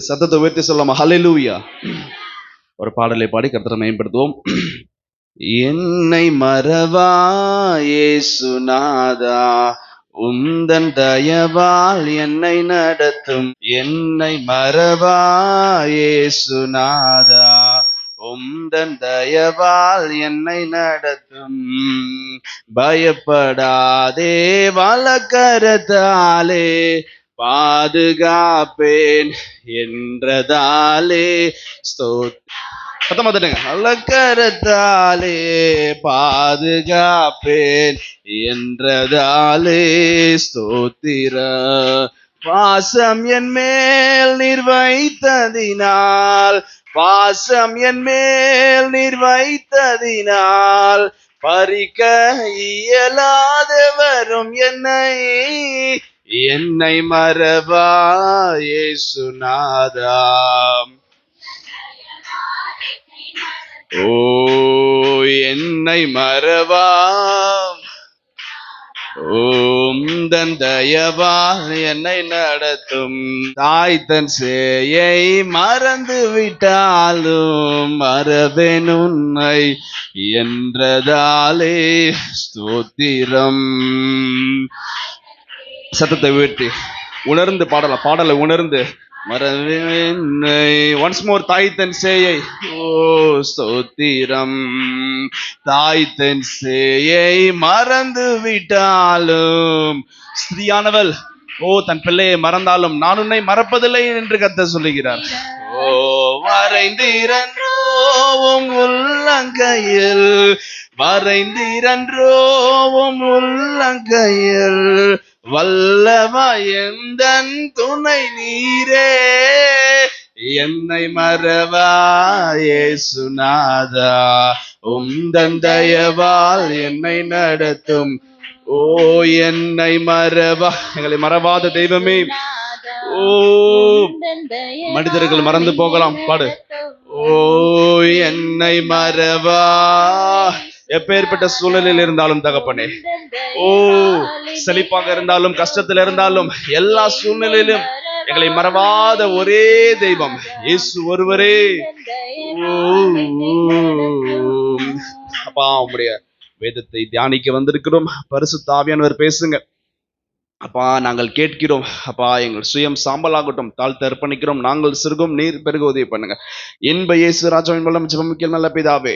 சத்தத்தை உயர்த்தி சொல்லாம ஹல்லேலூயா. ஒரு பாடலை பாடி கர்த்தரை மேம்படுத்துவோம். என்னை மறவா இயேசுநாதா, உந்தன் தயவால் என்னை நடத்தும். என்னை மறவா இயேசுநாதா, உந்தன் தயவால் என்னை நடத்தும். பயப்படாதே வலக்கரத்தாலே பாதுகாப்பேன் என்றதாலே வலக்கரத்தாலே பாதுகாப்பேன் என்றதாலே ஸ்தோத்திர. பாசம் என் மேல் நீர் வைத்ததினால், பாசம் என் மேல் நீர் வைத்ததினால் பறிக்க இயலாத வரும் என்னை மறவா இயேசுநாதா. ஓ என்னை மறவா, உந்தன் தயவால் என்னை நடத்தும். தாய் தன் சேயை மறந்து விட்டாலும் மறவேன் உன்னை என்றதாலே ஸ்தோத்திரம். சத்தத்தை உயர்த்தி உணர்ந்து பாடலை உணர்ந்து ஒன்ஸ் மோர். தாய் தன் சேயை, ஓ ஸ்தோத்திரம். தாய் தன் சேயை மறந்து விட்டாலும், ஸ்திரியானவள் தன் பிள்ளையை மறந்தாலும் நான் உன்னை மறப்பதில்லை என்று கர்த்தர் சொல்லுகிறார். ஓ வரைந்திரன்றோவும் உள்ளங்கையில், வரைந்திரன்றோவும் உள்ளங்கையில் வல்லவயந்தன் துணை நீரே. என்னை மறவா இயேசுநாதா, உந்தன் தயவால் என்னை நடத்தும். ஓ என்னை மறவா, எங்களை மறவாத தெய்வமே. ஓ மனிதர்கள் மறந்து போகலாம், பாடு. ஓ என்னை மறவா, எப்பேற்பட்ட சூழலில் இருந்தாலும் தகப்பனே, ஓ செழிப்பாக இருந்தாலும் கஷ்டத்தில் இருந்தாலும் எல்லா சூழ்நிலையிலும் எங்களை மறவாத ஒரே தெய்வம் இயேசு ஒருவரே. அப்பா, உம்முடைய வேதத்தை தியானிக்க வந்திருக்கிறோம். பரிசுத்த ஆவியானவர் பேசுங்க அப்பா, நாங்கள் கேட்கிறோம் அப்பா. எங்கள் சுயம் சாம்பலாகட்டும், தாழ்த்த அர்ப்பணிக்கிறோம். நாங்கள் சிறுகும், நீர் பெருக உதவி பண்ணுங்க. இன்ப இயேசு ராஜாவின் மூலம் ஜெபமிக்க நல்ல பிதாவே,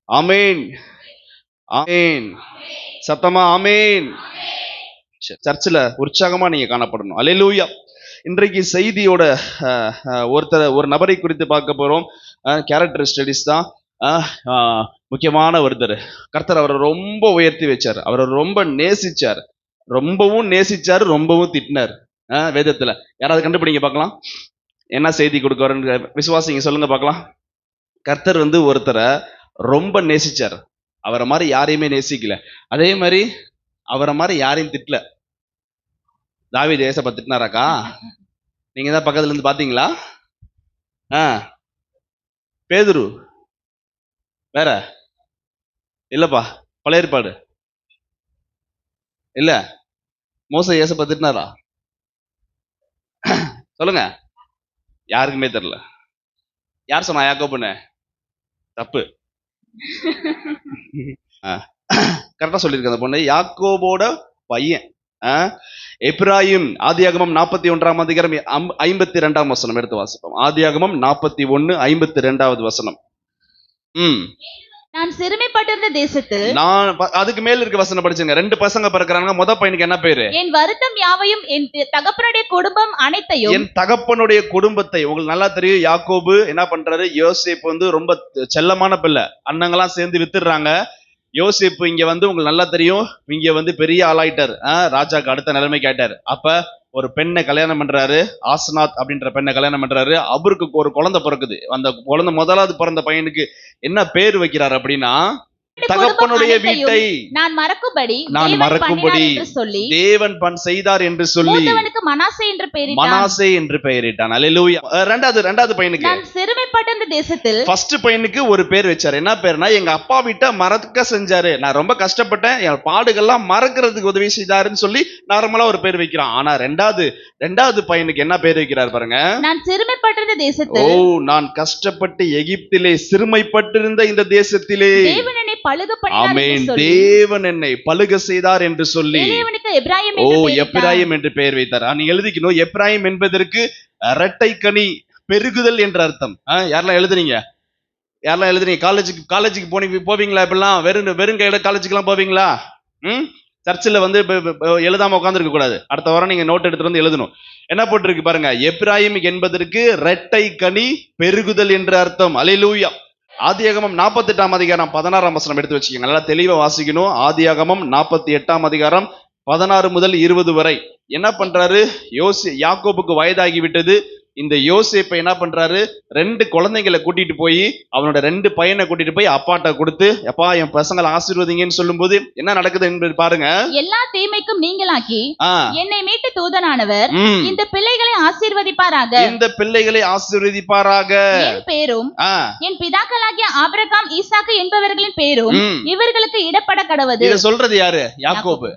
ஆமேன் ஆமேன். சத்தமா ஆமேன். சர்ச்சில் உற்சாகமா நீங்க காணப்படணும். அல்லேலூயா. இன்றைக்கு செய்தியோட ஒரு நபரை குறித்து பார்க்க போறோம். கேரக்டர் ஸ்டடிஸ் தான். முக்கியமான ஒருத்தர். கர்த்தர் அவரை ரொம்ப உயர்த்தி வச்சார், அவரை ரொம்ப நேசிச்சார், ரொம்பவும் நேசிச்சாரு, ரொம்பவும் திட்டினார். வேதத்துல யாராவது கண்டுபிடிங்க பார்க்கலாம், என்ன செய்தி கொடுக்க விசுவாசிங்க சொல்லுங்க பார்க்கலாம். கர்த்தர் ஒருத்தரை ரொம்ப நேசிச்சார். அவரை மாதிரி யாரையுமே நேசிக்கல, அதே மாதிரி அவரை மாதிரி யாரையும் திட்டல. தாவீது ஏசப்பா திட்டினாராக்கா? நீங்க தான் பக்கத்துல இருந்து பாத்தீங்களா? பேதுரு வேற இல்லப்பா, பழைய ஏற்பாடு இல்ல. மோசே ஏசப்பா திட்டினாரா? சொல்லுங்க, யாருக்குமே தெரியல. யார் சொன்னா யாக்கோபுன்னு? தப்பு. கரெக்டா சொல்லியிருக்க அந்த பொண்ணு யாக்கோபோட பையன். எப்ராயிம். ஆதியாகமம் 41 அதிகாரம் 52 வசனம் எடுத்து வாசிப்போம். ஆதியாகமம் 41:52 வசனம். நான் சிறுமைப்பட்டிருந்த தேசத்தில், நான் அதுக்கு மேல இருக்க வசனம் படிச்சுங்க. 2 பசங்க பிறக்கிறாங்க. முத பையனுக்கு என்ன பேரு? என் வருத்தம் யாவையும் என் தகப்பனுடைய குடும்பம் அனைத்தையும், என் தகப்பனுடைய குடும்பத்தை. உங்களுக்கு நல்லா தெரியும், யாக்கோபு என்ன பண்றாரு? யோசேப்பு ரொம்ப செல்லமான பிள்ளை, அண்ணங்கெல்லாம் சேர்ந்து வித்துடுறாங்க. யோசேப்பு இங்க உங்களுக்கு நல்லா தெரியும், இங்க பெரிய ஆளாயிட்டார், ராஜாக்கு அடுத்த நிலைமைக்கு ஆயிட்டார். அப்ப ஒரு பெண்ணை கல்யாணம் பண்றாரு, ஆசனாத் அப்படின்ற பெண்ணை கல்யாணம் பண்றாரு. அவருக்கு ஒரு குழந்தை பிறக்குது. அந்த குழந்தை முதலாவது பிறந்த பையனுக்கு என்ன பேர் வைக்கிறாரு அப்படின்னா தகப்பனுடைய வீட்டை நான் மறக்கும்படி நான் தேவன் மறக்கும்படி பண்ணினார் என்று சொல்லி தேவன் செய்தார் என்று சொல்லி மூத்தவனுக்கு மனாசே என்று பெயரிட்டான். மனாசே என்று பெயரிட்டான். அல்லேலூயா. ரெண்டாவது பையனுக்கு, நான் சிறுமைப்பட்ட தேசத்தில் ஃபர்ஸ்ட் பையனுக்கு ஒரு பேர் வச்சாரு. என்ன பேருனா, எங்க அப்பா வீட்டை மறக்க செஞ்சாரு, நான் ரொம்ப கஷ்டப்பட்டேன், என் பாடுகள்லாம் மறக்கிறதுக்கு உதவி செய்தாருன்னு சொல்லி நார்மலா ஒரு பேர் வைக்கிறான். ஆனா ரெண்டாவது பையனுக்கு என்ன பேர் வைக்கிறார் பாருங்க. நான் சிறுமைப்பட்ட தேசத்தில், ஓ, நான் கஷ்டப்பட்டு எகிப்திலே சிறுமைப்பட்டிருந்த இந்த தேசத்திலே தேவன் என்னை பழுக பண்ணினார் என்று ஆமென், சொல்லி தேவன் என்னை பலுக செய்தார் என்று சொல்லி இளையவனுக்கு எப்பிராயீம் ஓ, என்று பெயரிட்டான். எப்பிராயிம் என்று பெயர் வைத்தார். நீங்க எழுதிக்கணும், எப்பிராயிம் என்பதற்கு இரட்டை கனி, பெருகுதல் என்ற அர்த்தம். யாரெல்லாம் எழுதுறீங்க? காலேஜுக்கு போவீங்களா? இப்பெல்லாம் வெறும் கையில காலேஜுக்கு எல்லாம் போவீங்களா? சர்ச்சில் எழுதாம உட்காந்துருக்க கூடாது. அடுத்த வாரம் நீங்க நோட் எடுத்துட்டு வந்து எழுதணும். என்ன போட்டிருக்கு பாருங்க, எப்பிராயிம் என்பதற்கு இரட்டை கனி, பெருகுதல் என்ற அர்த்தம். அல்லேலூயா. ஆதியாகமம் 48 அதிகாரம் 16 வசனம் எடுத்து வச்சுக்கோங்க, நல்லா தெளிவா வாசிக்கணும். ஆதியாகமம் 48 அதிகாரம் 16 முதல் 20 வரை. என்ன பண்றாரு? யாக்கோபுக்கு வயதாகி விட்டது. இந்த யோசேப்பை என்ன பண்றாரு? 2 குழந்தைங்களை கூட்டிட்டு போய், அவனோட 2 பையனை கூட்டிட்டு போய் அப்பாட்ட கொடுத்து, அப்பா என் பசங்களை ஆசீர்வதிங்கன்னு சொல்லும்போது என்ன நடக்குது என்பது பாருங்க. எல்லா தீமைக்கும் நீங்களாக்கி என்னை மீட்டு தூதனானவர் இந்த பிள்ளைகளை ஆசீர்வதிப்பாராக, இந்த பிள்ளைகளை ஆசீர்வதிப்பாராக, என் பேரும் என் பிதாக்களாகிய ஆபிரகாம், ஈசாக்கு என்பவர்களின் பேரும் இவர்களுக்கு இடப்பட கடவது. இத சொல்றது யாரு? யாக்கோபு.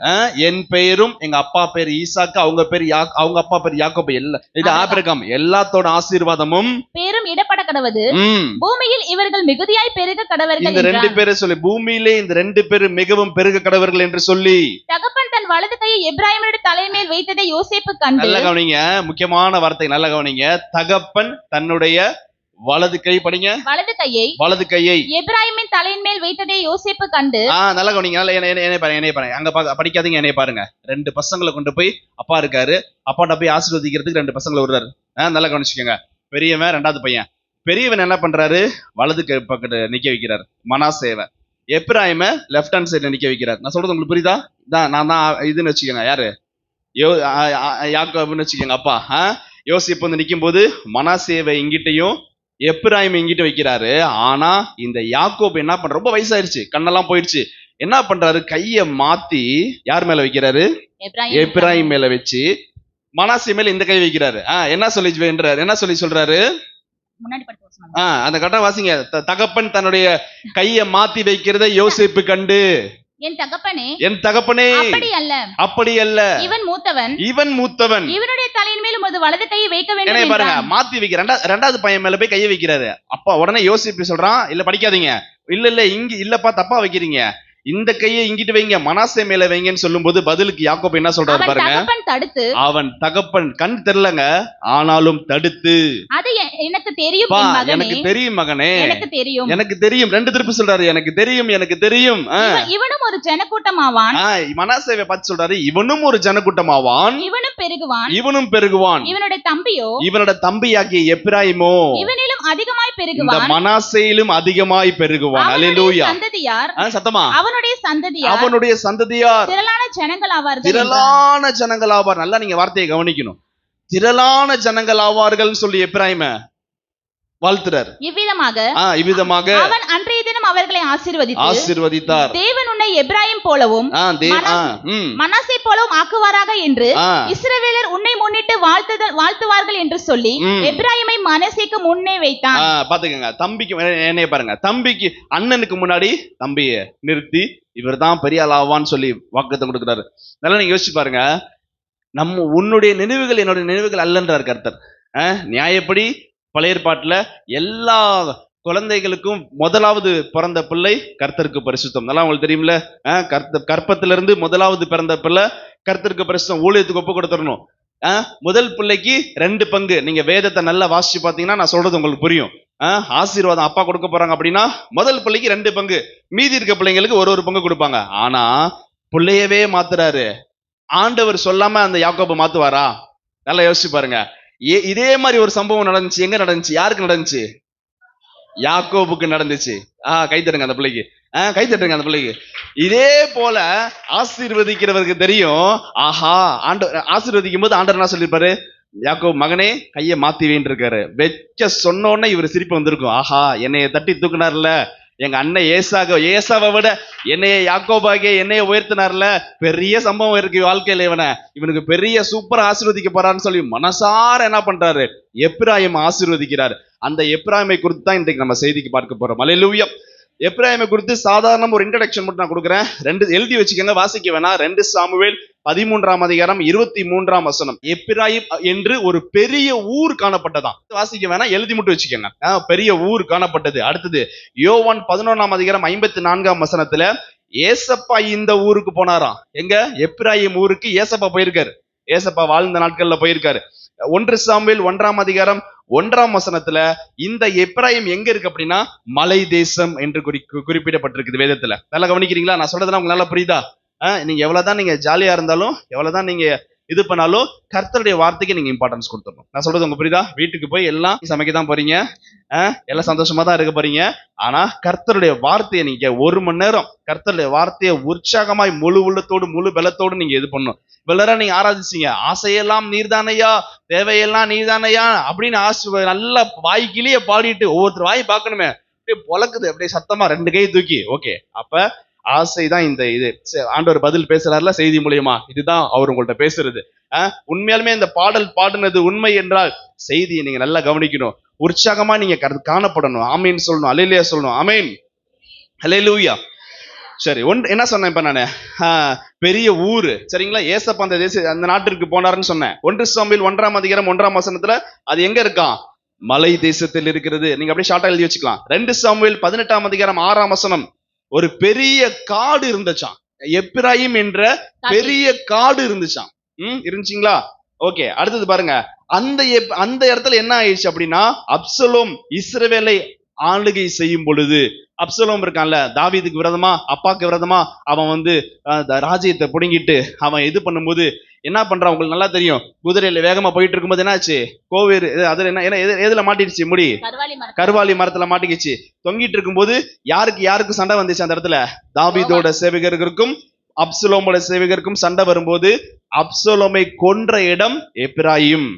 என் பெயரும், எங்க அப்பா பேர் ஈசாக்கு, அவங்க அப்பா பேர் யாக்கோபு, இது ஆபிரகாம், எல்லாத்தோட ஆசீர்வாதமும் பேரும் இடப்பட கடவது. பூமியில் இவர்கள் மிகுதியாய் பெருக கடவர்கள். இந்த 2 பேரை சொல்லி, பூமியிலே இந்த 2 பேரும் மிகவும் பெருக கடவர்கள் என்று சொல்லி, தகப்பன் தன் வலது கையை எப்பிராயீமுடைய தலைமையில் வைத்ததை யோசேப்பு கண்டு. நல்ல கவனிங்க, முக்கியமான வார்த்தை, நல்ல கவனிங்க. தகப்பன் தன்னுடைய வலது கை, படிங்க, வலது கையை எப்பிராயீமின் தலையின் மேல் வைத்ததை யோசேப்பு கண்டு. நல்ல கவனிங்க, என்ன பாருங்க, அங்க படிக்காதீங்க, என்ன பாருங்க. 2 பசங்களை கொண்டு போய், அப்பா இருக்காரு, அப்பாட்ட போய் ஆசீர்வதிக்கிறதுக்கு 2 பசங்களை விடுறாரு. நல்லா கவனிச்சுக்கோங்க. பெரியவன் 2வது பையன். பெரியவன் என்ன பண்றாரு? வலது பக்கத்து நிக்க வைக்கிறார் மனாசேவன். எப்பிராயிம லெஃப்ட் ஹேண்ட் சைட்ல நிக்க வைக்கிறார். நான் சொல்றது உங்களுக்கு புரியுதா? நான் தான் இதுன்னு வச்சுக்கோங்க. யாரு? யாக்கோபுன்னு வச்சுக்கோங்க. அப்பா யோசேப்பு நிக்கும் போது மனாசேவை இங்கிட்டையும் எப்பிராயிம் இங்கிட்ட வைக்கிறாரு. ஆனா இந்த யாக்கோபு என்ன பண்ற, ரொம்ப வயசாயிருச்சு, கண்ணெல்லாம் போயிடுச்சு. என்ன பண்றாரு? கைய மாத்தி யார் மேல வைக்கிறாரு? எப்பிராயிம் மேல வச்சு மனாசே மேல இந்த கை வைக்கிறாரு. என்ன சொல்லி சொல்றாரு? அந்த கட்ட வாசிங்க. தகப்பன் தன்னுடைய கைய மாத்தி வைக்கிறத யோசேப்பு கண்டு, என் தகப்பனே அப்படி அல்ல, இவன் மூத்தவன், இவனுடைய தலையின் மேல் உமது வலது கையை வைக்க வேண்டும் பாருங்க. மாத்தி வைக்க 2வது பையன் மேல போய் கையை வைக்கிறாரு. அப்பா உடனே யோசேப்பு சொல்றான், இல்ல படிக்காதீங்க, இல்ல இங்க இல்லப்பா, தப்பா வைக்கிறீங்க, இந்த கையை இங்கிட்டு வைங்க, மனாசே மேல வைங்கன்னு சொல்லும்போது பதிலுக்கு யாக்கோபு என்ன சொல்றாரு பாருங்க. அவன் தகப்பன் கண் தெரியலங்க, ஆனாலும் தடுத்து, அது எனக்கு தெரியும் மகனே, எனக்கு தெரியும் 2 திருப்பி சொல்றாரு, எனக்கு தெரியும். இவனும் ஒரு ஜனக்கூட்டமாவான். மனாசேவை பார்த்து சொல்றாரு, இவனும் ஒரு ஜனக்கூட்டமாவான், இவனும் பெருகுவான். இவனோட தம்பியாகிய எப்பிராயிமோ இவனிலும் அதிகமாய் பெருகுவான், இந்த மனாசேயிலும் அதிகமாய் பெருகுவான். அல்லேலூயா. சத்தமா, அவனுடைய சந்ததியார் திரளான ஜனங்கள் ஆவார். நல்லா நீங்க வார்த்தையை கவனிக்கணும். திரளான ஜனங்கள் ஆவார்கள் சொல்லி எப்பிராயிம வாழ்த்துறார். இவ்விதமாக அவன் அன்றைய தினம் அவர்களை ஆசீர்வதித்தார். தேவன் உன்னை எப்பிராயிம் போலவும் மனாசே போலவும் ஆக்குவாராக என்று இஸ்ரவேலர் உன்னை முன்னிட்டு வாழ்த்துவார்கள் என்று சொல்லி எப்பிராயிமை மனாசேக்கு முன்னே வைத்தான். பாத்துக்கங்க, தம்பிக்கு என்னைய பாருங்க, தம்பிக்கு அண்ணனுக்கு முன்னாடி தம்பியை நிறுத்தி இவர்தான் பெரிய ஆள் ஆவான்னு சொல்லி வாக்குத்தத்தம் கொடுக்கிறாரு. நல்லா நீங்க யோசிச்சு பாருங்க. உன்னுடைய நினைவுகள் என்னுடைய நினைவுகள் அல்லன்றார் கர்த்தர். நியாயப்படி பழைய ஏற்பாட்டுல எல்லா குழந்தைகளுக்கும் முதலாவது பிறந்த பிள்ளை கர்த்தருக்கு பரிசுத்தம். நல்லா உங்களுக்கு தெரியும்ல, கற்பத்திலிருந்து முதலாவது பிறந்த பிள்ளை கர்த்தருக்கு பரிசுத்தம், ஊழியத்துக்கு ஒப்பு கொடுத்துடணும். முதல் பிள்ளைக்கு 2 பங்கு. நீங்க வேதத்தை நல்லா வாசிச்சு பாத்தீங்கன்னா நான் சொல்றது உங்களுக்கு புரியும். ஆசீர்வாதம் அப்பா கொடுக்க போறாங்க அப்படின்னா முதல் பிள்ளைக்கு 2 பங்கு, மீதி இருக்க பிள்ளைங்களுக்கு ஒரு பங்கு கொடுப்பாங்க. ஆனா பிள்ளையவே மாத்துறாரு. ஆண்டவர் சொல்லாம அந்த யாக்கோபு மாத்துவாரா? நல்லா யோசிச்சு பாருங்க. இதே மாதிரி ஒரு சம்பவம் நடந்துச்சு. எங்க நடந்துச்சு? யாருக்கு நடந்துச்சு? யாக்கோபுக்கு நடந்துச்சு. கை தட்டுங்க அந்த பிள்ளைக்கு, கை தட்டுங்க அந்த பிள்ளைக்கு. இதே போல ஆசீர்வதிக்கிறவருக்கு தெரியும். ஆசீர்வதிக்கும் போது ஆண்டவர் என்ன சொல்லிருப்பாரு? யாக்கோபு மகனே கையை மாத்தி வேண்டிருக்காரு. வெச்ச சொன்ன உடனே இவர் சிரிப்பு வந்திருக்கும். என்னைய தட்டி தூக்குனார்ல, எங்க அண்ணன் ஏசாவை விட என்னைய யாக்கோபாகிய என்னைய உயர்த்தினார்ல, பெரிய சம்பவம் இருக்கு வாழ்க்கையில, இவனுக்கு பெரிய சூப்பர் ஆசீர்வதிக்க போறான்னு சொல்லி மனசார என்ன பண்றாரு, எப்பிராயிம் ஆசீர்வதிக்கிறாரு. அந்த எப்பிராயிமை குறித்து தான் இன்றைக்கு நம்ம செய்திக்கு பார்க்க போறோம். அல்லேலூயா. எப்பிராயிமை குறித்து சாதாரண ஒரு இன்ட்ரடக்ஷன் மட்டும் நான் கொடுக்குறேன். எழுதி வச்சுக்கோங்க, வாசிக்க வேணா. 2 சாமுவேல் 13ஆம் அதிகாரம் 23ஆம் வசனம். எப்பிராயிம் என்று ஒரு பெரிய ஊர் காணப்பட்டதாம். வாசிக்க வேணா, எழுதி மட்டும் வச்சுக்கோங்க. பெரிய ஊர் காணப்பட்டது. அடுத்தது யோவான் 11ஆம் அதிகாரம் 54ஆம் வசனத்துல ஏசப்பா இந்த ஊருக்கு போனாராம். எங்க? எப்பிராயிம் ஊருக்கு ஏசப்பா போயிருக்காரு. ஏசப்பா வாழ்ந்த நாட்கள்ல போயிருக்காரு. 1 சாமுவேல் 1ஆம் அதிகாரம் 1ஆம் வசனத்துல இந்த எப்பிராயிம் எங்க இருக்கு அப்படின்னா மலை தேசம் என்று குறிப்பிடப்பட்டிருக்குது வேதத்துல. நல்லா கவனிக்கிறீங்களா? நான் சொல்றதுலாம் உங்களுக்கு நல்லா புரியுதா? நீங்க எவ்வளவுதான் நீங்க ஜாலியா இருந்தாலும், எவ்வளவுதான் நீங்க இது பண்ணாலும், கர்த்தருடைய வார்த்தைக்கு நீங்க இம்பார்ட்டன்ஸ் கொடுத்துடணும். நான் சொல்றது உங்களுக்கு புரியுதா? வீட்டுக்கு போய் எல்லாம் சமைக்க தான் போறீங்க, எல்லாம் சந்தோஷமா தான் இருக்க போறீங்க. ஆனா கர்த்தருடைய வார்த்தையை நீங்க 1 மணி நேரம் கர்த்தருடைய வார்த்தையை உற்சாகமாய் முழு உள்ளத்தோடு முழு பலத்தோடு நீங்க இது பண்ணணும். இவ்வளவு நீங்க ஆராதிச்சீங்க, ஆசையெல்லாம் நீர்தானையா, தேவையெல்லாம் நீர்தானையா அப்படின்னு நல்லா வாய்க்கிலேயே பாடிட்டு ஒவ்வொருத்தர் வாய் பார்க்கணுமே, அப்படியே பொழக்குது, அப்படியே சத்தமா 2 கை தூக்கி. ஓகே, அப்ப ஆசைதான் இந்த இது. ஆண்டவர் பதில் பேசுறாருல செய்தி மூலியமா, இதுதான் அவர் உங்கள்ட்ட பேசுறது. உண்மையாலுமே இந்த பாடல் பாடுனது உண்மை என்றால் செய்தியை நீங்க நல்லா கவனிக்கணும். உற்சாகமா நீங்க காணப்படணும். ஆமீன் சொல்லணும், அல்லேலூயா சொல்லணும். ஆமீன், அல்லேலூயா. சரி, என்ன சொன்னேன் இப்ப நானு? பெரிய ஊரு, சரிங்களா? ஏசப்பா அந்த நாட்டிற்கு போனாருன்னு சொன்னேன். 1 சாமுவேல் 1ஆம் அதிகாரம் 1ஆம் வசனத்துல அது எங்க இருக்கான்? மலை தேசத்தில் இருக்கிறது. நீங்க அப்படியே ஷார்ட்டா எழுதி வச்சுக்கலாம். 2 சாமுவேல் 18ஆம் அதிகாரம் 6ஆம் வசனம், ஒரு பெரிய காடு இருந்துச்சாம். எப்பிராயிம் என்ற பெரிய காடு இருந்துச்சாம். இருந்துச்சுங்களா? ஓகே, அடுத்தது பாருங்க. அந்த இடத்துல என்ன ஆயிடுச்சு அப்படின்னா, அப்சலோம் இஸ்ரவேலை ஆளுகை செய்யும் பொழுது, அப்சலோம் இருக்கான்ல, தாவீதுக்கு விரோதமா, அப்பாக்கு விரோதமா அவன் ராஜ்யத்தை புடுங்கிட்டு அவன் இது பண்ணும்போது என்ன பண்றான் உங்களுக்கு நல்லா தெரியும். குதிரையில வேகமா போயிட்டு இருக்கும்போது என்னாச்சு? கோவேறு அதுல என்ன எதுல மாட்டிடுச்சு? முடி கர்வாலி மரத்துல மாட்டிக்கிச்சு. தொங்கிட்டு இருக்கும்போது யாருக்கு சண்டை வந்துச்சு அந்த இடத்துல? தாவீதோட சேவகருக்கும் அப்சலோமோட சேவகருக்கும் சண்டை வரும்போது அப்சலோமை கொன்ற இடம் எப்பிராயிம்.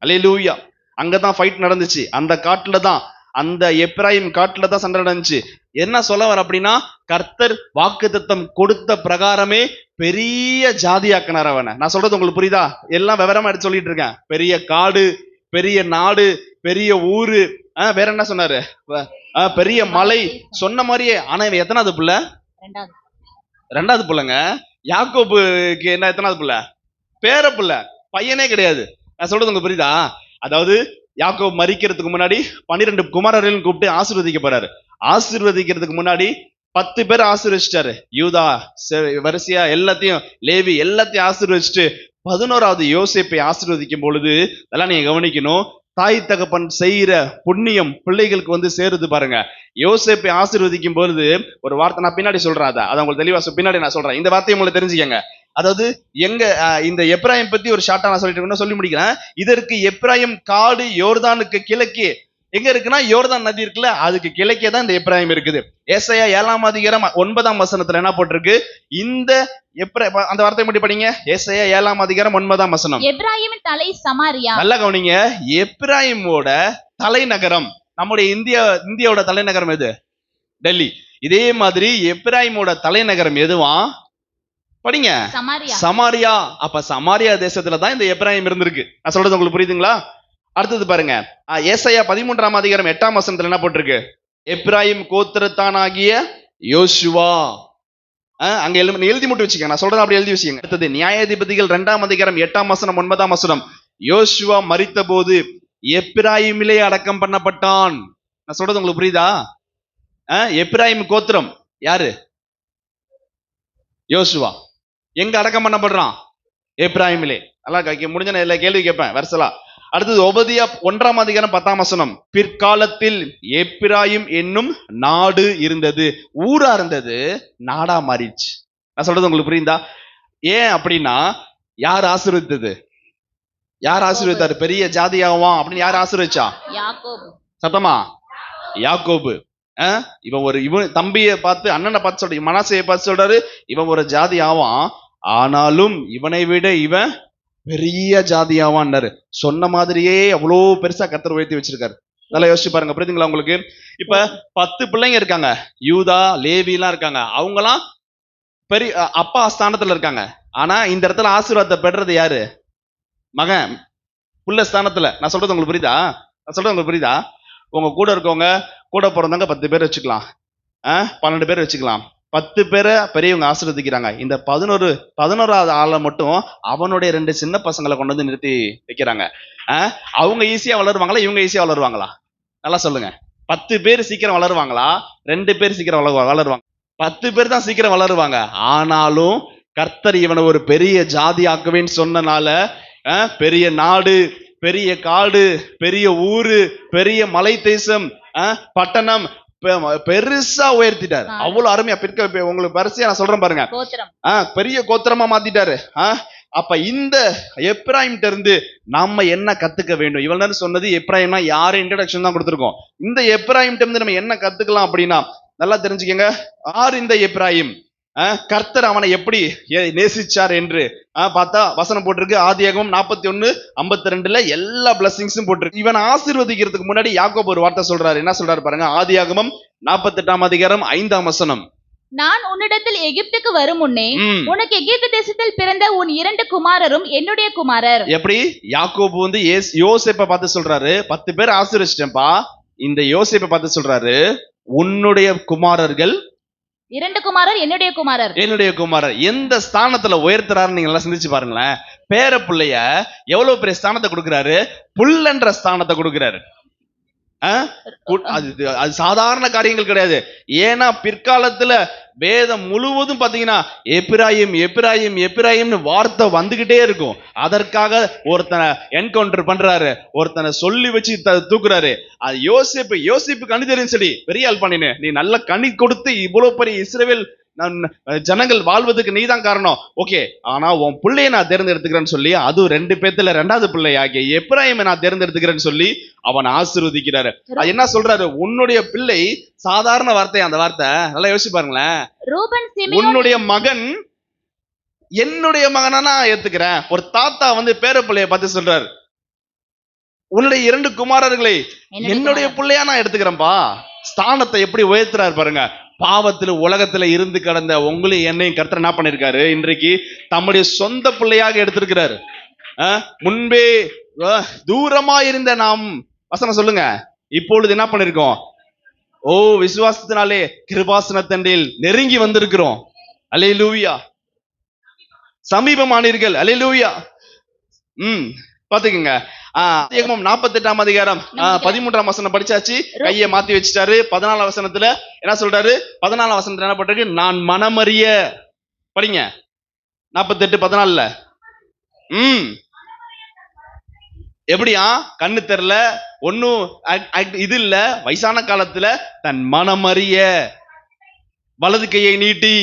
அல்லேலூயா. அங்கதான் ஃபைட் நடந்துச்சு. அந்த காட்டுல தான், அந்த எப்பிராயிம் காட்டுல தான் சண்டை நடந்துச்சு. என்ன சொல்ல வர அப்படின்னா, கர்த்தர் வாக்குத்தத்தம் கொடுத்த பிரகாரமே பெரிய ஜாதியாக்கினார் அவனை. நான் சொல்றது உங்களுக்கு புரியுதா? எல்லாம் விவரமா எடுத்து சொல்லிட்டு இருக்கேன். பெரிய காடு, பெரிய நாடு, பெரிய ஊரு, வேற என்ன சொன்னாரு? பெரிய மலை சொன்ன மாதிரியே. ஆனா இவன் எத்தனாவது புள்ள? 2வது புள்ளங்க. யாக்கோபுக்கு என்ன எத்தனாவது புள்ள? பேர புள்ள, பையனே கிடையாது. நான் சொல்றது உங்களுக்கு புரியுதா? அதாவது யாக்கோபு மரிக்கிறதுக்கு முன்னாடி 12 குமாரர்கள் கூப்பிட்டு ஆசீர்வதிக்க போறாரு. ஆசீர்வதிக்கிறதுக்கு முன்னாடி 10 பேர் ஆசீர்வதிச்சிட்டாரு. யூதா வரிசையா எல்லாத்தையும், லேவி எல்லாத்தையும் ஆசீர்வதிச்சுட்டு 11வது யோசேப்பை ஆசீர்வதிக்கும் பொழுது அதெல்லாம் நீங்க கவனிக்கணும். தாய் தகப்பன் செய்யற புண்ணியம் பிள்ளைகளுக்கு சேருது பாருங்க. யோசேப்பை ஆசீர்வதிக்கும் பொழுது ஒரு வார்த்தை நான் பின்னாடி சொல்றேன், அதை உங்களுக்கு தெளிவா பின்னாடி நான் சொல்றேன். இந்த வார்த்தையை உங்களுக்கு தெரிஞ்சுக்கங்க. அதாவது எங்க இந்த எப்பிராயிம் பத்தி ஒரு ஷார்ட்டா நான் சொல்லிட்டு சொல்லி முடிக்கிறேன். இதற்கு எப்பிராயிம் காடு யோர்தானுக்கு கிழக்கே எங்க இருக்குன்னா, யோர்தான் நதி இருக்குல்ல, அதுக்கு கிழக்கே தான் இந்த எப்பிராயிம் இருக்குது. ஏசாயா 7ஆம் அதிகாரம் 9ஆம் வசனத்துல என்ன போட்டிருக்கு? இந்த அந்த வார்த்தை மட்டும் படிங்க. ஏசாயா 7ஆம் அதிகாரம் 9ஆம் வசனம். எப்பிராயிமின் தலை சமாரியா. நல்லா கவனிங்க. எப்பிராயிமோட தலைநகரம், நம்முடைய இந்தியாவோட தலைநகரம் எது? டெல்லி. இதே மாதிரி எப்பிராயிமோட தலைநகரம் எதுவா? படிங்க. சமாரியா. அப்ப சமாரியா தேசத்துல தான் இந்த எப்பிராயிம் இருந்திருக்கு. நான் சொல்றது உங்களுக்கு புரியுதுங்களா? அடுத்தது பாருங்க. ஏசாயா 13ஆம் அதிகாரம் 8ஆம் வசனத்துல என்ன போட்டிருக்கு? எப்பிராயிம் கோத்திரத்தானாகிய யோசுவா. அங்க எழுதி மட்டும் வச்சுக்க, நான் சொல்றேன் அப்படி எழுதி வச்சுக்கங்க. அடுத்தது நியாயாதிபதிகள் 2ஆம் அதிகாரம் 8ஆம் வசனம் 9ஆம் வசனம். யோசுவா மரித்த போது எப்பிராயிமிலே அடக்கம் பண்ணப்பட்டான். நான் சொல்றது உங்களுக்கு புரியுதா? எப்பிராயிம் கோத்திரம் யாரு? யோசுவா. எங்க அடக்கம் பண்ணப்படுறான்? எப்பிராயிமிலே. நல்லா முடிஞ்ச எல்லா கேள்வி கேட்பேன் வருசலா. அடுத்தது ஒபதியா 1ஆம் அதிகாரம் 10ஆம் வசனம். பிற்காலத்தில் எப்பிராயிம் என்னும் நாடு இருந்தது, ஊரா இருந்தது, நாடா மாறிடுச்சு. நான் சொல்றது உங்களுக்கு புரியுதா? ஏன் அப்படின்னா, யார் ஆசீர்வதித்தது? யார் ஆசீர்வதித்தாரு? பெரிய ஜாதியாவான் அப்படின்னு யார் ஆசீர்வதிச்சா? சத்தமா? யாக்கோபு. இவன் தம்பியை பார்த்து, அண்ணனை பார்த்து சொல்ற, மனாசையை பார்த்து சொல்றாரு, இவன் ஒரு ஜாதி ஆவான், ஆனாலும் இவனை விட இவன் பெரிய ஜாதியாவான்னாரு. சொன்ன மாதிரியே அவ்வளோ பெருசா கர்த்தர் உயர்த்தி வச்சிருக்காரு. நல்லா யோசிச்சு பாருங்க, புரியுதுங்களா உங்களுக்கு? இப்ப 10 பிள்ளைங்க இருக்காங்க, யூதா லேவி எல்லாம் இருக்காங்க, அவங்கலாம் பெரிய அப்பா ஸ்தானத்துல இருக்காங்க. ஆனா இந்த இடத்துல ஆசீர்வாதத்தை பெறுறது யாரு? மகன், புள்ள ஸ்தானத்துல. நான் சொல்றது உங்களுக்கு புரியுதா? உங்க கூட இருக்கவங்க, கூட பிறந்தவங்க 10 பேர் வச்சுக்கலாம், 12 பேர் வச்சுக்கலாம். 10 பேரை பெரியவங்க ஆசீர்வதிக்கிறாங்க. இந்த 11வது ஆளை மட்டும் அவனுடைய 2 சின்ன பசங்களை கொண்டு வந்து நிறுத்தி வைக்கிறாங்க. அவங்க ஈஸியா வளருவாங்களா, இவங்க ஈஸியா வளருவாங்களா? நல்லா சொல்லுங்க. 10 பேர் சீக்கிரம் வளருவாங்களா, 2 பேர் சீக்கிரம் வளருவாங்க? 10 பேர் தான் சீக்கிரம் வளருவாங்க. ஆனாலும் கர்த்தர் இவனை ஒரு பெரிய ஜாதி ஆக்குவேன்னு சொன்னனால பெரிய நாடு, பெரிய காடு, பெரிய ஊரு, பெரிய மலை தேசம், பட்டணம் பெருசா உயர்த்திட்டாரு. அவ்வளவு அருமையா உங்களுக்கு வரிசையா நான் சொல்றேன் பாருங்க. பெரிய கோத்திரமா மாத்திட்டாரு. அப்ப இந்த எப்ராயிம்ட்ட இருந்து நம்ம என்ன கத்துக்க வேண்டும்? இவ்வளவு நேரம் சொன்னது எப்ராயிம்னா யாரு இன்ட்ரடக்ஷன் தான் கொடுத்திருக்கோம். இந்த எப்ராயிம்ட்ட இருந்து நம்ம என்ன கத்துக்கலாம் அப்படின்னா, நல்லா தெரிஞ்சுக்கங்க. யார் இந்த எப்ராயிம்? கர்த்தர் அவனை எப்படி நேசிச்சார் என்று பார்த்தா வசனம் போட்டிருக்கு. ஆதியாகமம் 41:52 எல்லா பிளஸிங்ஸும் போட்டிருக்கு. இவன் ஆசீர்வதிக்கிறதுக்கு முன்னாடி யாக்கோபு ஒரு வார்த்தை சொல்றாரு. என்ன சொல்றாரு பாருங்க. ஆதியாகமம் 48:5 வசனம். நான் உன்னிடத்தில் எகிப்துக்கு வரும் முன்னே உனக்கு எகிப்து தேசத்தில் பிறந்த உன் 2 குமாரரும் என்னுடைய குமாரர். எப்படி யாக்கோபு வந்து யோசேப்பை பார்த்து சொல்றாரு, 10 பேர் ஆசீர்வதிச்சிட்டேன்பா. இந்த யோசேப்பை பார்த்து சொல்றாரு, உன்னுடைய குமாரர்கள் 2 குமாரர் என்னுடைய குமாரர். எந்த ஸ்தானத்துல உயர்த்துறாரு நீங்க எல்லாம் சிந்திச்சு பாருங்களேன். பேர பிள்ளைய எவ்வளவு பெரிய ஸ்தானத்தை கொடுக்கிறாரு, புல்லன்ற ஸ்தானத்தை கொடுக்கிறாரு. அது சாதாரண காரியங்கள் கிடையாது. ஏன்னா பிற்காலத்துல வேதம் முழுவதும் பாத்தீங்கன்னா எப்பிராயிம்னு வார்த்தை வந்துகிட்டே இருக்கும். அதற்காக ஒருத்தனை என்கவுண்டர் பண்றாரு, ஒருத்தனை சொல்லி வச்சு தூக்குறாரு. அது யோசிப்பு கணி தெரியும். சரி, பெரிய ஆள் பண்ணினு, நீ நல்ல கனி கொடுத்து இவ்வளவு பெரிய இஸ்ரவேல் ஜனங்கள் வாழ்வதற்கு நீதான் காரணம். ஓகே, ஆனா உன் பிள்ளைய நான் தேர்ந்தெடுத்துக்கிறேன்னு சொல்லி, அது 2 பேத்துல 2வது பிள்ளை ஆகிய எப்ராயிமை நான் தேர்ந்தெடுத்துக்கிறேன்னு சொல்லி அவன் ஆசீர்வதிக்கிறாரு. அது என்ன சொல்றாரு? உன்னுடைய பிள்ளை, சாதாரண வார்த்தை அந்த வார்த்தை, நல்லா யோசிச்சு பாருங்களேன். உன்னுடைய மகன் என்னுடைய மகனா நான் ஏத்துக்கிறேன். ஒரு தாத்தா வந்து பேர பிள்ளைய பார்த்து சொல்றாரு, உன்னுடைய 2 குமாரர்களை என்னுடைய பிள்ளையா நான் எடுத்துக்கிறேன்பா. ஸ்தானத்தை எப்படி உயர்த்துறாரு பாருங்க. பாவத்துல உலகத்துல இருந்து கடந்த உங்களையும் என்னையும் கர்த்தர் என்ன பண்ணிருக்காரு, இன்றைக்கு தம்முடைய சொந்த பிள்ளையாக எடுத்திருக்கிறாரு. முன்பே தூரமா இருந்த நாம், வசனம் சொல்லுங்க, இப்பொழுது என்ன பண்ணிருக்கோம்? விசுவாசத்தினாலே கிருபாசனத்தண்டையில் நெருங்கி வந்திருக்கிறோம். அல்லேலூயா. சமீபமானீர்கள். அல்லேலூயா. பாத்துக்கங்க. 48 13 வசனம் படிச்சாச்சு. கையை மாத்தி வச்சுட்டாரு. 14 வசனத்துல என்ன சொல்றாரு? 14 வசனத்துல என்ன பண்றது? நான் மனமறிய படிங்க. 48:14 எப்படியா? கண்ணு தெரியல, ஒன்னும் இது இல்ல, வயசான காலத்துல தன் மனமறிய வலது கையை நீட்டி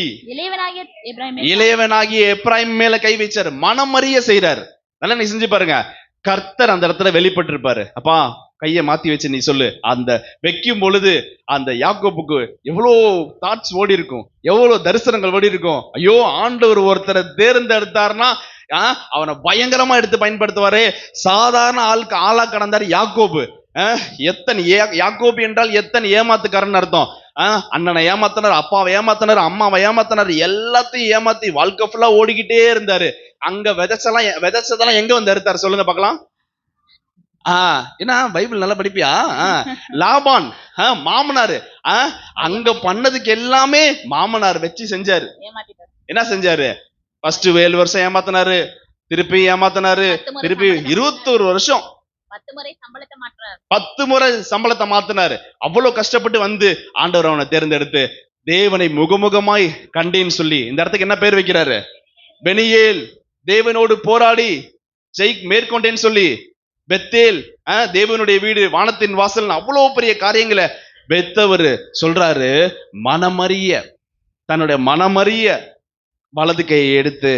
இளையவனாகிய எப்ராயிம் மேல கை வச்சாரு. மனமறிய செய்யறாரு. நல்லா நீ செஞ்சு பாருங்க. கர்த்தர் அந்த இடத்துல வெளிப்பட்டு இருப்பாரு. அப்பா கையை மாத்தி வச்சு நீ சொல்லு. அந்த வைக்கும் பொழுது அந்த யாக்கோபுக்கு எவ்வளவு தாட்ஸ் ஓடி இருக்கும், எவ்வளவு தரிசனங்கள் ஓடி இருக்கும். ஐயோ, ஆண்டவர் ஒருத்தரை தேர்ந்தெடுத்தாருன்னா அவனை பயங்கரமா எடுத்து பயன்படுத்துவாரு. சாதாரண ஆளா கடந்தாரு யாக்கோபு. யாக்கோபு என்றால் எத்தனை ஏமாத்துக்காரன் அர்த்தம். அண்ணனை ஏமாத்தினார், அப்பாவை ஏமாத்தினார், அம்மாவை ஏமாத்தினார், எல்லாத்தையும் ஏமாத்தி வாழ்க்கை ஃபுல்லா ஓடிக்கிட்டே இருந்தாரு. அங்க விதைச்சதெல்லாம் எங்க வந்து எடுத்தாரு சொல்லுங்க பார்க்கலாம். என்ன பைபிள் நல்லா படிப்பியா? லாபான் மாமனாரு அங்க பண்ணதுக்கு எல்லாமே மாமனார் வச்சு செஞ்சாரு. என்ன செஞ்சாரு? ஃபர்ஸ்ட் 7 வருஷம் ஏமாத்தினாரு, திருப்பி ஏமாத்தினாரு, திருப்பி 21 வருஷம் 10 முறை சம்பளத்தை மாத்தினாரு. அவ்வளவு கஷ்டப்பட்டு வந்து ஆண்டவர் அவனை தேர்ந்தெடுத்து தேவனை முகமுகமாய் கண்டேன்னு சொல்லி இந்த இடத்துக்கு என்ன பேர் வைக்கிறாரு? பெனியேல். தேவனோடு போராடி மேற்கொண்டேன்னு சொல்லி பெத்தேல், தேவனுடைய வீடு, வானத்தின் வாசல், அவ்வளவு பெரிய காரியங்களை பெத்தவர் சொல்றாரு. மனமறிய, தன்னுடைய மனமறிய வலது கையை எடுத்து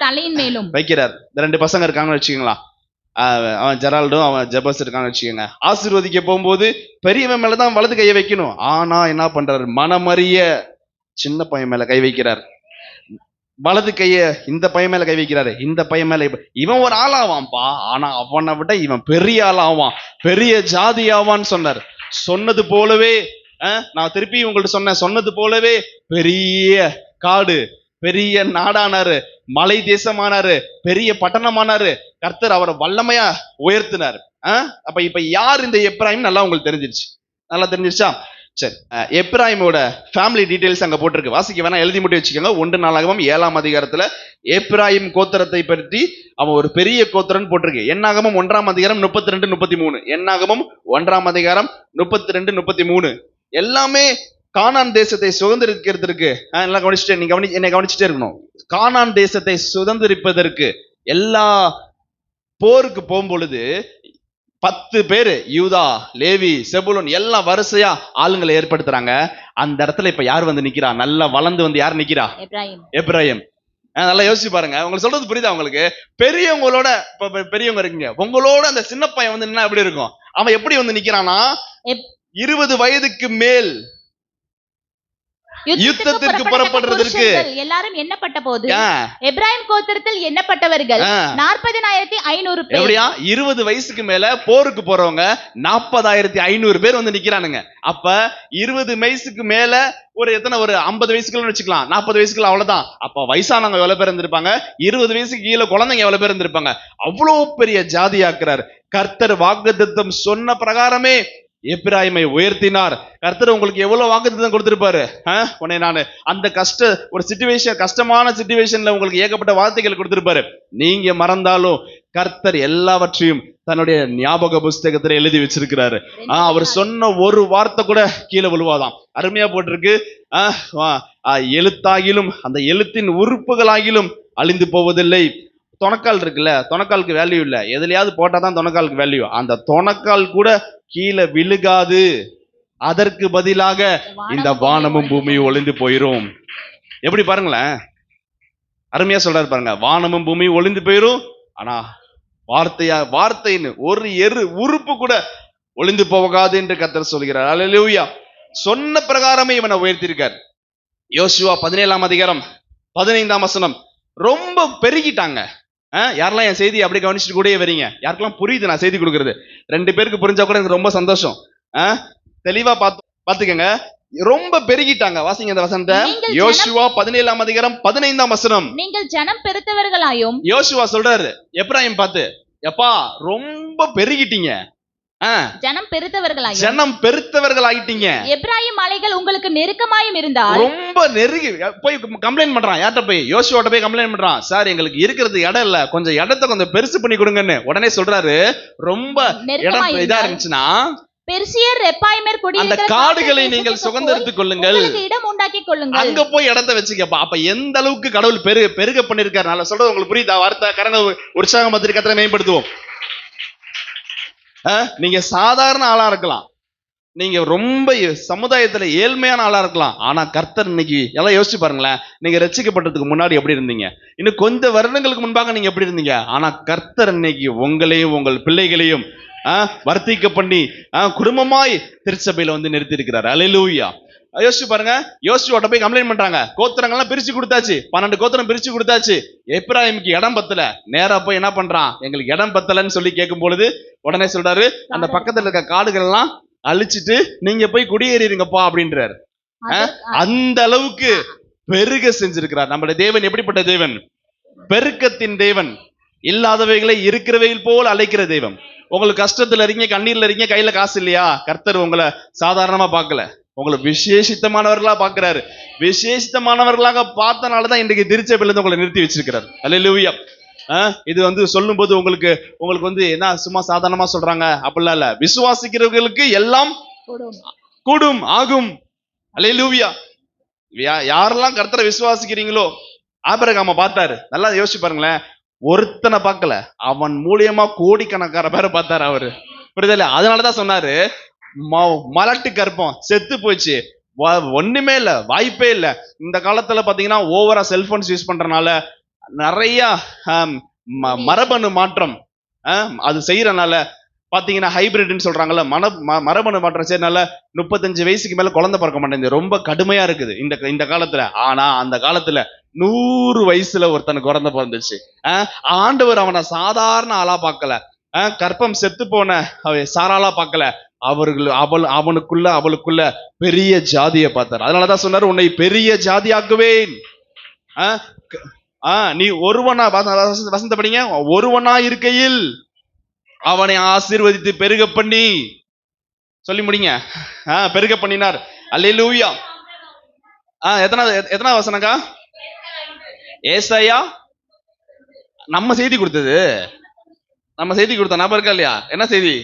தலையின் மேலும் வைக்கிறார். 2 பசங்க இருக்காங்கன்னு வச்சுக்கீங்களா, அவன் ஜெரால்டும் அவன் ஜெபஸ் இருக்கான்னு வச்சுக்கோங்க. ஆசீர்வதிக்க போகும்போது பெரியவன் மேலதான் வலது கையை வைக்கணும். ஆனா என்ன பண்றாரு? மனமறிய சின்ன பையன் மேல கை வைக்கிறார். வலது கைய இந்த பையன் மேல கை வைக்கிறாரு, இந்த பையன் மேல இவன் ஒரு ஆளாவான்ப்பா, ஆனா அவனை விட இவன் பெரிய ஆளாவான், பெரிய ஜாதி ஆவான்னு சொன்னார். சொன்னது போலவே நான் திருப்பி உங்கள்ட்ட சொன்னது போலவே பெரிய காடு, பெரிய நாடானாரு, மலை தேசமானாரு, பெரிய பட்டணமானாரு. கர்த்தர் அவரை வல்லமையா உயர்த்தினார். அப்ப இப்ப யார் இந்த எப்ராயிம் நல்லா உங்களுக்கு தெரிஞ்சிருச்சா? சரி, எப்ராயிமோட ஃபேமிலி டீடைல்ஸ் அங்க போட்டிருக்கு, வாசிக்க வேணா, எழுதி மட்டும் வச்சுக்கோங்க. 1 நாளாகமம் 7ஆம் அதிகாரத்துல எப்ராயிம் கோத்திரத்தை பற்றி அவன் ஒரு பெரிய கோத்திரன் போட்டிருக்கு. என்னாகமம் 1ஆம் அதிகாரம் 32, 33. என்னாகமம் 1ஆம் அதிகாரம் 32, 33 எல்லாமே கானான் தேசத்தை சுதந்திரிக்கிறதுக்கு எல்லாம் கவனிச்சுட்டே, நீங்க என்னை கவனிச்சுட்டே இருக்கணும். கானான் தேசத்தை சுதந்திரிப்பதற்கு எல்லா போருக்கு போகும் பொழுது 10 பேரு, யூதா, லேவி, செபுலோன் எல்லாம் வரிசையா ஆளுங்களை ஏற்படுத்துறாங்க. அந்த இடத்துல இப்ப யார் வந்து நிக்கிறா? நல்லா வளர்ந்து வந்து யார் நிக்கிறா? எப்ராயிம். நல்லா யோசிச்சு பாருங்க. உங்களுக்கு சொல்றது புரியுதா? உங்களுக்கு பெரியவங்களோட பெரியவங்க இருக்கீங்க, உங்களோட அந்த சின்ன பையன் வந்து என்ன எப்படி இருக்கும்? அவன் எப்படி வந்து நிக்கிறானா, 20 வயதுக்கு மேல் யுத்தத்திற்கு புறப்படுறதற்கு எல்லாரும் எண்ணப்பட்ட போது எப்ராயிம் கோத்திரத்தில் எண்ணப்பட்டவர்கள் 40,500 பேர். எப்படியா? 20 வயசுக்கு மேல போருக்கு போறவங்க 40,500 பேர் வந்து நிக்கிறானுங்க. அப்ப 20 வயசுக்கு மேல ஒரு எத்தனை, ஒரு 50 வயசுக்குள்ள வச்சுக்கலாம், 40 வயசுக்குள்ள அவ்வளவுதான். அப்ப வயசானவங்க எவ்வளவு பேர் இருந்திருப்பாங்க? 20 வயசுக்கு கீழே குழந்தைங்க எவ்வளவு பேர் இருந்திருப்பாங்க? அவ்வளவு பெரிய ஜாதியாக்குறார் கர்த்தர். வாக்குத்தத்தம் சொன்ன பிரகாரமே எப்ராயிமை உயர்த்தினார். கர்த்தர் உங்களுக்கு எவ்வளவு வாக்குத்தத்தம் கொடுத்திருப்பாரு. உடனே நான் அந்த ஒரு கஷ்டமான சிச்சுவேஷன்ல உங்களுக்கு ஏகப்பட்ட வார்த்தைகள் கொடுத்திருப்பாரு. நீங்க மறந்தாலும் கர்த்தர் எல்லாவற்றையும் தன்னுடைய ஞாபக புஸ்தகத்துல எழுதி வச்சிருக்கிறாரு. அவர் சொன்ன ஒரு வார்த்தை கூட கீழே விழுவாதாம். அருமையா போட்டிருக்கு. எழுத்தாகிலும் அந்த எழுத்தின் உறுப்புகளாகிலும் அழிந்து போவதில்லை. தொணக்கால் இருக்குல்ல, தொணக்காலுக்கு வேல்யூ இல்ல, எதுலையாவது போட்டாதான் தொணக்காலுக்கு வேல்யூ. அந்த தொணக்கால் கூட கீழே விழுகாது, அதற்கு பதிலாக இந்த வானமும் பூமியும் ஒளிந்து போயிரும். எப்படி பாருங்களேன், அருமையா சொல்றாரு பாருங்க. வானமும் பூமியும் ஒளிந்து போயிரும், ஆனா வார்த்தைன்னு ஒரு உறுப்பு கூட ஒளிந்து போகாது என்று கர்த்தர் சொல்கிறார். அல்லேலூயா. சொன்ன பிரகாரமே இவனை உயர்த்திருக்கார். யோசுவா 17ஆம் அதிகாரம் 15ஆம் வசனம். ரொம்ப பெருகிட்டாங்க. யாரெல்லாம் என் செய்தி அப்படி கவனிச்சுட்டு கூட வரீங்க? யாருக்கெல்லாம் புரியுது நான் செய்தி கொடுக்கறது? 2 பேருக்கு புரிஞ்சா கூட எனக்கு ரொம்ப சந்தோஷம். தெளிவா பாத்துக்கங்க. ரொம்ப பெருகிட்டாங்க. வாசிங்க இந்த வசனத்தை. யோசுவா 17ஆம் அதிகாரம் 15ஆம் வசனம். நீங்கள் ஜனம் பெருத்தவர்களாயும். யோசுவா சொல்றாரு எப்ராயிம் பார்த்து, எப்பா ரொம்ப பெருகிட்டீங்க, ஜனம் பெருத்தவர்களாயிட்டீங்க. எப்ராயிம் மலைகள் உங்களுக்கு நெருக்கமாயும் இருந்தால். ரொம்ப நெருங்கி போய் கம்ப்ளைண்ட் பண்றான். யார்கிட்ட போய்? யோசுவாட்ட போய் கம்ப்ளைண்ட் பண்றான். சார், எங்களுக்கு இருக்கிறது இடம் இல்ல, கொஞ்சம் இடத்தை கொஞ்சம் பெருசு பண்ணி கொடுங்கன்னு. உடனே சொல்றாரு, ரொம்ப இடம் இதா இருந்துச்சுன்னா பெர்சியர், ரெப்பாயிமர் அந்த காடுகளை நீங்கள் சுதந்தரித்துக் கொள்ளுங்கள், இடம் உண்டாக்கி கொள்ளுங்கள், அங்க போய் இடத்தை வச்சுக்கப்பா. அப்ப எந்த அளவுக்கு கடவுள் பெருக பண்ணிருக்காரு. நான் சொல்றது உங்களுக்கு புரியுதா? வார்த்தை கரங்க உற்சாகம் பத்திரிக்கை கத்தரை மேம்படுத்துவோம். நீங்க சாதாரண ஆளா இருக்கலாம், நீங்க ரொம்ப சமுதாயத்துல ஏழ்மையான ஆளா இருக்கலாம், ஆனா கர்த்தர் இன்னைக்கு எல்லாம் யோசிச்சு பாருங்களேன். நீங்க ரட்சிக்கப்பட்டதுக்கு முன்னாடி எப்படி இருந்தீங்க, இன்னும் கொஞ்ச வருடங்களுக்கு முன்பாக நீங்க எப்படி இருந்தீங்க, ஆனா கர்த்தர் இன்னைக்கு உங்களையும் உங்கள் பிள்ளைகளையும் வர்த்திக்க பண்ணி குடும்பமாய் திருச்சபையில வந்து நிறுத்தி இருக்கிறார். அல்லேலூயா. யோசிச்சு பாருங்க. யோசுவாட்ட போய் கம்ப்ளைண்ட் பண்றாங்க. கோத்திரங்கள்லாம் பிரிச்சு கொடுத்தாச்சு, 12 கோத்திரம் பிரிச்சு கொடுத்தாச்சு, எப்ராயிமுக்கு இடம் பத்தல. நேரா போய் என்ன பண்றான், எங்களுக்கு இடம் பத்தலன்னு சொல்லி கேட்கும் பொழுது உடனே சொல்றாரு, அந்த பக்கத்துல இருக்க காடுகள் எல்லாம் அழிச்சிட்டு நீங்க போய் குடியேறிருங்கப்பா அப்படின்றாரு. அந்த அளவுக்கு பெருக செஞ்சிருக்கிறார். நம்முடைய தேவன் எப்படிப்பட்ட தேவன்? பெருக்கத்தின் தேவன், இல்லாதவைகளை இருக்கிறவைகள் போல் அழைக்கிற தெய்வம். உங்களுக்கு கஷ்டத்துல இருக்கீங்க, கண்ணீர்ல இருக்கீங்க, கையில காசு இல்லையா, கர்த்தர் உங்களை சாதாரணமா பார்க்கல, உங்களை விசேஷித்தமானவர்களா பார்க்கிறாரு. விசேஷித்தமானவர்களாக பார்த்தனாலதான் இன்றைக்கு திருச்சபையில இருந்து உங்களை நிறுத்தி வச்சிருக்கிறார். அல்லேலூயா. இது வந்து சொல்லும் போது உங்களுக்கு வந்து என்ன சும்மா சாதாரணமா சொல்றாங்க அப்படிலாம் இல்ல. விசுவாசிக்கிறவர்களுக்கு எல்லாம் கூடும் ஆகும். அல்லேலூயா. யாரெல்லாம் கர்த்தரை விசுவாசிக்கிறீங்களோ, ஆபிரகாம பார்த்தாரு. நல்லா யோசிச்சு பாருங்களேன். ஒருத்தனை பார்க்கல, அவன் மூலியமா கோடிக்கணக்கான பேரை பார்த்தாரு அவரு. புரியுதா? அதனாலதான் சொன்னாரு, மலட்டு கற்பம் செத்து போச்சு, ஒண்ணுமே இல்ல, வாய்ப்பே இல்ல. இந்த காலத்துல பாத்தீங்கன்னா ஓவரா செல்போன்ஸ் யூஸ் பண்றதுனால நிறைய மரபணு மாற்றம் அது செய்யறனால பாத்தீங்கன்னா ஹைபிரிட்னு சொல்றாங்கல்ல, மரபணு மாற்றம் செய்யறதுனால 35 வயசுக்கு மேல குழந்தை பிறக்க மாட்டேங்குது, ரொம்ப கடுமையா இருக்குது இந்த காலத்துல. ஆனா அந்த காலத்துல 100 வயசுல ஒருத்தனுக்கு குழந்தை பிறந்துச்சு. ஆண்டவர் அவனை சாதாரண ஆளா பார்க்கல, கற்பம் செத்து போன சாராளா பார்க்கல, அவளுக்குள்ள பெரிய ஜாதியை பார்த்தார். அதனாலதான் சொன்னாரு, உன்னை பெரிய ஜாதியாக்குவேன். நீ ஒருவனா, வசந்த படிங்க, ஒருவனா இருக்கையில் அவனை ஆசீர்வதித்து பெருக பண்ணி, சொல்லி முடிங்க. பெருக பண்ணினார். அல்லேலூயா. எத்தனாவது வசனங்கா? ஏசாயா நம்ம செய்தி கொடுத்தது, ஞாபகம் இருக்கா இல்லையா? என்ன செய்தி?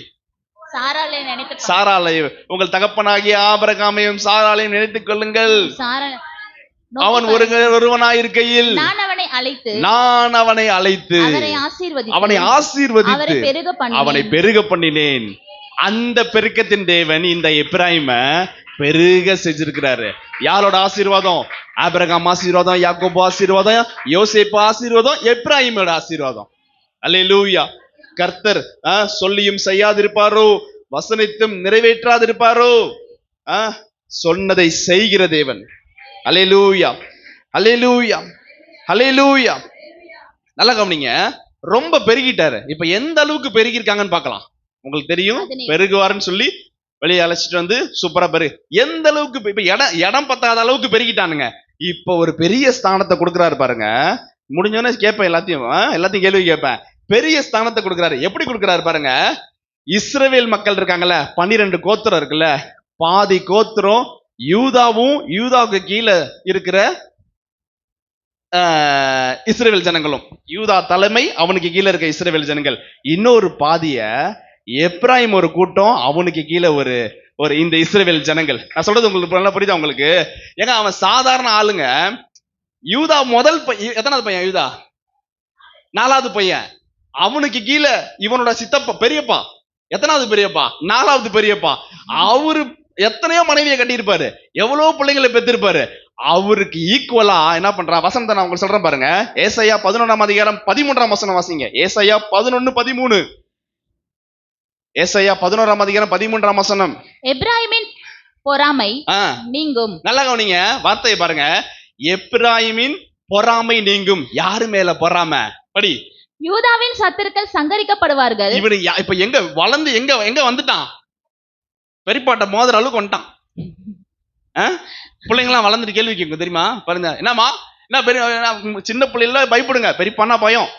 சாராளை உங்கள் தகப்பனாகிய ஆபிரகாமையும் சாராளையும் நினைத்துக் கொள்ளுங்கள், அவன் ஒருவனாயிருக்கையில் நான் அவனை அழைத்து அவனை ஆசீர்வதித்து அவனை பெருக பண்ணினேன். அந்த பெருக்கத்தின் தேவன் இந்த எப்பிராயிம பெருக செஞ்சிருக்கிறாரு. யாரோட ஆசீர்வாதம்? ஆபிரகாம் ஆசீர்வாதம், யாக்கோபு ஆசீர்வாதம், யோசேப்பு ஆசீர்வாதம், எப்பிராயிமோட ஆசீர்வாதம். அல்லேலூயா. கர்த்தர் சொல்லியும் செய்யாதிருப்பாரோ, வசனித்தும் நிறைவேற்றாதிருப்பாரோ, சொன்னதை செய்கிற தேவன். அல்லேலூயா, அல்லேலூயா, அல்லேலூயா. நல்லா கவனிங்க, ரொம்ப பெருகிட்டாரு. இப்ப எந்த அளவுக்கு பெருகி இருக்காங்கன்னு பார்க்கலாம். உங்களுக்கு தெரியும், பெருகுவாருன்னு சொல்லி வெளியே அழைச்சிட்டு வந்து சூப்பரா பெருகு. எந்த அளவுக்கு இப்ப இடம் பத்தாத அளவுக்கு பெருகிட்டானுங்க. இப்ப ஒரு பெரிய ஸ்தானத்தை கொடுக்குறாரு பாருங்க. முடிஞ்சோடனே கேட்பேன், எல்லாத்தையும் கேள்வி கேட்பேன். பெரிய ஸ்தானத்தை கொடுக்குறாரு. எப்படி கொடுக்குறாரு பாருங்க. இஸ்ரவேல் மக்கள் இருக்காங்கல்ல, 12 கோத்திரம் இருக்குல்ல, பாதி கோத்திரம் யூதாவும் யூதாவுக்கு கீழே இருக்கிற இஸ்ரவேல் ஜனங்களும், யூதா தலைமை, அவனுக்கு கீழே இருக்க இஸ்ரவேல் ஜனங்கள். இன்னொரு பாதிய எப்ராயிம் ஒரு கூட்டம், அவனுக்கு கீழே ஒரு இந்த இஸ்ரவேல் ஜனங்கள். நான் சொல்றது உங்களுக்கு நல்லா புரியுதா உங்களுக்கு? ஏங்க அவன் சாதாரண ஆளுங்க. யூதா முதல் எத்தனாவது பையன்? யூதா 4வது பையன். அவனுக்கு கீழே இவனோட சித்தப்பா பெரியப்பா எத்தனாவது பெரியப்பா? 4வது பெரியப்பா. அவரு எத்தனையோ மனைவியை கட்டியிருப்பாரு, எவ்வளவு பிள்ளைங்களை பெற்றிருப்பாரு. அவருக்கு ஈக்குவலா என்ன பண்றா? வசனத்தை நான் உங்களுக்கு சொல்றேன் பாருங்க. ஏசாயா 11ஆம் அதிகாரம் 13ஆம் வசனம் வாசிங்க. ஏசாயா 11:13. ஏசாயா 11ஆம் அதிகாரம் 13ஆம் வசனம். எப்பிராயீமின் பொறாமை நீங்கும். நல்லா கவனிங்க வார்த்தையை பாருங்க. எப்பிராயீமின் பொறாமை நீங்கும். யாரு மேல பொறாமை? படி. யூதாவின் சத்துருக்கள் சங்கரிக்கப்படுவார்கள். இவனு இப்ப எங்க வளர்ந்து எங்க வந்துட்டான்? பெரியப்பாட்ட மோதிர அளவுக்கு வந்துட்டான். பிள்ளைங்களாம் வளர்ந்துட்டு கேள்வி கேட்கும் தெரியுமா? பாருங்க, என்னம்மா என்ன பெரிய சின்ன பிள்ளைல பயப்படுங்க, பெரியப்பானா பயம்.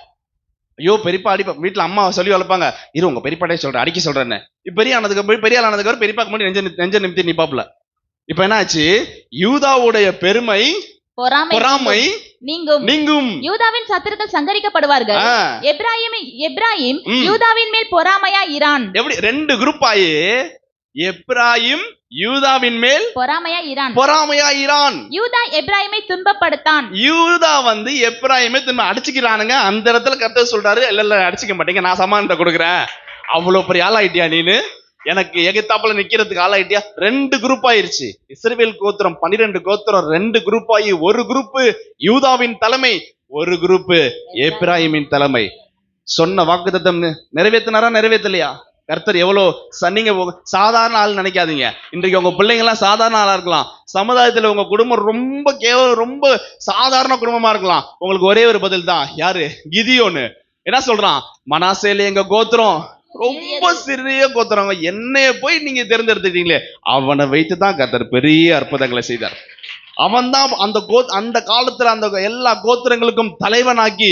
ஐயோ பெரியப்பா அடிப்பா. வீட்டுல அம்மா சொல்லி வளர்ப்பாங்க, இரு உங்க பெரியப்பாட்டே சொல்றேன், அடிக்க சொல்றேன்னு. பெரிய ஆள் ஆனதுக்கு பெரியப்பாக்கு முன்னாடி நெஞ்ச நிமித்தி நிப்பாப்புல. இப்ப என்ன ஆச்சு? யூதாவுடைய பெருமை பொறாமை நீங்கும். யூதாவின் சத்துருக்கள் சங்கரிக்கப்படுவார்கள். எப்பிராயீம் யூதாவின் மேல் பொறாமையா இரான். எப்படி 2 குரூப் ஆயி? எப்பிராயீம் யூதாவின் மேல் பொறாமையா இரான். யூதா எப்பிராயீமை துன்பப்படுத்தான். யூதா எப்பிராயீமை அடிச்சுக்கிறானுங்க. அந்த இடத்துல கர்த்தர் சொல்றாரு, இல்ல அடிச்சுக்க மாட்டீங்க, நான் சமாதானத்தை கொடுக்குறேன். அவ்வளவு பெரிய ஆளாயிட்டியா நீனு? எனக்கு எகத்தாப்புல நிக்கிறதுக்கு ஆளாயிட்டியா? 2 குரூப் ஆயிருச்சு. இஸ்ரவேல் கோத்திரம் 12 கோத்திரம் 2 குரூப் ஆகி, ஒரு குரூப் யூதாவின் தலைமை, ஒரு குரூப் எப்பிராயீமின் தலைமை. சொன்ன வாக்குத்தத்தம் நிறைவேற்றினாரா நிறைவேற்றலையா? கர்த்தர் எவ்வளவு நீங்க சாதாரண ஆள் நினைக்காதீங்க. இன்றைக்கு உங்க பிள்ளைங்க எல்லாம் சாதாரண ஆளா இருக்கலாம். சமுதாயத்துல உங்க குடும்பம் ரொம்ப கேவலம், ரொம்ப சாதாரண குடும்பமா இருக்கலாம். உங்களுக்கு ஒரே ஒரு பதில் தான். யாரு? கிதியோன்னு. என்ன சொல்றான்? மனாசேல எங்க கோத்திரம் ரொம்ப சிறிய கோத்திரங்க, என்னைய போய் நீங்க தேர்ந்தெடுத்துட்டீங்களே. அவனை வைத்துதான் கர்த்தர் பெரிய அற்புதங்களை செய்தார். அவன் தான் அந்த காலத்துல அந்த எல்லா கோத்திரங்களுக்கும் தலைவனாக்கி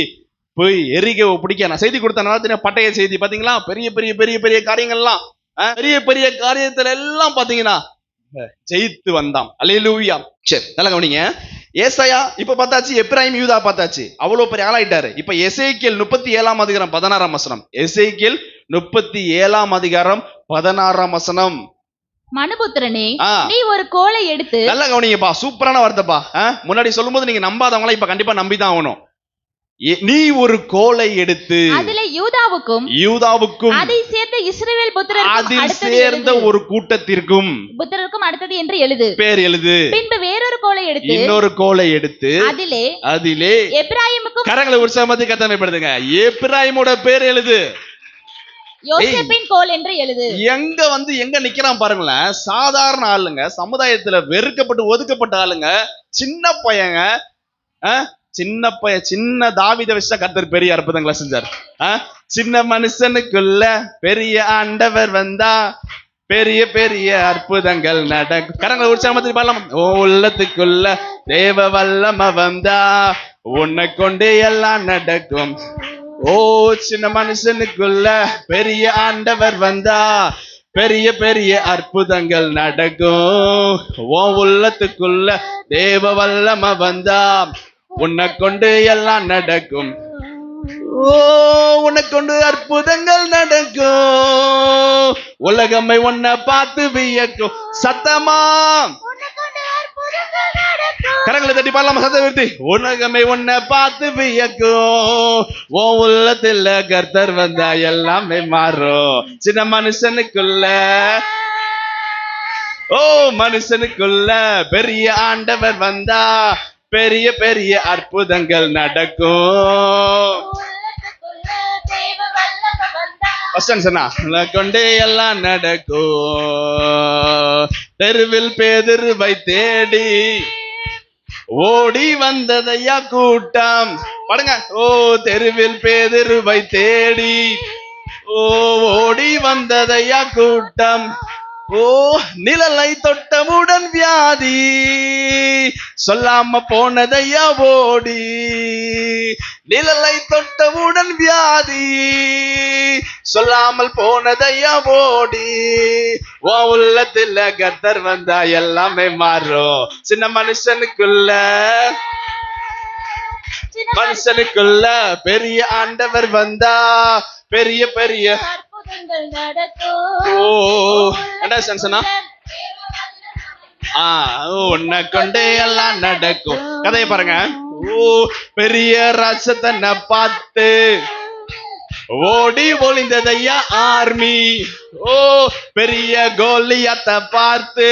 போய் எரிகவை பிடிக்க. நான் செய்தி கொடுத்தேன், பட்டய செய்தி பாத்தீங்களா? பெரிய பெரிய பெரிய பெரிய காரியங்கள்லாம், பெரிய பெரிய காரியத்துல எல்லாம் பாத்தீங்கன்னா ஜெயித்து வந்தான். அல்லேலூயா. சரி, நல்லா கவனிங்க. ஏசாயா இப்ப பார்த்தாச்சு, எப்பிராயீம் யூதா பார்த்தாச்சு, அவ்வளவு பெரிய ஆளாயிட்டாரு. இப்ப எசேக்கியேல் 37ஆம் அதிகாரம் 16ஆம் வசனம். எசேக்கியேல் 37ஆம் அதிகாரம் 16ஆம் வசனம். மனுபுத்திரனே, நீ ஒரு கோலை எடுத்து. நல்லா கவனிங்கப்பா, சூப்பரான வார்த்தைப்பா. முன்னாடி சொல்லும் போது நீங்க நம்பாதவங்களா இப்ப கண்டிப்பா நம்பிதான் ஆகணும். நீ ஒரு கோலை எடுத்து அதிலே யூதாவுக்கும் அதை சேர்ந்த இஸ்ரவேல் சேர்ந்த ஒரு கூட்டத்திற்கும் புத்திரருக்கும் அடுத்தது என்று எழுது, பேர் எழுது. பின்பு வேறொரு கோலை எடுத்து, இன்னொரு கோலை எடுத்து அதிலே எப்பிராயீமுக்கும். கரங்களை உற்சாகமாத்தி கட்டமைப்படுத்துங்க. எப்பிராயீமோட பேர் எழுது. யோசேப்பின் கோல் என்று எழுது. எங்க நிக்கிறான் பாருங்களேன். சாதாரண ஆளுங்க, சமுதாயத்துல வெறுக்கப்பட்டு ஒதுக்கப்பட்ட ஆளுங்க, சின்ன பையங்க, சின்ன தாவீதை வச்சா கர்த்தர் பெரிய அற்புதங்களை செஞ்சார். சின்ன மனுஷனுக்குள்ள பெரிய ஆண்டவர் வந்தா பெரிய பெரிய அற்புதங்கள் நடக்கும். கரங்களை உற்சாகமா பாடலாம். ஓ உள்ளத்துக்குள்ள தேவ வல்லம வந்தா உன்னை கொண்டு எல்லாம் நடக்கும். ஓ சின்ன மனுஷனுக்குள்ள பெரிய ஆண்டவர் வந்தா பெரிய பெரிய அற்புதங்கள் நடக்கும். ஓ உள்ளத்துக்குள்ள தேவ வல்லம வந்தா உன்னை கொண்டு எல்லாம் நடக்கும். ஓ உன்னை கொண்டு அற்புதங்கள் நடக்கும். உலகமை உன்னை பார்த்து வியக்கும். சத்தமா கரங்களை தட்டி பாடலாமா? சத்தம் விருத்தி. உலகமை உன்னை பார்த்து வியக்கும். ஓ உள்ளத்துல கர்த்தர் வந்தா எல்லாமே மாறும். சின்ன மனுஷனுக்குள்ள மனுஷனுக்குள்ள பெரிய ஆண்டவர் வந்தா பெரிய பெரிய அற்புதங்கள் நடக்கும். கொண்டே எல்லாம் நடக்கும். தெருவில் பேதுருவை தேடி ஓடி வந்ததையா கூட்டம். பாடுங்க. ஓ தெருவில் பேதுருவை தேடி ஓடி வந்ததையா கூட்டம். ஓ நிழலை தொட்டவுடன் வியாதி சொல்லாம போனதையா ஓடி. நிழலை தொட்டவுடன் வியாதி சொல்லாமல் போனதையா ஓடி. ஓ உள்ளத்துல கர்த்தர் வந்தா எல்லாமே மாறும். சின்ன மனுஷனுக்குள்ள பெரிய ஆண்டவர் வந்தா பெரிய பெரிய உன்னை கொண்டே எல்லாம் நடக்கும். கதையை பாருங்க. ஓ பெரிய ராட்சதனை பார்த்து ஓடி ஒளிந்ததையா ஆர்மி. ஓ பெரிய கோலியாத்தை பார்த்து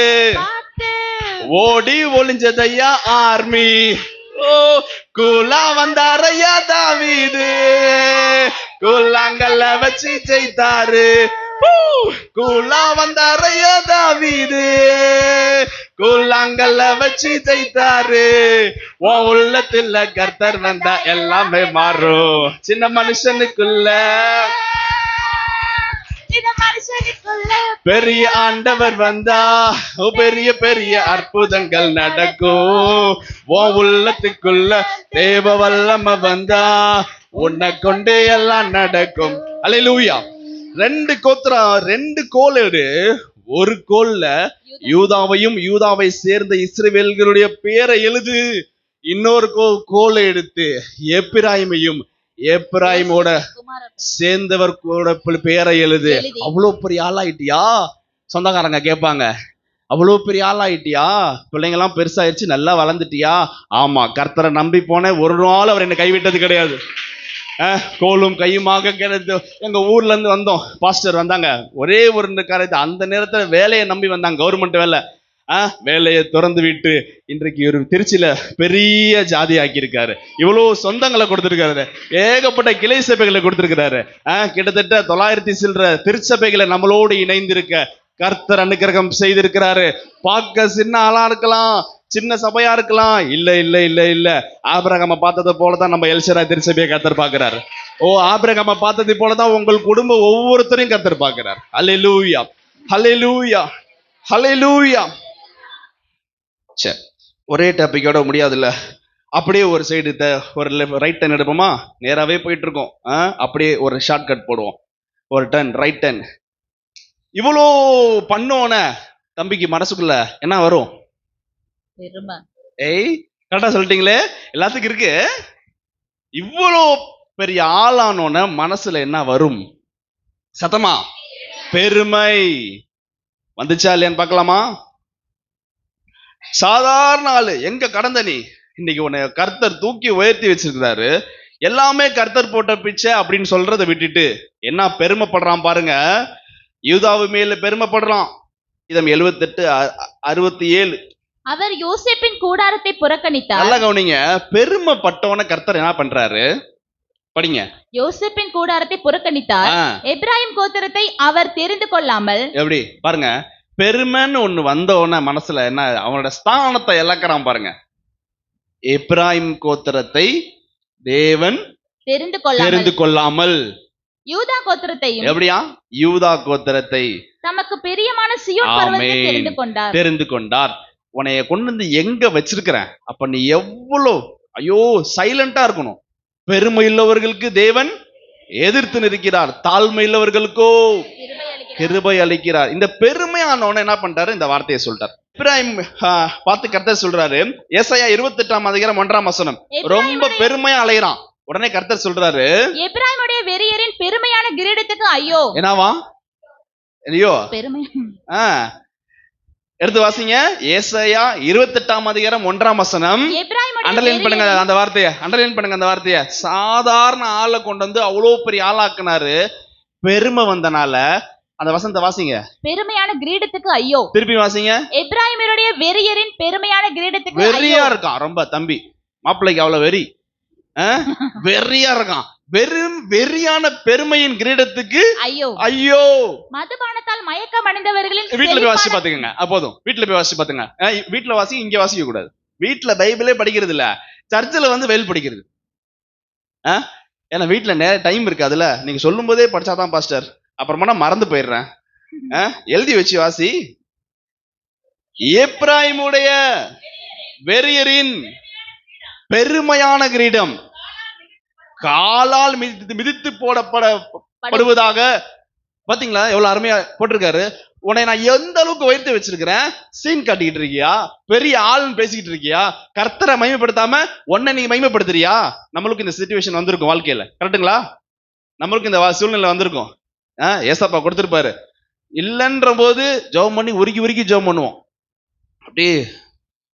ஓடி ஒளிஞ்சதையா ஆர்மி. ஓ கூலா வந்தாரையா தாவீது கூழாங்கல்ல வச்சு ஜெயித்தாரு. கூலா வந்தாரையா தாவீது கூழாங்கல்ல வச்சு ஜெயித்தாரு. உன் உள்ளத்துல கர்த்தர் வந்தா எல்லாமே மாறும். சின்ன மனுஷனுக்குள்ள பெரிய ஆண்டவர் வந்தா பெரிய பெரிய அற்புதங்கள் நடக்கும். உன் உள்ளத்துக்குள்ள தேவ வல்லம வந்தா உன்னை கொண்டே எல்லாம் நடக்கும். அல்லேலூயா. 2 கோத்திரம் 2 கோல் எடு. ஒரு கோல்ல யூதாவையும் யூதாவை சேர்ந்த இஸ்ரவேல்களுடைய பேரை எழுது. இன்னொரு கோலை எடுத்து எப்பிராயிமையும் எப்பிராயிமோட சேர்ந்தவர் கூட பேரை எழுது. அவ்வளவு பெரிய ஆளாயிட்டியா? சொந்தக்காரங்க கேட்பாங்க, அவ்வளவு பெரிய ஆளாயிட்டியா? பிள்ளைங்க எல்லாம் பெருசாயிருச்சு, நல்லா வளர்ந்துட்டியா? ஆமா, கர்த்தரை நம்பி போனேன், ஒரு நாள் அவர் என்னை கைவிட்டது கிடையாது. கோலும் கையுமாக கிடையாது. எங்க ஊர்ல இருந்து வந்தோம், பாஸ்டர் வந்தாங்க, ஒரே ஒரு காரியத்தை, அந்த நேரத்துல வேலையை நம்பி வந்தாங்க, கவர்மெண்ட் வேலை. வேலையை திறந்து விட்டு இன்றைக்கு ஒரு திருச்சியில பெரிய ஜாதி ஆக்கியிருக்காரு. இவ்வளவு சொந்தங்களை கொடுத்திருக்காரு, ஏகப்பட்ட கிளை சபைகளை கொடுத்திருக்கிறாரு. கிட்டத்தட்ட 900 சில்லற திருச்சபைகளை நம்மளோடு இணைந்திருக்க கர்த்தர் அனுக்கிரகம் செய்திருக்கிறாரு. பார்க்க சின்ன ஆளா இருக்கலாம், சின்ன சபையா இருக்கலாம். இல்ல இல்ல இல்ல இல்ல ஆபிரகாம பார்த்தது போலதான் நம்ம எல்சரா திருச்சபையை கர்த்தர் பார்க்கிறாரு. ஆபிரகாம பார்த்தது போலதான் உங்கள் குடும்பம் ஒவ்வொருத்தரையும் கர்த்தர் பார்க்கிறார். ஹல்லேலூயா, ஹல்லேலூயா, ஹல்லேலூயா. சரி, ஒரே டாபிக்கோட முடியாதுல்ல, அப்படியே ஒரு சைடு ஒரு ரைட் டர்ன் எடுப்போமா? நேராவே போயிட்டு இருக்கோம், அப்படியே ஒரு ஷார்ட் கட் போடுவோம், ஒரு டர்ன், ரைட் டர்ன். இவ்வளோ பண்ணோன தம்பிக்கு மனசுக்குள்ள என்ன வரும்? ஏய், கரெக்டா சொல்லிட்டீங்களே, எல்லாத்துக்கும் இருக்கு. இவ்வளோ பெரிய ஆளானோன மனசுல என்ன வரும்? சத்தமா பெருமை வந்துச்சா இல்லையான்னு பார்க்கலாமா? சாதாரண ஆளு, எங்க கடந்த நீ? இன்னைக்கு உன்னை கர்த்தர் தூக்கி உயர்த்தி வச்சிருக்கிறாரு. எல்லாமே கர்த்தர் போட்ட பிச்சை அப்படின்னு சொல்றதை விட்டுட்டு என்ன பெருமைப்படுறான் பாருங்க. யூதாவு மேல பெருமைப்படுறான். இதம் 78:67. அவர் யோசேப்பின் கூடாரத்தை புறக்கணித்தார். நல்லா கவனிங்க, பெருமைப்பட்டவன கர்த்தர் என்ன பண்றாரு? படிங்க. யோசேப்பின் கூடாரத்தை புறக்கணித்தார். ஆ, எப்பிராயீம் கோத்திரத்தை அவர் தெரிந்து கொள்ளாமல். எப்படி பாருங்க, பெருமைன்னு ஒண்ணு வந்த உடனே மனசுல என்ன, அவனோட ஸ்தானத்தை இழக்கிறான் பாருங்க. எப்பிராயிம் கோத்திரத்தை தேவன் தெரிந்து கொள்ளாமல் தெரிந்து கொள்ளாமல், யூதா கோத்திரத்தையும் எப்படியா, யூதா கோத்திரத்தை தமக்கு பிரியமான சியோன் பர்வதத்தை ஆமென். தெரிந்து கொண்டார். தெரிந்து கொண்டார். உன்னைய கொண்டு வந்து எங்க வச்சிருக்கிறேன், அப்ப நீ எவ்வளவு ஐயோ சைலண்டா இருக்கணும். பெருமை உள்ளவர்களுக்கு தேவன் எதிர்த்து நிற்கிறார், தாழ்மை உள்ளவர்களுக்கோ கிருபை அளிக்கிறார். கிருபை அளிக்கிறார். இந்த பெருமையானவன என்ன பண்றாரு, இந்த வார்த்தையை சொல்றார். எப்பிராயிம் பார்த்து கர்த்தர் சொல்றாரு, ஏசாயா 28:1 ரொம்ப பெருமையா அலையறான். உடனே கர்த்தர் சொல்றாரு, எப்பிராயீமுடைய வெறியரின் பெருமையான கிரீடத்துக்கு ஐயோ. என்னவா, ஐயோ. பெருமை. எடுத்து வாசிங்க, ஏசாயா 28:1. எப்பிராயீமுடைய அண்டர்லைன் பண்ணுங்க அந்த வார்த்தையை, அண்டர்லைன் பண்ணுங்க அந்த வார்த்தையை. சாதாரண ஆளை கொண்டு வந்து அவ்வளவு பெரிய ஆளாக்குனாரு. பெருமை வந்தனால அந்த வசனத்தை வாசிங்க. பெருமையான கிரீடத்துக்கு ஐயோ. திருப்பி வாசிங்க. எப்பிராயீமுடைய வெறியரின் பெருமையான கிரீடத்துக்கு வெறியா ஐயோ. இருக்கான் ரொம்ப தம்பி, மாப்பிள்ளைக்கு அவ்வளவு வெறி, வெறியா இருக்கான். வெறியான பெருமையின் கிரீடத்துக்கு ஐயோ. ஐயோ. மதுபானத்தால் மயக்கம் அடைந்தவர்களின் வீட்டுல போய் வாசி செழிப்பான- பாத்துக்கங்க, போதும். வீட்டுல போய் வாசி பாத்துங்க. வீட்டுல வாசி, இங்க வாசிக்க கூடாது. வீட்டுல பைபிளே படிக்கிறது இல்ல, சர்ச்சில் வந்து வெயில் படிக்கிறது. ஏன்னா வீட்டுல நேர டைம் இருக்காதுல்ல, நீங்க சொல்லும் போதே படிச்சாதான் பாஸ்டர், அப்புறமா நான் மறந்து போயிடுறேன். எழுதி வச்சு வாசி. எப்பிராயீமுடைய வெறியரின் பெருமையான கிரீடம் காலால் மிதித்து போடப்படுவதாக. பாத்தீங்களா எவ்வளவு அருமையா போட்டிருக்காரு. உன்னை நான் எந்த அளவுக்கு உயர்த்தி வச்சிருக்கிறேன், சீன் காட்டிக்கிட்டு இருக்கியா, பெரிய ஆள்னு பேசிக்கிட்டு இருக்கியா, கர்த்தரை மகிமைப்படுத்தாம உன்னை நீங்க மகிமைப்படுத்துறியா? நம்மளுக்கு இந்த சிச்சுவேஷன் வந்திருக்கும் வாழ்க்கையில, கரெக்டுங்களா? நம்மளுக்கு இந்த சூழ்நிலை வந்திருக்கும். ஏசப்பா கொடுத்திருப்பாரு. இல்லைன்ற போது ஜெபம் பண்ணி உருகி உருகி ஜெபம் பண்ணுவோம். அப்படியே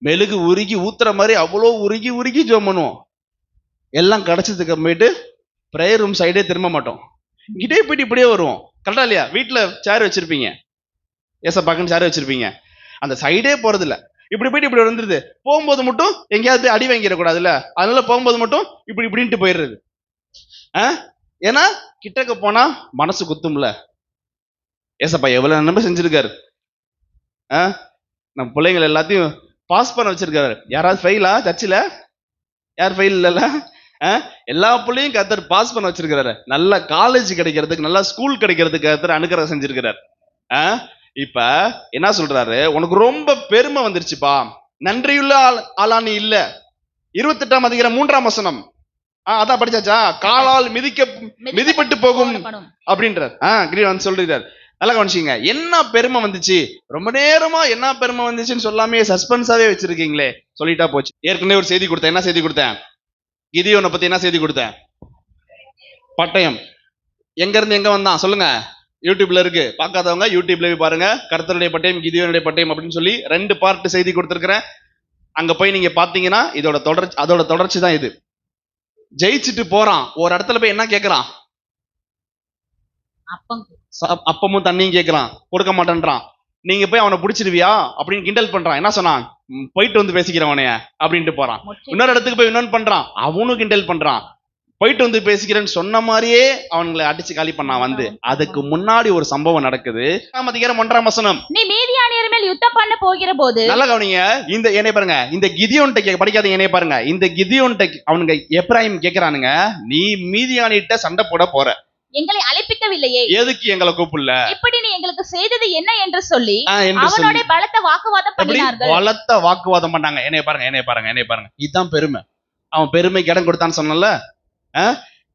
மெழுகு உருகி ஊத்துற மாதிரி அவ்வளோ உருகி உருகி ஜெபம் பண்ணுவோம். எல்லாம் கிடைச்சதுக்கு போயிட்டு ப்ரேயர் ரூம் சைடே திரும்ப மாட்டோம், இங்கிட்டே போயிட்டு இப்படியே வருவோம். கரெக்டா இல்லையா? வீட்டுல சேர் வச்சிருப்பீங்க, ஏசப்பாக்குன்னு சேர் வச்சிருப்பீங்க, அந்த சைடே போறது இல்ல, இப்படி போயிட்டு இப்படி வந்துருது. போகும்போது மட்டும் எங்கேயாவது போய் அடி வாங்கிடக்கூடாதுல்ல, அதனால போகும்போது மட்டும் இப்படி இப்படின்ட்டு போயிடுறது. ஏன்னா கிட்டக்க போனா மனசு குத்தும்ல. ஏசப்பா எவ்வளவு நன்மை செஞ்சிருக்காரு. நம்ம பிள்ளைங்களை எல்லாத்தையும் பாஸ் பண்ண வச்சிருக்காரு. யாராவது ஃபெயிலா சர்ச்சில்? யார் ஃபெயில் இல்லைல்ல? எல்லா பிள்ளையும் கர்த்தர் பாஸ் பண்ண வச்சிருக்கிறாரு. நல்ல காலேஜ் கிடைக்கிறதுக்கு, நல்ல ஸ்கூல் கிடைக்கிறதுக்கு கர்த்தர் அனுகிரகம் செஞ்சிருக்கிறார். இப்ப என்ன சொல்றாரு, உனக்கு ரொம்ப பெருமை வந்துருச்சுப்பா, நன்றியுள்ள ஆளா நீ இல்ல. 28:3 அதான் படிச்சாச்சா? காலால் மிதிப்பட்டு போகும் அப்படின்றார். கிரீடம் சொல்றார். நல்லா கவனிச்சிங்க. என்ன பெருமை வந்துச்சு, ரொம்ப நேரமா என்ன பெருமை வந்துச்சுன்னு சொல்லாமே சஸ்பென்ஸாவே வச்சிருக்கீங்களே. சொல்லிட்டா போச்சு. ஏற்கனவே ஒரு செய்தி கொடுத்தேன். என்ன செய்தி கொடுத்தேன்? கிதியோனை பத்தி என்ன செய்தி கொடுத்தேன்? பட்டயம். எங்க இருந்து எங்க வந்தான் சொல்லுங்க. யூடியூப்ல இருக்கு, பார்க்காதவங்க யூடியூப்ல போய் பாருங்க. கர்த்தருடைய பட்டயம், கிதியோனுடைய பட்டயம் அப்படின்னு சொல்லி 2 பார்ட் செய்தி கொடுத்திருக்கிறேன். அங்க போய் நீங்க பாத்தீங்கன்னா அதோட தொடர்ச்சி தான் இது. ஜெயிச்சுட்டு போறான், ஒரு இடத்துல போய் என்ன கேட்கறான்? அப்பமும் தண்ணியும் கேட்கறான், கொடுக்க மாட்டேன்றான். நீங்க போய் அவனை பிடிச்சிருவியா அப்படின்னு கிண்டல் பண்றான். என்ன சொன்னான்? போயிட்டு வந்து பேசிக்கிறவனைய அப்படின்ட்டு போறான். இன்னொரு இடத்துக்கு போய் இன்னொன்னு பண்றான், அவனும் கிண்டல் பண்றான். போயிட்டு வந்து பேசிக்கிறேன்னு சொன்ன மாதிரியே அவங்களை அடிச்சு காலி பண்ணான். வந்து அதுக்கு முன்னாடி ஒரு சம்பவம் நடக்குது. 1:1. நீ மீதியானியர் மேல் யுத்தம் பண்ண போகிற போது. நல்லா கவனிங்க. இந்த என்னை பாருங்க, இந்த கிதியோன்ட்ட படிக்காதீங்க. என்னை பாருங்க, இந்த கிதியோன்ட்ட அவனுங்க எப்பிராயிம் கேட்கிறானுங்க, நீ மீதியானிட்ட சண்டை போட போற, எங்களை அழைப்பிக்கவில்லையே, எதுக்கு எங்களை கூப்பிடல, இப்படி நீ எங்களுக்கு செய்தது என்ன என்று சொல்லி அவனோட பலத்த வாக்குவாதம் பண்ணினார்கள். பலத்த வாக்குவாதம் பண்ணாங்க. என்னைய பாருங்க. இதுதான் பெருமை. அவன் பெருமைக்கு இடம் கொடுத்தான்னு சொன்னல.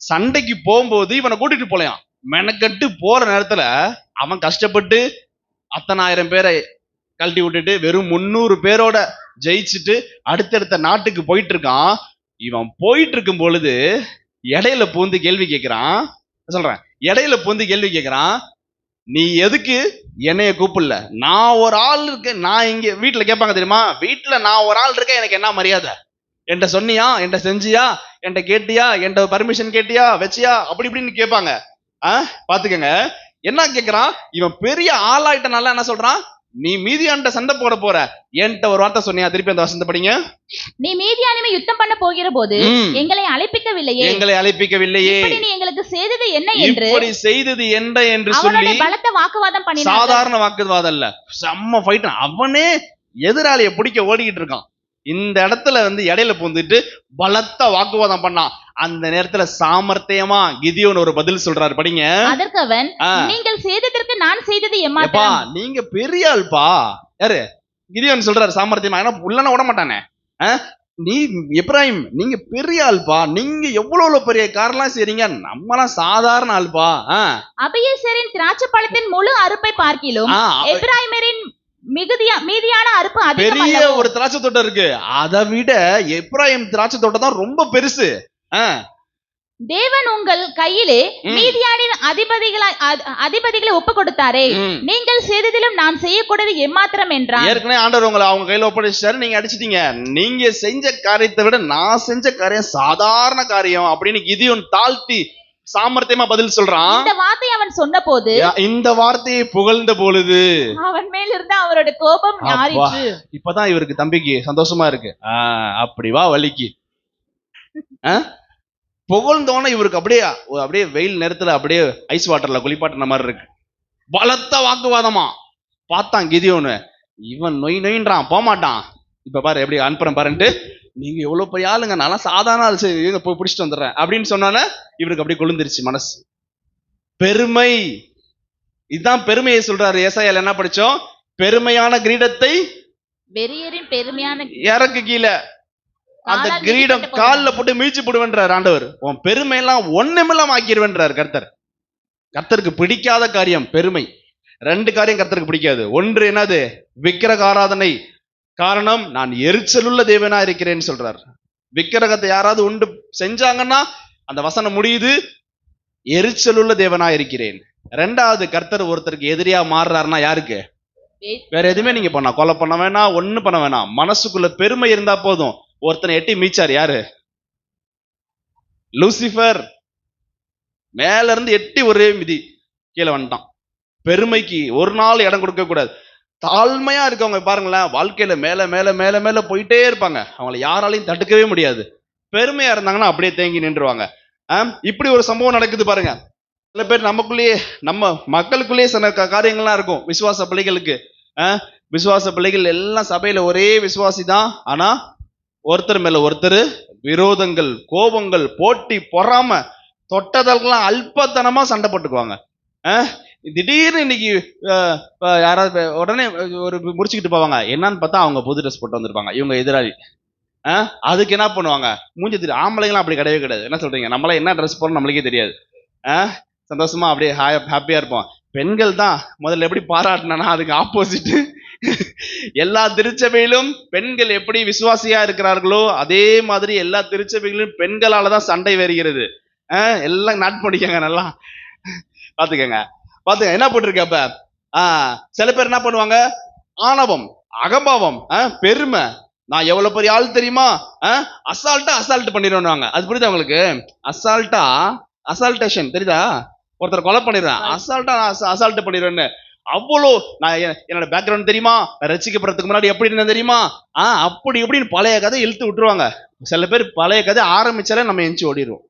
சண்டைக்கு போகும்போது இவனை கூட்டிட்டு போலையாம். மெனக்கட்டு போற நேரத்துல அவன் கஷ்டப்பட்டு அத்தனை ஆயிரம் பேரை கழட்டி விட்டுட்டு வெறும் 300 பேரோட ஜெயிச்சுட்டு அடுத்தடுத்த நாட்டுக்கு போயிட்டு இருக்கான். இவன் போயிட்டு இருக்கும் பொழுது இடையில பூந்து கேள்வி கேட்கிறான். சொல்றேன், இடையில பூந்து கேள்வி கேட்கிறான், நீ எதுக்கு என்னைய கூப்பிடல? நான் ஒரு ஆள் இருக்கேன். நான் இங்க வீட்டுல கேட்பாங்க தெரியுமா, வீட்டுல நான் ஒரு ஆள் இருக்கேன், எனக்கு என்ன மரியாதை? என்கிட்ட சொன்னியா, என்கிட்ட செஞ்சியா, என்கிட்ட கேட்டியா, என்கிட்ட பர்மிஷன் கேட்டியா, வச்சியா, அப்படி இப்படின்னு கேட்பாங்க. பாத்துக்கங்க என்ன கேட்கிறான். இவன் பெரிய ஆளாயிட்டனால என்ன சொல்றான், நீ மீதியான்ட்ட சண்டை போட போற, என்கிட்ட ஒரு வார்த்தை சொன்னியா? திருப்பி அந்த வசனத்தை படிங்க. நீ மீதியானிமை யுத்தம் பண்ண போகிற போது எங்களை அழைப்பிக்கவில்லையே, எங்களை அழைப்பிக்கவில்லையே, இப்படி நீ எங்களுக்கு செய்தது என்ன என்று, இப்படி செய்தது என்ன என்று சொல்லி அவனோட பலத்த வாக்குவாதம் பண்ணினார்கள். சாதாரண வாக்குவாதம் இல்ல, செம்ம ஃபைட். அவனே எதிராளியை பிடிக்க ஓடிக்கிட்டு இருக்கான். இந்த இடத்துல இடையில பூந்துட்டு பலத்த வாக்குவாதம் பண்ணான். அந்த நேரத்துல சாமர்த்தியமா கிதியோன் ஒரு பதில் சொல்றாரு, படிங்க. அதற்கு அவன், நீங்கள் செய்ததற்கு நான் செய்தது எம்மாத்திரம்? நீங்க பெரிய ஆள்பா. யாரு? கிதியோன் சொல்றாரு சாமர்த்தியமா, ஏன்னா உள்ளன விட மாட்டானே. நீ எப்ராஹிம், நீங்க பெரிய ஆள்பா, நீங்க எவ்வளவு பெரிய காரெல்லாம் செய்றீங்க, நம்மலாம் சாதாரண ஆள்பா. அபியேசரின் திராட்சை பழத்தின் முழு அறுப்பை பார்க்கிலும் எப்ராஹிமரின் மீதியான அறுப்பு அதிகம். பெரிய ஒரு திராட்சை தோட்டம் இருக்கு, அதை விட எப்ராஹிம் திராட்சை தோட்டம் தான் ரொம்ப பெருசு. தேவன் உங்கள் கையிலே மீதியானின் அதிபதிகளை ஒப்பு கொடுத்தாரே, நீங்கள் செய்ததிலும் நான் செய்யக்கூடாது எம்மாத்திரம் என்றார். ஏற்கனவே ஆண்டவர் உங்களை அவங்க கையில ஒப்படைச்சாரு, நீங்க அடிச்சிட்டீங்க. நீங்க செஞ்ச காரியத்தை விட நான் செஞ்ச காரியம் சாதாரண காரியம் அப்படின்னு கிதியோன் தாழ்த்தி சாமர்த்தியமா பதில் சொல்றான். இந்த வார்த்தை அவன் சொன்னபோது, இந்த வார்த்தையை புகழ்ந்த பொழுது அவன் மேல இருந்த அவரோட கோபம் ஆறிற்று. இப்பதான் இவருக்கு தம்பிக்கு சந்தோஷமா இருக்கு. அப்படி வா வலிக்கு புகழ்ந்தோன்னு இவருக்கு அப்படியே வெயில் நேரத்துல அப்படியே ஐஸ் வாட்டர்ல குளிப்பாட்டின மாதிரி இருக்கு. பலத்த வாக்குவாதமா பார்த்தான் கிதியோனு. இவன் நொய் நொயின்றான், போமாட்டான். இப்ப பாரு எப்படி அனுப்புறேன் பாருன்ட்டு, நீங்க எவ்வளவு பெரிய ஆளுங்க, நான் சாதாரண ஆள், சரி போய் பிடிச்சிட்டு வந்துடுறேன் அப்படின்னு சொன்னால இவருக்கு அப்படியே கொழுந்துருச்சு மனசு. பெருமை, இதுதான் பெருமையை சொல்றாரு. ஏசாயால என்ன படிச்சோம்? பெருமையான கிரீடத்தை வெறியரின் பெருமையான இறக்கு கீழே, அந்த கிரீடம் காலில் போட்டு மீழ்ச்சி போடுவேன்றார் ஆண்டவர். உன் பெருமையெல்லாம் ஒண்ணுமெல்லாம் ஆக்கிடுவேன்றார் கர்த்தர். கர்த்தருக்கு பிடிக்காத காரியம் பெருமை. 2 காரியம் கர்த்தருக்கு பிடிக்காது. ஒன்று என்னது? விக்கிரக ஆராதனை. காரணம், நான் எரிச்சலுள்ள தேவனா இருக்கிறேன்னு சொல்றார். விக்கிரகத்தை யாராவது உண்டு செஞ்சாங்கன்னா அந்த வசனம் முடியுது, எரிச்சலுள்ள தேவனா இருக்கிறேன். 2வது, கர்த்தர் ஒருத்தருக்கு எதிரியா மாறுறாருன்னா யாருக்கு? வேற எதுவுமே நீங்க பண்ண, கொலை பண்ண வேணாம், ஒண்ணு பண்ண வேணாம், மனசுக்குள்ள பெருமை இருந்தா போதும். ஒருத்தனை எட்டி மீச்சார் யாரு? லூசிபர். மேல இருந்து எட்டி ஒரே மிதி கீழே வந்துட்டான். பெருமைக்கு ஒரு நாள் இடம் கொடுக்க கூடாது. தாழ்மையா இருக்கவங்க பாருங்களேன், வாழ்க்கையில மேல மேல மேல மேல போயிட்டே இருப்பாங்க, அவங்களை யாராலையும் தடுக்கவே முடியாது. பெருமையா இருந்தாங்கன்னா அப்படியே தேங்கி நின்றுவாங்க. இப்படி ஒரு சம்பவம் நடக்குது பாருங்க. சில பேர் நமக்குள்ளேயே, நம்ம மக்களுக்குள்ளேயே சில காரியங்கள்லாம் இருக்கும். விசுவாச பிள்ளைகளுக்கு, விசுவாச பிள்ளைகள் எல்லாம் சபையில ஒரே விசுவாசி தான், ஆனா ஒருத்தர் மேல ஒருத்தர் விரோதங்கள், கோபங்கள், போட்டி, பொறாம, தொட்டதெல்லாம் அல்பத்தனமா சண்டை போட்டுக்குவாங்க. திடீர்னு இன்னைக்கு யாராவது உடனே ஒரு முடிச்சுக்கிட்டு போவாங்க, என்னன்னு பார்த்தா அவங்க புது ட்ரெஸ் போட்டு வந்திருப்பாங்க, இவங்க எதிராளி. அதுக்கு என்ன பண்ணுவாங்க? மூஞ்சி தெரியும். ஆம்பளைங்களாம் அப்படி கிடையவே கிடையாது. என்ன சொல்றீங்க? நம்மளாம் என்ன ட்ரெஸ் போறோம் நம்மளுக்கே தெரியாது. சந்தோஷமா அப்படியே ஹாப்பியா இருப்போம். பெண்கள் தான் முதல்ல எப்படி பாராட்டினா அதுக்கு ஆப்போசிட். எல்லா திருச்சபையிலும் பெண்கள் எப்படி விசுவாசியா இருக்கிறார்களோ அதே மாதிரி எல்லா திருச்சபைகளிலும் பெண்களாலதான் சண்டை வருகிறது. எல்லாம் நாட் பண்ணிக்கங்க, நல்லா பாத்துக்கங்க. என்ன போட்டிருக்க அப்ப? சில பேர் என்ன பண்ணுவாங்க? ஆணவம், அகம்பாவம், பெருமை, நான் எவ்வளவு பெரிய ஆள் தெரியுமா, அசால்ட் பண்ணிடுவாங்க. அது புரியுதா உங்களுக்கு? அசால்டேஷன் தெரியுதா? ஒருத்தர் கொலை பண்ணிடுறேன், அசால்ட் பண்ணிடுவேன்னு. அவ்வளோ நான் என்னோட பேக்ரவுண்ட் தெரியுமா, ரசிக்கப்படுறதுக்கு முன்னாடி எப்படி இருந்தேன் தெரியுமா, அப்படி இப்படின்னு பழைய கதை இழுத்து விட்டுருவாங்க. சில பேர் பழைய கதை ஆரம்பிச்சாலே நம்ம எஞ்சி ஓடிடுவோம்.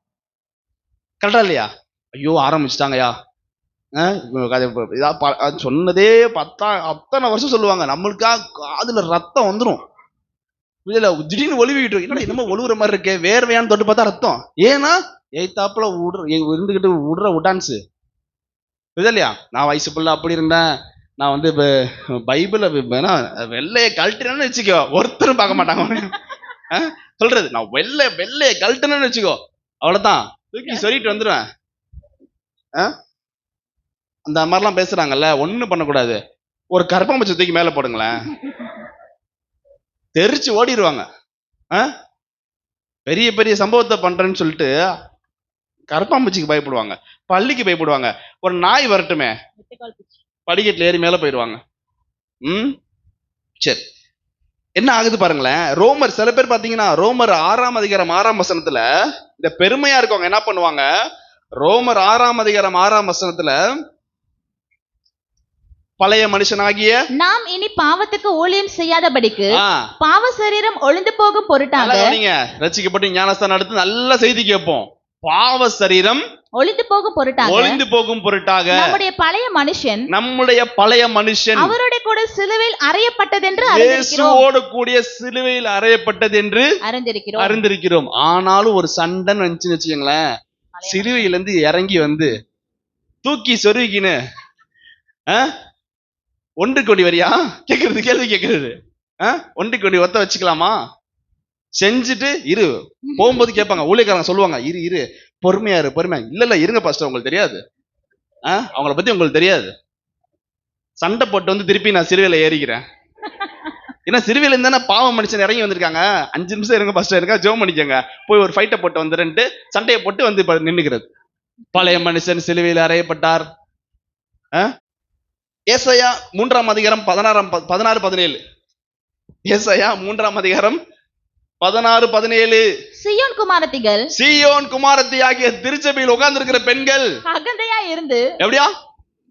கரெக்டா இல்லையா? ஐயோ ஆரம்பிச்சுட்டாங்கயா, சொன்னதே அத்தனை வருஷம் சொல்லுவாங்க, நம்மளுக்கா அதுல ரத்தம் வந்துடும். இதுல திடீர்னு ஒளிவிட்டு என்னடா என்னமோ ஒழுகுற மாதிரி இருக்கு, வேர்வையான்னு தொட்டு பார்த்தா ரத்தம். ஏன்னா எய்தாப்புல இருந்துகிட்டு விடுற உடான்ஸு இல்லையா? நான் வயசு பிள்ளை அப்படி இருந்தேன், நான் இப்ப பைபிள வெள்ளைய கழட்டினு வச்சுக்கோ, ஒருத்தரும் பார்க்க மாட்டாங்க. சொல்றது நான் வெள்ளைய கழட்டினு வச்சுக்கோ, அவ்வளவுதான், தூக்கி சொல்லிட்டு வந்துடுவேன். அந்த மாதிரிலாம் பேசுறாங்கல்ல, ஒண்ணும் பண்ணக்கூடாது. ஒரு கற்பம்பூச்சி தூக்கி மேல போடுங்களேன், தெரிச்சு ஓடிடுவாங்க. பெரிய பெரிய சம்பவத்தை பண்றேன்னு சொல்லிட்டு கரப்பாம்பூச்சிக்கு பயப்படுவாங்க, பள்ளிக்கு பயப்படுவாங்க. ஒரு நாய் வரட்டுமே, படிக்கட்டுல ஏறி மேல போயிடுவாங்க. சரி, என்ன ஆகுது பாருங்களேன். ரோமர், சில பேர் பாத்தீங்கன்னா ரோமர் 6ஆம் அதிகாரம் 6ஆம் வசனத்துல இந்த பெருமையா இருக்கவங்க என்ன பண்ணுவாங்க? ரோமர் 6ஆம் அதிகாரம் 6ஆம் வசனத்துல பழைய மனுஷனாகிய நாம் இனி பாவத்துக்கு ஊழியம் செய்யாதபடிக்கு ஆ, பாவ சரீரம் ஒளிந்து போகும் பொருட்டாக நல்லா கவனிங்க. ரட்சிக்கப்பட்டு ஞானஸ்தானம் எடுத்து நல்ல செய்தி கேட்போம். பாவ சரீரம் ஒளிந்து போகும் பொருட்டாக ஒளிந்து போகும் பொருட்டாக நம்முடைய பழைய மனுஷன் நம்முடைய பழைய மனுஷன் அவருடைய கூட சிலுவையில் அறையப்பட்டதென்று அறிந்திருக்கிறோம். இயேசுவோடு கூடிய சிலுவையில் அறையப்பட்டது என்று அறிந்திருக்கிறோம். அறிந்திருக்கிறோம். ஆனாலும் ஒரு சண்டைன்னு வந்துச்சுன்னு வச்சுக்கோங்களேன், சிலுவையிலிருந்து இறங்கி வந்து தூக்கி சொருகின்னு ஒன்று கோடி வரியா கேக்குறது, கேள்வி கேக்குறது. ஒன்று கோடி ஒத்த வச்சுக்கலாமா? செஞ்சுட்டு இரு, போகும்போது கேட்பாங்க, ஊழியக்காரங்க சொல்லுவாங்க, இரு இரு பொறுமையா இரு பொறுமையா. இல்ல இருங்க பாஸ்டர், உங்களுக்கு தெரியாது, அவங்கள பத்தி உங்களுக்கு தெரியாது. சண்டை போட்டு வந்து திருப்பி நான் சிறுவையில ஏறிக்கிறேன். ஏன்னா சிறுவையில இருந்தானே பாவம் மனுஷன் இறங்கி வந்திருக்காங்க. 5 நிமிஷம் இருங்க பாஸ்டர், இருங்க ஜெபம் பண்ணிக்கங்க, போய் ஒரு ஃபைட்டை போட்டு வந்துருன்ட்டு சண்டையை போட்டு வந்து நின்னுக்கிறது. பழைய மனுஷன் சிலுவையில் அறையப்பட்டார். ஏசாயா 3ஆம் அதிகாரம் 16-17. ஏசாயா 3ஆம் அதிகாரம் 16-17. சீயோன் குமாரத்திகள், சீயோன் குமாரத்தி ஆகிய திருச்சபையில் உட்கார்ந்து இருக்கிற பெண்கள் அகந்தையா இருந்து எப்படியா?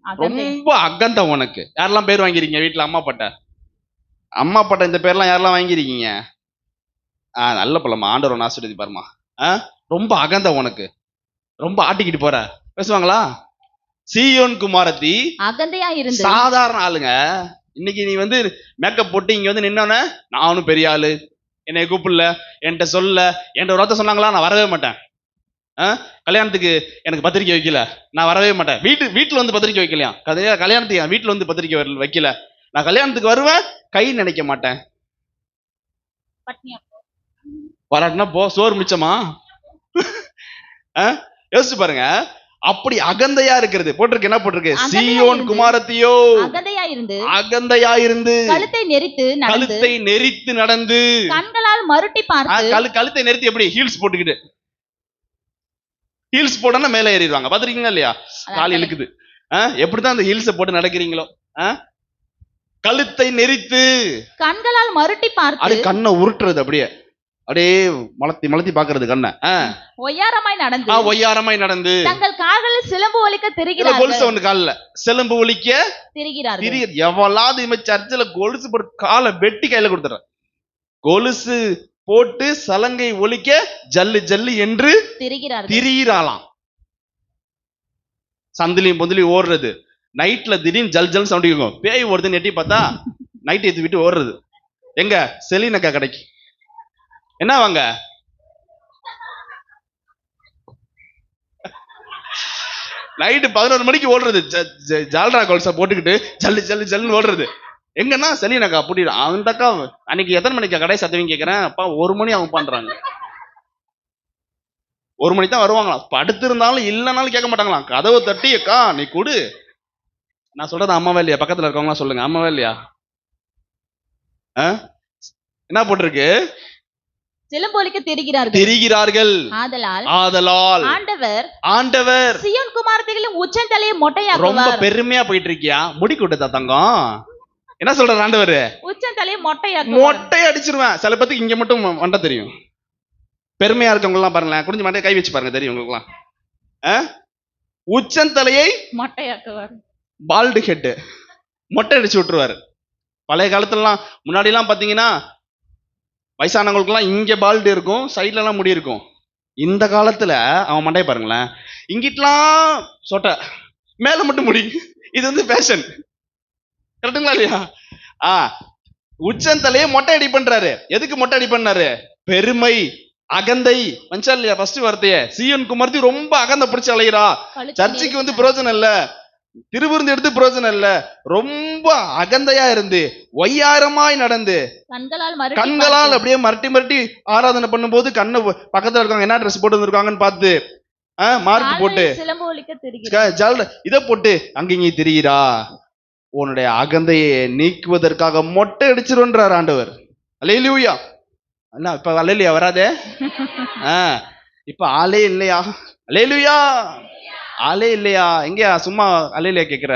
அகந்தை. ரொம்ப அகந்த. உனக்கு யாரெல்லாம் பேர் வாங்கிருக்கீங்க வீட்டுல? அம்மா பட்ட இந்த பேர்லாம் யாரெல்லாம் வாங்கிருக்கீங்க? நல்ல பழமா, ஆண்டவர் ஆசீர்வதி பாருமா. ரொம்ப அகந்த உனக்கு, ரொம்ப ஆட்டிக்கிட்டு போற. பேசுவாங்களா? சீயோன் குமாரத்தி அகந்தையா இருந்து. சாதாரண ஆளுங்க. இன்னைக்கு நீ வந்து மேக்கப் போட்டு இங்க வந்து நின்னோன்னு, நானும் பெரிய ஆளு, என்னை கூப்பிடல, என்கிட்ட சொல்ல, என்கிட்ட ஒரு வார்த்தை சொன்னாங்களா, நான் வரவே மாட்டேன். கல்யாணத்துக்கு எனக்கு பத்திரிக்கை வைக்கல, நான் வரவே மாட்டேன். வீட்டுல வந்து பத்திரிக்கை வைக்கலையா? கல்யாணத்துக்கு என் வீட்டுல வந்து பத்திரிக்கை வைக்கல, நான் கல்யாணத்துக்கு வருவேன், கை நினைக்க மாட்டேன். வராட்டினா போ, சோறு மிச்சமா? யோசிச்சு பாருங்க. அப்படி அகந்தையா இருக்கிறது. போட்டிருக்கு, என்ன போட்டிருக்கு? சீயோன் குமாரத்தியோ அகந்தையா இருந்து கழுத்தை நெரித்து நடந்து கண்களால் மருட்டி பார்த்து. கழுத்தை நெரித்து எப்படி? ஹீல்ஸ் போட்டுக்கிட்டு. ஹீல்ஸ் போட்டோன்னா மேல ஏறிடுவாங்க. பாத்துருக்கீங்களா இல்லையா? கால் இழுக்குது. எப்படிதான் அந்த ஹீல்ஸை போட்டு நடக்கிறீங்களோ. கழுத்தை நெரித்து கண்களால் மருட்டி பார்த்து, அது கண்ணை உருட்டுறது, அப்படியே மலத்தி பாக்குறது கண்ணை. ஒய்யாரமாய் நடந்து தங்கள் கால்களில் சிலம்பு ஒலிக்க திரிகிறார்கள். கொலுசு ஒண்ணு கால்ல சிலம்பு ஒலிக்க திரிகிறார்கள். எவ்வளவு சர்ச்சில் கொலுசு போட்டு காலை வெட்டி கையில கொடுத்துற, கொலுசு போட்டு சலங்கை ஒலிக்க ஜல்லு ஜல்லு என்று திரிகிறாளாம். சந்திலையும் பொந்திலையும் ஓடுறது. நைட்ல திடீர்னு ஜல் ஜல் சவுண்ட் இருக்கும். பேய் ஓடுதுன்னு எட்டி பார்த்தா நைட் ஏத்தி விட்டு ஓடுறது. எங்க? செலினக்கா கடைக்கு. என்ன வாங்க? நைட்டு 11 மணிக்கு ஓடுறது. ஜால்ரா கொலுசா போட்டுக்கிட்டு ஜல்லு ஜல்லு ஜல்லுன்னு ஓடுறது. எங்கன்னா செலினக்கா பூட்டிடு. அந்த அக்கா அன்னைக்கு எத்தனை மணிக்கா கடை சத்தவங்க கேட்கிறேன். அப்பா 1 மணி அவங்க பண்றாங்க. 1 மணி தான் வருவாங்களாம். படுத்திருந்தாலும் இல்லைனாலும் கேட்க மாட்டாங்களாம். கதவை தட்டி, அக்கா நீ கொடு. நான் சொல்றது அம்மாவே இல்லையா? பக்கத்துல இருக்கவங்களா சொல்லுங்க, அம்மாவே இல்லையா? என்ன போட்டிருக்கு? சிலம்பொலிக்க திரிகிறார்கள். ஆதலால் ஆண்டவர் சீயோன் குமாரத்திகளின் உச்சந்தலையை மொட்டையாக்குவார். ரொம்ப பெருமையா போயிட்டு இருக்கியா? முடி கொட்டுதா தங்கம்? என்ன சொல்ற ஆண்டவர்? உச்சந்தலையை மொட்டையாக்குவார். மொட்டை அடிச்சிருவேன். சில பேருக்கு இங்க மட்டும் வண்ட தெரியும். பெருமையா இருக்கவங்க எல்லாம் பாருங்களேன், குடிஞ்சு மாட்டே கை வச்சு பாருங்க, தெரியும் உங்களுக்கு எல்லாம். உச்சந்தலையை மொட்டையாக்குவார். பால்டு ஹெட், மொட்டை அடிச்சு விட்டுருவாரு. பழைய காலத்துலலாம் முன்னாடி எல்லாம் பாத்தீங்கன்னா வயசானவங்களுக்கு எல்லாம் இங்க பால்டு இருக்கும், சைட்ல எல்லாம் முடி இருக்கும். இந்த காலத்துல அவன் மண்டைய பாருங்களேன், இங்கிட்டலாம் சொட்டை, மேல மட்டும் முடி. இது வந்து ஃபேஷன். கரெக்டுங்களா இல்லையா? உச்சந்தலையே மொட்டை அடி பண்றாரு. எதுக்கு மொட்டை அடி பண்ணாரு? பெருமை, அகந்தை. மனுஷா இல்லையா? ஃபர்ஸ்ட் வார்த்தையே சீயோன் குமாரத்தி ரொம்ப அகந்த பிடிச்சு அலைகிறா. சர்ச்சுக்கு வந்து பிரயோஜனம் இல்ல, திருவிருந்து எடுத்து பிரயோஜனம் இல்ல, ரொம்ப அகந்தையா இருந்து ஒய்யாரமாய் நடந்து கண்களால் அப்படியே மரட்டி மரட்டி ஆராதனை பண்ணும் போது கண்ணு பக்கத்துல இருக்காங்க என்ன ட்ரெஸ் போட்டு வந்திருக்காங்கன்னு பார்த்து மார்க் போட்டு இதை போட்டு அங்கிங்க திரிகிறா. உன்னுடைய அகந்தையை நீக்குவதற்காக மொட்டை அடிச்சிருன்றார் ஆண்டவர். அல்லேலூயா. அண்ணா இப்ப அல்லேலூயா வராதே. இப்ப ஆளே இல்லையா? அல்லேலூயா. ஆளே இல்லையா? எங்கயா சும்மா அல்லேலூயா கேக்குற?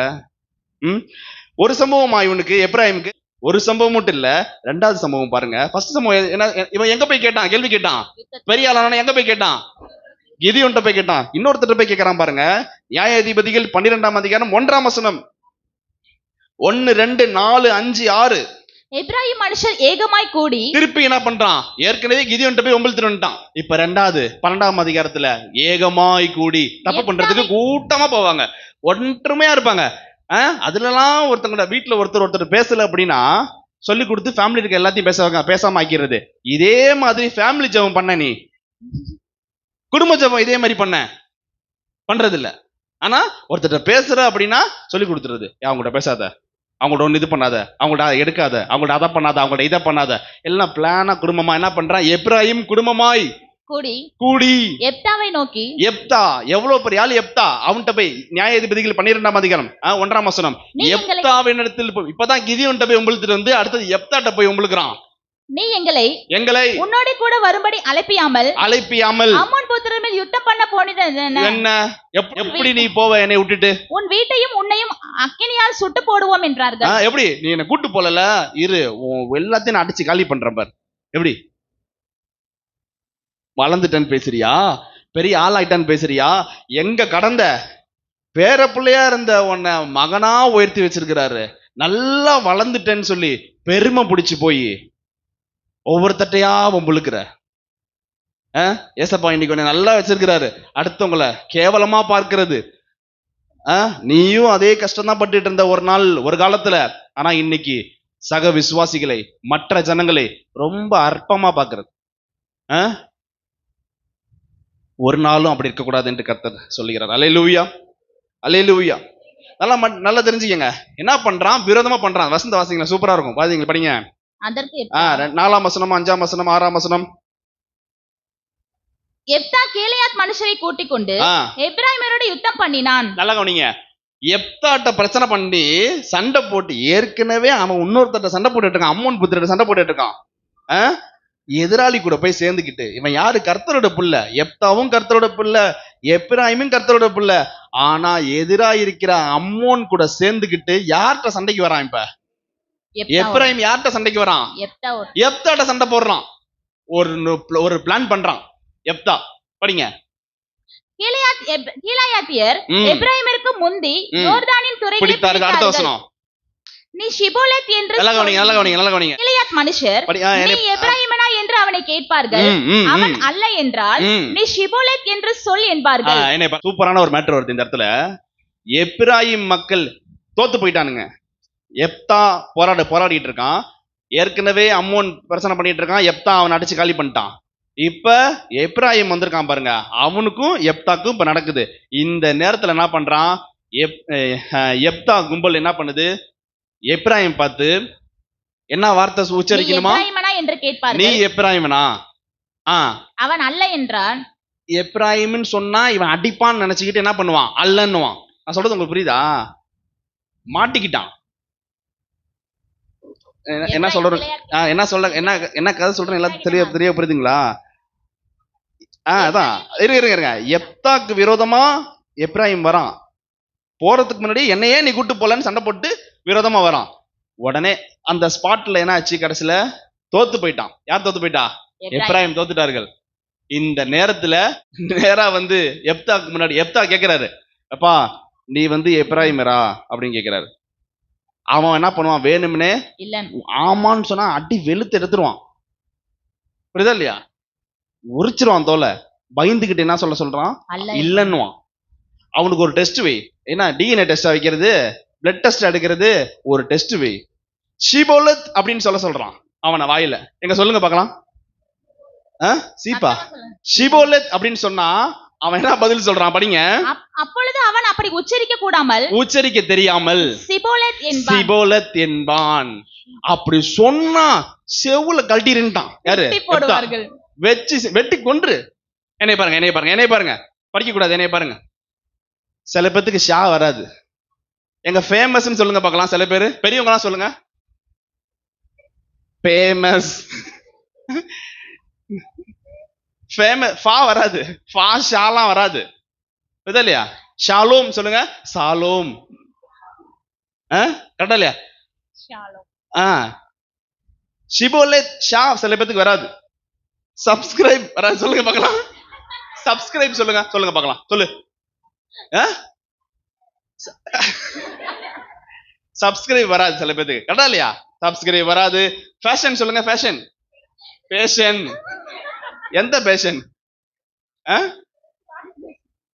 ஒரு சம்பவமா இவனுக்கு, எப்ராஹிமுக்கு ஒரு சம்பவம் மட்டும் இல்ல, 2வது சம்பவம் பாருங்க. ஃபர்ஸ்ட் சம்பவம் என்ன? இவன் எங்க போய் கேட்டான்? கேள்வி கேட்டான். பெரிய ஆளான எங்க போய் கேட்டான்? கிதியோன்ட்ட போய் கேட்டான். இன்னொருத்தர் போய் கேட்கறான் பாருங்க. நியாயாதிபதிகள் 12ஆம் அதிகாரம் 1ஆம் வசனம். 1 2 4 5 6 எபிராயிம் மனுஷர் ஏகமாய் கூடி திருப்பி என்ன பண்றான்? ஏற்கனவே கிதியோன்ட்ட போய் ஒம்பளுத்துட்டு வந்துட்டான். இப்ப 2வது 12ஆம் அதிகாரத்துல ஏகமாய் கூடி தப்பு பண்றதுக்கு கூட்டமா போவாங்க, ஒற்றுமையா இருப்பாங்க. அதுலலாம் ஒருத்தவங்க வீட்டுல ஒருத்தர் பேசல அப்படின்னா சொல்லி கொடுத்து ஃபேமிலி இருக்க எல்லாத்தையும் பேசாம ஆக்கிறது. இதே மாதிரி ஃபேமிலி ஜெபம் பண்ண, நீ குடும்ப ஜெபம் இதே மாதிரி பண்றது இல்ல. ஆனா ஒருத்தர் பேசுற அப்படின்னா சொல்லி கொடுத்துறது, அவங்கள்ட்ட பேசாத, அவங்கள்ட்ட ஒண்ணு இது பண்ணாத, அவங்கள்ட்ட அதை எடுக்காத, அவங்கள்ட்ட அதை பண்ணாத, அவங்கள்ட்ட இதை பண்ணாத, எல்லாம் பிளானா குடும்பமா என்ன பண்றான்? எப்ராயிம் குடும்பமாய் கூடி எப்தாவை நோக்கி. எப்தா எவ்வளவு பெரிய ஆளு? எப்தா அவன்கிட்ட போய் நியாயாதிபதிகள் 12ஆம் அதிகாரம் 1ஆம் வசனம், எப்தாவின் இடத்தில் இப்பதான் கிதியோன்ட்ட போய் ஒம்பளுத்துட்டு வந்து அடுத்தது எப்தாட்ட போய் ஒம்பளுக்குறான். நீ எங்களை உன்னோட கூட வரும்படி அழைப்பியாமல் அம்மோன் புத்திரர் மேல் யுத்தம் பண்ண போனது என்ன? எப்படி நீ போவ என்னை விட்டுட்டு? உன் வீட்டையும் உன்னையும் அக்கினியால் சுட்டு போடுவோம் என்றார்கள். எப்படி நீ என்ன கூட்டு போலல, இரு எல்லாத்தையும் நான் அடிச்சு காலி பண்றேன் பார். எப்படி வளர்ந்துட்டேன்னு பேசுறியா? பெரிய ஆளாயிட்டான்னு பேசுறியா? எங்க கடந்த பேர பிள்ளையா இருந்த உன்னை மகனா உயர்த்தி வச்சிருக்கிறாரு, நல்லா வளர்ந்துட்டேன்னு சொல்லி பெருமை பிடிச்சு போய் ஒவ்வொருத்தட்டையா பொம்புழுக்கிற. ஏசப்பா இன்னைக்கு உன்னை நல்லா வச்சிருக்கிறாரு, அடுத்தவங்களை கேவலமா பார்க்கிறது. நீயும் அதே கஷ்டம் தான் பட்டுட்டு இருந்த ஒரு நாள் ஒரு காலத்துல. ஆனா இன்னைக்கு சக விசுவாசிகளை மற்ற ஜனங்களை ரொம்ப அற்பமா பார்க்கிறது. ஒரு நாளும் அப்படி இருக்கக்கூடாது என்று கர்த்தர் சொல்லுகிறார். அல்லேலூயா, அல்லேலூயா. நல்லா தெரிஞ்சுக்கங்க. என்ன பண்றான்? விரோதமா பண்றான். வசந்த வாசிங்களா, சூப்பரா இருக்கும், பாத்தீங்களா? படிங்க. 4ஆம் வசனம், 5ஆம் வசனம், 6ஆம் வசனம். எப்தா கீலேயாத் மனுஷரை கூட்டிக் கொண்டு எப்பிராயீமரோடு யுத்தம் பண்ணினான். நல்லா கவனிங்க. எப்தாட்ட பிரச்சனை பண்ணி சண்டை போட்டு, ஏற்கனவே அவன் இன்னொருத்தட்ட சண்டை போட்டுட்டு இருக்கான், அம்மோன் புத்திரட்ட சண்டை போட்டுட்டு இருக்கான். எதிராளி கூட போய் சேர்ந்துக்கிட்டு, இவன் யாரு? கர்த்தரோட புள்ள. எப்தாவும் கர்த்தரோட புள்ள, எப்பிராயீமும் கர்த்தரோட புள்ள. ஆனா எதிராக இருக்கிற அம்மோன் கூட சேர்ந்துக்கிட்டு யார்கிட்ட சண்டைக்கு வரான்? இப்ப எப்பிராயீம் யார்கிட்ட சண்டைக்கு வரான்? எப்தாட்ட சண்டை போடுறான். ஒரு பிளான் பண்றான் எப்தா. படிங்க. கீலேயாத்தியர் எப்பிராயீமிற்கு முந்தி யோர்தானின் துறைகளை பிடித்தார்கள். அடுத்த வசனம். நீ ஷிபோலெத் என்று கீலேயாத் மனுஷர் நீ எப்பிராயீமனா என்று அவனை கேட்பார்கள். அவன் அல்ல என்றால் நீ ஷிபோலெத் என்று சொல் என்பார்கள். சூப்பரான ஒரு மேட்டர் வருது இந்த இடத்துல. எப்பிராயீம் மக்கள் தோத்து போயிட்டானுங்க. எப்தா போராடிட்டு இருக்கான். ஏற்கனவே அம்மோன் பிரச்சனை பண்ணிட்டு இருக்கான். எப்தா அவன் அடிச்சு காலி பண்ணிட்டான். இப்ப எப்பிராயீம் வந்திருக்கான் பாருங்க, அவனுக்கும் எப்தாக்கும் இப்ப நடக்குது. இந்த நேரத்துல என்ன பண்றான்? எப்தா கும்பல் என்ன பண்ணுது? எப்பிராயீம் பார்த்து என்ன வார்த்தை உச்சரிக்கணுமா? நீ எப்பிராயீமனா? அவன் அல்ல என்றான். எப்பிராயீம்னு சொன்னா இவன் அடிப்பான்னு நினைச்சுக்கிட்டு என்ன பண்ணுவான்? அல்லன்னுவான். நான் சொல்றது உங்களுக்கு புரியுதா? மாட்டிக்கிட்டான். என்ன சொல்றேன், என்ன கதை சொல்றேன் எல்லாத்தையும் தெரிய புரியுதுங்களா? அதான் இருங்க. எப்தாக்கு விரோதமா எப்பிராயீம் வரான். போறதுக்கு முன்னாடி என்னையே நீ கூட்டு போலன்னு சண்டை போட்டு விரோதமா வரான். உடனே அந்த ஸ்பாட்ல என்ன ஆச்சு? கடைசியில தோத்து போயிட்டான். யார் தோத்து போயிட்டா? எப்பிராயீம் தோத்துட்டார்கள். இந்த நேரத்துல நேரா வந்து எப்தாக்கு முன்னாடி எப்தா கேட்கிறாரு, அப்பா நீ வந்து எப்பிராயீமரா அப்படின்னு கேட்கிறாரு. அவன் என்ன பண்ணுவான்? வேணும்னே ஆமான்னு சொன்னா அடி வெளுத்து எடுத்துருவான். புரியுதா இல்லையா? உரிச்சிருவான் தோலை. பயந்துகிட்டு என்ன சொல்றான்? இல்லன்னுவான். அவனுக்கு ஒரு டெஸ்ட் வை. என்ன டிஎன்ஏ டெஸ்டா வைக்கிறது, பிளட் டெஸ்ட் எடுக்கிறது, ஒரு டெஸ்ட் வை. ஷிபோலத் அப்படின்னு சொல்றான் அவன வாயில. எங்க சொல்லுங்க பார்க்கலாம். சீப்பா ஷிபோலத் அப்படின்னு சொன்னா அவன் என்ன பதில் சொல்றான்? படிங்க. அப்பொழுது அவன் அப்படி உச்சரிக்க தெரியாமல் சிபோலத் என்பான். அப்படி சொன்னா செவுல கழட்டிருந்தான். யாரு? வெட்டி கொன்று. என்னை பாருங்க படிக்க கூடாது. என்னை பாருங்க. சில பேத்துக்கு ஷா வராது. எங்க ஃபேமஸ் சொல்லுங்க பார்க்கலாம். சில பேரு பெரியவங்க எல்லாம் சொல்லுங்க. ஃபேமஸ் ஃபா வராது. ஃபா ஷாலாம் வராது. புரியுதா இல்லையா? ஷாலோம் சொல்லுங்க. சாலோம். கரெக்டா இல்லையா? ஷிபோலெத் ஷா சில பேத்துக்கு வராது. சப்ஸ்கிரைப் வராது. சொல்லுங்க பார்க்கலாம். சப்ஸ்கிரைப் சொல்லுங்க பார்க்கலாம். சொல்லு. சப்ஸ்கிரைப் வராது சில பேருக்கு, கரெக்டா இல்லையா? சப்ஸ்கிரைப் வராது. ஃபேஷன் சொல்லுங்க, ஃபேஷன். பேஷன் எந்த பேஷன்?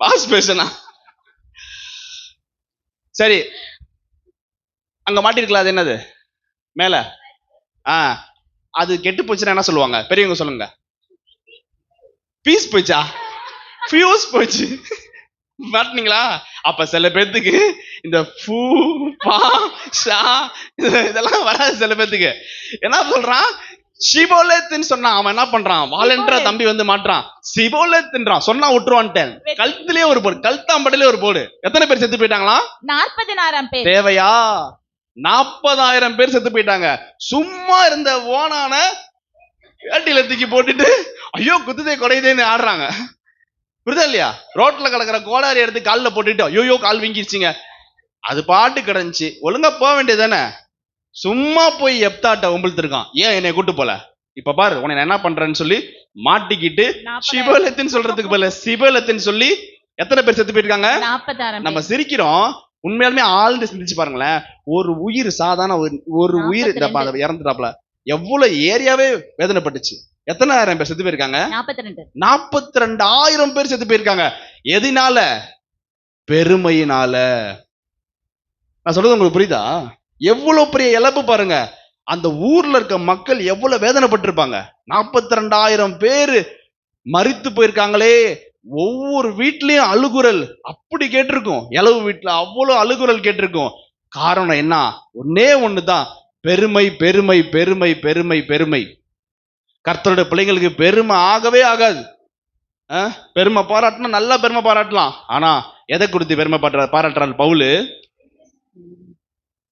பாஸ் பேஷனா? சரி, அங்க மாட்டிருக்கலாம். அது என்னது மேல? அது கெட்டு போச்சுன்னா என்ன சொல்லுவாங்க பெரியவங்க? சொல்லுங்க. பீஸ் போச்சா? ஃபியூஸ் போச்சு. மாட்டினீங்களா? அப்ப சில பேர்த்துக்கு இந்த ஃபூ பா ஷா இதெல்லாம் வராது சில பேர்த்துக்கு. என்ன சொல்றான்? ஷிபோலேத்னு சொன்னா அவன் என்ன பண்றான்? வாலண்டரா தம்பி வந்து மாட்றான், சிபோலேத்ன்றான். சொன்னா விட்டுருவான்ட்டேன். கழுத்திலே ஒரு போடு, கழுத்தாம்பட்டிலே ஒரு போடு. எத்தனை பேர் செத்து போயிட்டாங்களா? 40,000 பேர். தேவையா? 40,000 பேர் செத்து போயிட்டாங்க. சும்மா இருந்த ஓனான வேட்டியில தூக்கி போட்டுட்டு ஐயோ குத்துதே குறையுதேன்னு ஆடுறாங்க. புரியுதா இல்லையா? ரோட்ல கிடக்குற கோடாரி எடுத்து காலில் போட்டுட்டு ஐயோ கால் வீங்கிருச்சுங்க. அது பாட்டு கிடந்துச்சு, ஒழுங்கா போக வேண்டியதானே. சும்மா போய் எப்தாட்ட உம்பிழ்த்திருக்கான். ஏன் என்னை கூட்டு போல? இப்ப பாரு உன்னை என்ன பண்றேன்னு சொல்லி மாட்டிக்கிட்டு சிபோலேத்னு சொல்றதுக்கு பதிலா சிபோலேத்னு சொல்லி எத்தனை பேர் செத்து போயிருக்காங்க? 40,000. நம்ம சிரிக்கிறோம், உண்மையாலுமே ஆழ்ந்து சிந்திச்சு பாருங்களேன். ஒரு உயிர், சாதாரண ஒரு உயிர் இறந்துட்டாப்ல, எவ்வளவு ஏரியாவே வேதனைப்பட்டுச்சு. எத்தனை ஆயிரம் பேர் செத்து போயிருக்காங்க? 42,000 பேர் செத்து போயிருக்காங்க. எதினால? பெருமையினால. நான் சொல்றது உங்களுக்கு புரியுதா? எவ்வளவு பெரிய இழப்பு பாருங்க. அந்த ஊர்ல இருக்க மக்கள் எவ்வளவு வேதனைப்பட்டிருப்பாங்க. 42,000 பேரு மரித்து போயிருக்காங்களே. ஒவ்வொரு வீட்லயும் அழுகுரல் அப்படி கேட்டிருக்கும். இளவு வீட்டுல அவ்வளவு அழுகுரல் கேட்டிருக்கும். காரணம் என்ன? ஒன்னே ஒண்ணுதான், பெருமை பெருமை பெருமை பெருமை பெருமை. கர்த்தருடைய பிள்ளைங்களுக்கு பெருமை ஆகவே ஆகாது. பெருமை பாராட்டினா நல்லா பெருமை பாராட்டலாம். ஆனா எதை குறித்து பெருமை பாராட்டுறாரு பவுலு?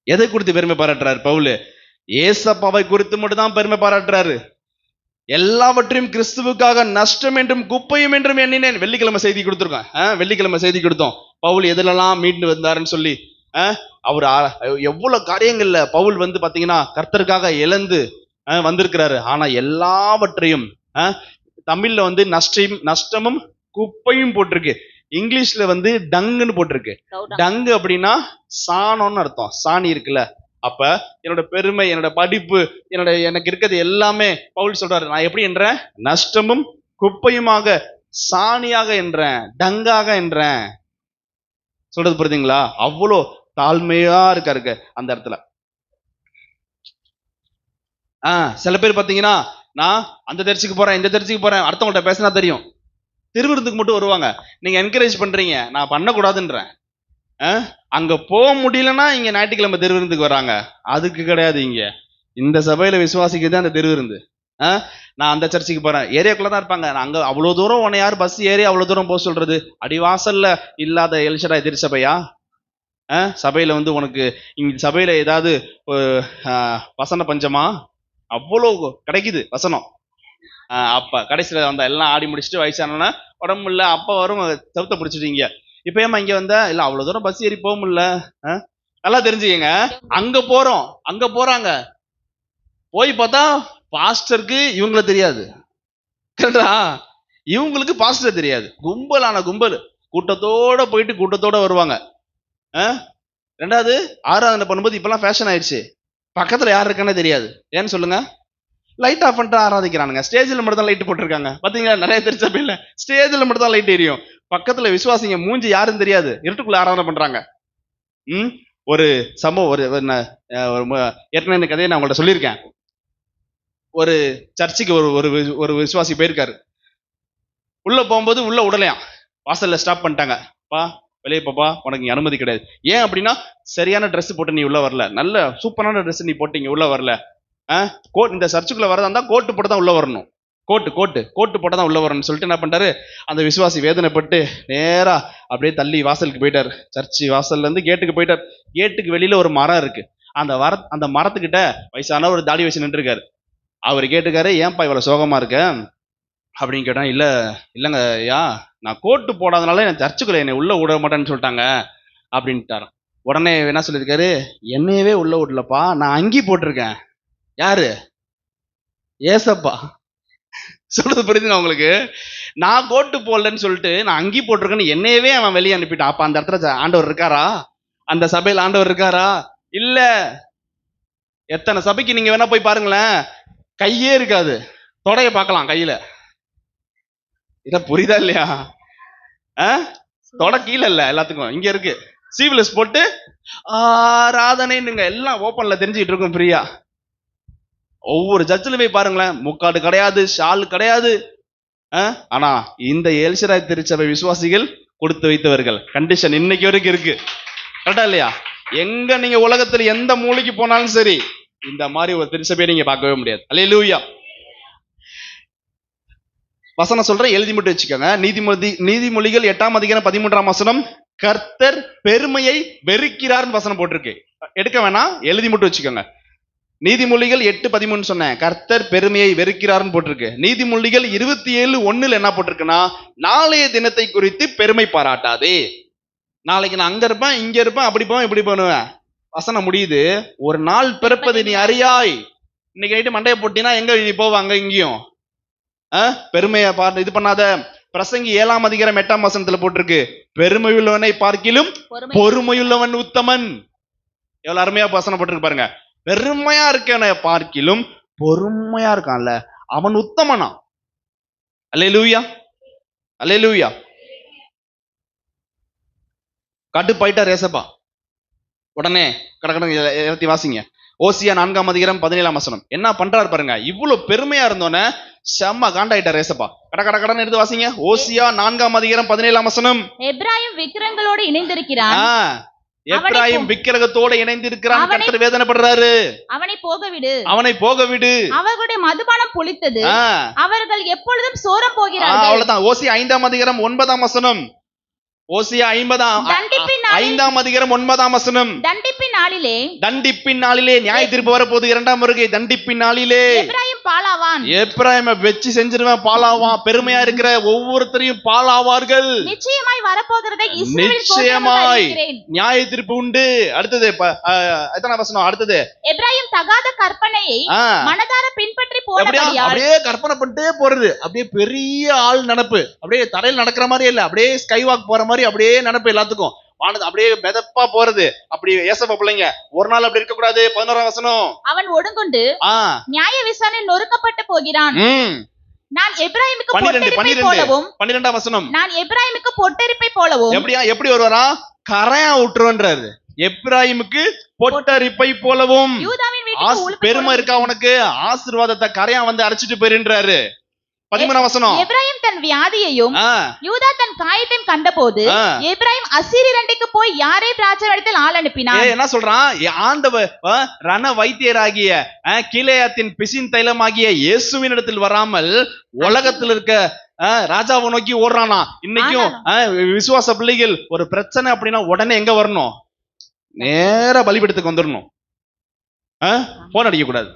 எதை குறித்து பெருமை பாராட்டுறாரு பவுலு? ஏசப்பாவை குறித்து மட்டும் தான் பெருமை பாராட்டுறாரு. எல்லாவற்றையும் கிறிஸ்துவுக்காக நஷ்டம் என்றும் குப்பையும் என்றும் எண்ணினேன். வெள்ளிக்கிழமை செய்தி கொடுத்துருக்கோம். வெள்ளிக்கிழமை செய்தி கொடுத்தோம் பவுல் எதுலெல்லாம் மீண்டு வந்தாருன்னு சொல்லி. அவர் எவ்வளவு காரியங்கள்ல பவுல் வந்து பாத்தீங்கன்னா கர்த்தருக்காக இழந்து வந்திருக்கிறாரு. ஆனா எல்லாவற்றையும் தமிழ்ல வந்து நஷ்டமும் குப்பையும் போட்டிருக்கு. இங்கிலீஷ்ல வந்து டங்குன்னு போட்டிருக்கு. டங்கு அப்படின்னா சாணம்னு அர்த்தம். சாணி இருக்குல்ல. அப்ப என்னோட பெருமை, என்னோட படிப்பு, எனக்கு இருக்கிறது எல்லாமே பவுல் சொல்றாரு, நான் எப்படி என்றேன்? நஷ்டமும் குப்பையுமாக, சாணியாக என்றேன், டங்காக என்றேன். சொல்றது புரியுதுங்களா? அவ்வளோ தாழ்மையா இருக்காரு அந்த இடத்துல. சில பேர் பாத்தீங்கன்னா, நான் அந்த சர்ச்சுக்கு போறேன், இந்த சர்ச்சுக்கு போறேன், அடுத்தவங்கள்ட்ட பேசினா தெரியும், திருவிருந்துக்கு மட்டும் வருவாங்க. நீங்க என்கரேஜ் பண்றீங்க, நான் பண்ணக்கூடாதுன்றேன். அங்க போக முடியலன்னா இங்க ஞாயிற்றுக்கிழமை திருவிருந்துக்கு வராங்க. அதுக்கு கிடையாது. இங்க இந்த சபையில விசுவாசிக்கிறது அந்த திருவிருந்து. நான் அந்த சர்ச்சுக்கு போறேன், ஏரியாக்குள்ளதான் இருப்பாங்க. அங்க அவ்வளவு தூரம் உன்னை யார் பஸ் ஏறி அவ்வளவு தூரம் போக சொல்றது? அடிவாசல்ல இல்லாத எல்ஷடா எதிர் சபையா? சபையில வந்து உனக்கு இங்க சபையில ஏதாவது வசன பஞ்சமா? அவ்வளவு கிடைக்குது வசனம். அப்ப கடைசியில வந்த எல்லாம் ஆடி முடிச்சுட்டு வயசானா உடம்பு இல்ல, அப்ப வரும் செவத்த பிடிச்சிட்டீங்க. இப்ப ஏமா இங்க வந்தா? இல்ல அவ்வளவு தூரம் பஸ் ஏறி போக முடியல. நல்லா தெரிஞ்சுக்கங்க. அங்க போறோம், அங்க போறாங்க, போய் பார்த்தா பாஸ்டருக்கு இவங்கள தெரியாது. கரெக்டா? இவங்களுக்கு பாஸ்டர் தெரியாது. கும்பலான கும்பல், கூட்டத்தோட போயிட்டு கூட்டத்தோட வருவாங்க. ரெண்டாவது ஆராதனை பண்ணும்போது இப்பெல்லாம் ஃபேஷன் ஆயிடுச்சு, பக்கத்துல யார் இருக்கானே தெரியாது. ஏன்னு சொல்லுங்க? லைட் ஆஃப் பண்ணிட்டு ஆராதிக்கிறானுங்க. ஸ்டேஜில் மட்டும் தான் லைட் போட்டிருக்காங்க. பாத்தீங்களா? நிறைய தெரிஞ்ச ஸ்டேஜில் மட்டும் தான் லைட் எரியும். பக்கத்துல விசுவாசிங்க மூஞ்சி யாரும் தெரியாது, இருட்டுக்குள்ள ஆராதனை பண்றாங்க. ஒரு சம்பவம், ஒரு ஏற்கனவே இந்த கதையை நான் உங்கள்ட்ட சொல்லியிருக்கேன். ஒரு சர்ச்சுக்கு ஒரு விசுவாசி போயிருக்காரு. உள்ள போகும்போது உள்ள உடலையாம், வாசல்ல ஸ்டாப் பண்ணிட்டாங்க. பா வெளியே பாப்பா, உனக்கு அனுமதி கிடையாது. ஏன் அப்படின்னா, சரியான ட்ரெஸ் போட்டு நீ உள்ள வரல, நல்ல சூப்பரான ட்ரெஸ் நீ போட்டீங்க உள்ள வரல. இந்த சர்ச்சுக்குள்ள வரதா இருந்தா கோட்டு போட்டு தான் உள்ள வரணும், கோட்டு போட்டு தான் உள்ள வரணும்னு சொல்லிட்டு என்ன பண்ணிட்டாரு, அந்த விசுவாசி வேதனைப்பட்டு நேரா அப்படியே தள்ளி வாசலுக்கு போயிட்டாரு. சர்ச்சு வாசல்ல இருந்து கேட்டுக்கு போயிட்டார். கேட்டுக்கு வெளியில ஒரு மரம் இருக்கு. அந்த மரத்துக்கிட்ட வயசான ஒரு தாடி வச்சு நின்று இருக்காரு. அவர் கேட்டுக்காரு, ஏன்பா இவ்வளவு சோகமா இருக்க அப்படின்னு கேட்டான். இல்லைங்க ஐயா, நான் கோட்டு போடாதனால என் சர்ச்சுக்குள்ள என்னை உள்ள விட மாட்டேன்னு சொல்லிட்டாங்க அப்படின்ட்டாரான். உடனே என்ன சொல்லியிருக்காரு, என்னையவே உள்ள விடலப்பா, நான் அங்கி போட்டிருக்கேன். யாரு? ஏசப்பா. சொல்றது புரியுதுங்க உங்களுக்கு? நான் கோட்டு போடலன்னு சொல்லிட்டு நான் அங்கி போட்டிருக்கேன்னு என்னையவே அவன் வெளியே அனுப்பிட்டான். அப்ப அந்த இடத்துல ஆண்டவர் இருக்காரா? அந்த சபையில் ஆண்டவர் இருக்காரா? இல்ல. எத்தனை சபைக்கு நீங்க வேணா போய் பாருங்களேன், கையே இருக்காது, தொடைய பார்க்கலாம் கையில. இத புரியுதா இல்லையா? தொட கீழே இல்ல, எல்லாத்துக்கும் இங்க இருக்கு. சீவ்லெஸ் போட்டு ஆராதனைங்க எல்லாம் ஓப்பன்ல தெரிஞ்சுக்கிட்டு இருக்கும் ஃப்ரீயா. ஒவ்வொரு சர்ச்சில் போய் பாருங்களேன், முக்காடு கிடையாது, ஷால் கிடையாது. ஆனா இந்த எல்ஷடாய் திருச்சபை விசுவாசிகள் கொடுத்து வைத்தவர்கள். கண்டிஷன் இன்னைக்கு வரைக்கும் இருக்கு. கரெக்டா இல்லையா? எங்க நீங்க உலகத்துல எந்த மூலைக்கு போனாலும் சரி, இந்த மாதிரி ஒரு திருச்சபையை நீங்க பார்க்கவே முடியாது. அல்லேலூயா. வசனம் சொல்ற, எழுதி மட்டும் வச்சுக்கோங்க. நீதிமொழிகள் 8ஆம் அதிகாரம் 13ஆம் வசனம், கர்த்தர் பெருமையை வெறுக்கிறார்னு வசனம் போட்டிருக்கு. எடுக்க வேணாம், எழுதி மட்டும் வச்சுக்கோங்க. நீதிமொழிகள் 8:13 சொன்னேன், கர்த்தர் பெருமையை வெறுக்கிறார்னு போட்டிருக்கு. நீதிமொழிகள் 27:1 என்ன போட்டிருக்குன்னா, நாளைய தினத்தை குறித்து பெருமை பாராட்டாதே. நாளைக்கு நான் அங்க இருப்பேன், இங்க இருப்பேன், அப்படி போவேன், இப்படி பண்ணுவேன். வசனம் முடியுது, ஒரு நாள் பிறப்பது நீ அறியாய். இன்னைக்கு நைட்டு மண்டையை போட்டினா எங்க நீ போவ? அங்க இங்கேயும். பெருமையை இது பண்ணாத. பிரசங்கி 7ஆம் அதிகாரம் 8ஆம் வசனத்துல போட்டிருக்கு, பெருமையுள்ளவனை பார்க்கிலும் பொறுமையுள்ளவன் உத்தமன். எவ்வளவு அருமையா வசனம் போட்டிருக்கு பாருங்க. பெருமையா இருக்கவனை பார்க்கிலும் பொறுமையா இருக்கான்ல, அவன் உத்தமனா. அல்லேலூயா, அல்லேலூயா. கட்டுப்பாயிட்டார் ஏசப்பா. உடனே கடற்கடை வாசிங்க. ஓசியா 4ஆம் அதிகாரம் 17ஆம் வசனம் என்ன பண்றாரு பாருங்க. இவ்வளவு பெருமையா இருந்தோன்னே செம்ம காண்டாயிட்டார் ஏசப்பா. கடன் எடுத்து வாசிங்க. ஓசியா 4ஆம் அதிகாரம் 17ஆம் வசனம். எப்ராயிம் விக்கிரங்களோடு இணைந்திருக்கிறான். எப்ராயிம் விக்கிரகத்தோட இணைந்திருக்கிறான். கர்த்தர் வேதனைப்படுறாரு. அவனை போக விடு. அவர்களுடைய மதுபானம் புளித்தது, அவர்கள் எப்பொழுதும் சோரம் போகிறார்கள். அவ்வளவுதான். ஓசியா 5ஆம் அதிகாரம் 9ஆம் வசனம். ஓசியா 5ஆம் அதிகாரம் 9ஆம் வசனம். தண்டிப்பின் நாளிலே நியாய தீர்ப்பு வரப்போகுது, 2ஆம் வருகை. தண்டிப்பின் நாளிலே எப்ராயிமை வெச்சு செஞ்சிருவேன், பாலாவான். பெருமையா இருக்கிற ஒவ்வொருத்தரையும் பாலாவார்கள். நிச்சயமாய் வரப்போகிறதை நிச்சயமாய் நியாய தீர்ப்பு உண்டு. அடுத்தது எத்தனை வசனம்? அடுத்தது, எப்ராயிம் தகாத கற்பனையை மனதார பின்பற்றி போனபடியால், அப்படியே கற்பனை பண்ணிட்டே போறது, அப்படியே பெரிய ஆள் நினைப்பு, அப்படியே தரையில் நடக்கிற மாதிரி இல்ல, அப்படியே ஸ்கை வாக் போற மாதிரி அப்படியே நினைப்பு எல்லாத்துக்கும். வானது அப்படியே மிதப்பா போறது. அப்படி ஏசப்பா பிள்ளைங்க ஒரு நாள் அப்படி இருக்க கூடாது. 11ஆம் வசனம், அவன் ஒடுங்கொண்டு நியாய விசாரணை நொறுக்கப்பட்டு போகிறான். நான் எப்ராயிமுக்கு பொட்டரிப்பை போலவும், 12ஆம் வசனம், நான் எப்ராயிமுக்கு பொட்டரிப்பை போலவும். எப்படி வருவாரா? கரையா விட்டுருன்றாரு. எப்ராயிமுக்கு பொட்டரிப்பை போலவும். பெருமை இருக்கா உனக்கு? ஆசீர்வாதத்தை கரையா வந்து அரைச்சிட்டு போயிருன்றாரு. 13ஆம் வசனம், எப்ராயிம் தன் வியாதியையும் யூதா தன் காயத்தையும் கண்டபோது எப்ராயிம் அசீரியரண்டைக்கு போய் யாரே ராஜாவிடத்தில் ஆள் அனுப்பினான். என்ன சொல்றான்? ஆண்டவர் ரண வைத்தியராகிய கீலேயாத்தின் பிசின் தைலமாகிய இயேசுவின் இடத்தில் வராமல் உலகத்தில் இருக்க ராஜாவை நோக்கி ஓடுறானா. இன்னைக்கும் விசுவாச பிள்ளைகள் ஒரு பிரச்சனை அப்படின்னா உடனே எங்க வரணும்? நேர பலிபீடத்துக்கு வந்துடணும். போன் அடிக்க கூடாது,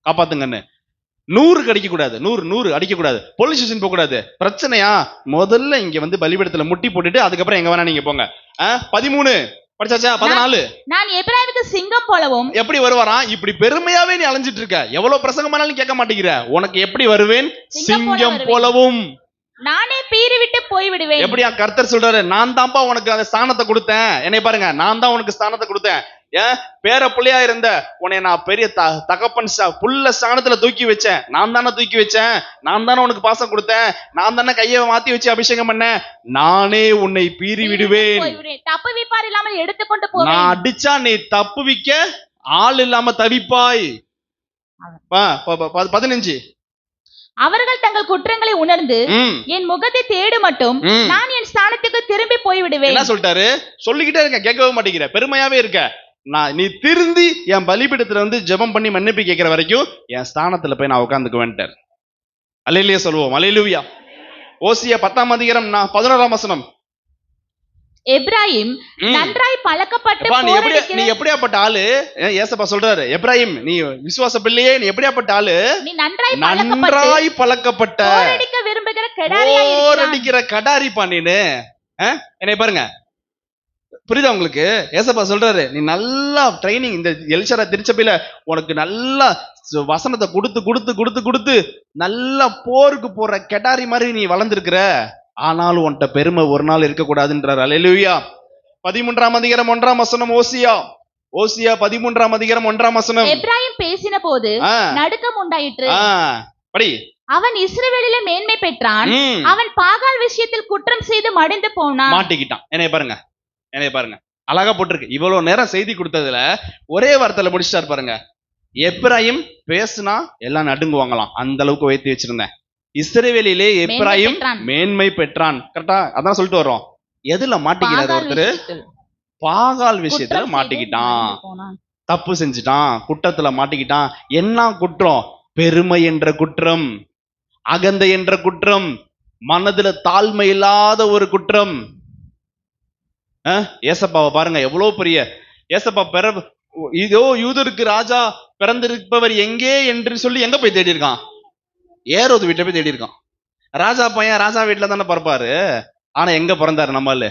காப்பாத்துங்கன்னு. 100 அடிக்க கூடாது, 100 அடிக்க கூடாது, போலீஸ் ஸ்டேஷன் போக கூடாது. பிரச்சனையா? முதல்ல இங்க வந்து பலிபீடத்துல முட்டி போட்டுட்டு அதுக்கப்புறம் எங்க வேணா நீங்க போங்க. 13 படிச்சாச்சா? 14, நான் எப்ராயிமுக்கு சிங்கம் போலவும். எப்படி வருவாராம்? இப்படி பெருமையாவே நீ அலைஞ்சிட்டு இருக்க, எவ்வளவு பிரசங்கமானாலும் கேட்க மாட்டேங்கிற. உனக்கு எப்படி வருவேன்? சிங்கம் போலவும். நானே பீறி விட்டு போய் விடுவேன். எப்படியா? கர்த்தர் சொல்றாரு, நான் தான்ப்பா உனக்கு அந்த ஸ்தானத்தை கொடுத்தேன். என்னை பாருங்க, நான் தான் உனக்கு ஸ்தானத்தை கொடுத்தேன். பேர புள்ளையா இருந்த உன்னை நான் பெரிய தகப்பன் புள்ள ஸ்தானத்துல தூக்கி வச்சேன். நான் தானே தூக்கி வச்சேன். நான் தானே உனக்கு பாசம் கொடுத்தேன். நான் தானே கையை மாத்தி வச்சு அபிஷேகம் பண்ண. நானே உன்னை பீறி விடுவேன். தப்பு விப்பார் இல்லாமல் எடுத்துக்கொண்டு போவேன். நான் அடிச்சா நீ தப்பு விக்க ஆள் இல்லாம தவிப்பாய். 15, அவர்கள் தங்கள் குற்றங்களை உணர்ந்து என் முகத்தை தேடு மட்டும் நான் என் ஸ்தானத்துக்கு திரும்பி போய் விடுவேன். என்ன சொல்லிட்டாரு? சொல்லிக்கிட்டே இருக்க, கேட்கவே மாட்டேங்கிற, பெருமையாவே இருக்க. நீ திருந்தி என் பலிபீடத்துல வந்து ஜெபம் பண்ணி மன்னிப்பு கேட்கிற வரைக்கும் என் ஸ்தானத்துல போய் நான் உட்கார்ந்துக்க வேண்டார். அல்லேலூயா சொல்லுவோம். அல்லேலூயா. ஓசியா 10ஆம் அதிகாரம் 11ஆம் வசனம். எப்ராயிம் நன்றாய் பழக்கப்பட்டு நீ எப்படியாப்பட்ட ஆளு? ஏசப்பா சொல்றாரு, எப்ராயிம் நீ விசுவாச பிள்ளையே, நீ எப்படியாப்பட்ட ஆளு? நீ நன்றாய் பழக்கப்பட்ட போரடிக்க விரும்புகிற கடாரியாய் இருக்கிறாய். போரடிக்கிற கடாரி பண்ணினு. என்னை பாருங்க, புரியுதா உங்களுக்கு? ஏசப்பா சொல்றாரு, நீ நல்லா ட்ரைனிங், இந்த எல்ஷடா திருச்சபையில உனக்கு நல்லா வசனத்தை கொடுத்து கொடுத்து கொடுத்து கொடுத்து நல்லா போருக்கு போற கெடாரி மாதிரி நீ வளர்ந்துருக்கிற. ஆனாலும் உன்கிட்ட பெருமை ஒரு நாள் இருக்கக்கூடாதுன்றார். அல்லேலூயா. 13ஆம் அதிகாரம் 1ஆம் வசனம். ஓசியா ஓசியா 13ஆம் அதிகாரம் 1ஆம் வசனம். எப்ராயிம் பேசின போது ஆ, நடுக்கம் உண்டாயிற்று. ஆ, படி. அவன் இஸ்ரவேலிலே மேன்மை பெற்றான். ம், அவன் பாகால் விஷயத்தில் குற்றம் செய்து மடிந்து போனான். மாட்டிக்கிட்டான். என்னைய பாருங்க, என்னைய பாருங்க, அழகா போட்டிருக்கு. இவ்வளவு நேரம் செய்தி கொடுத்ததுல ஒரே வார்த்தையில முடிச்சிட்டாரு பாருங்க. எப்ராயிம் பேசுனா எல்லாம் நடுங்குவாங்களாம், அந்த அளவுக்கு உயர்த்தி வச்சிருந்தேன். இஸ்ரவேலிலே எப்ராயிம் பெற்றான். மேன்மை பெற்றான். கரெக்டா அதான் சொல்லிட்டு வர்றோம். எதுல மாட்டிக்கிறாரு பாகால் ஒருத்தர்? விஷயத்தில் பாகால் விஷயத்துல குற்றம் செய்து மாட்டிக்கிட்டான், மடிந்து போனான். தப்பு செஞ்சுட்டான், குற்றத்துல மாட்டிக்கிட்டான். என்ன குற்றம்? பெருமை என்ற குற்றம், அகந்தை என்ற குற்றம், மனதுல தாழ்மை இல்லாத ஒரு குற்றம். ஏசப்பாவை பாருங்க, எவ்வளவு பெரிய ஏசப்பா இதோ யூதருக்கு ராஜா பிறந்திருப்பவர் எங்கே என்று சொல்லி எங்க போய் தேடி இருக்கான்? ஏரோது வீட்டை போய் தேடி இருக்கான். ராஜா பையன் ராஜா வீட்டுல தானே பிறப்பாரு. ஆனா எங்க பிறந்தாரு? நம்மள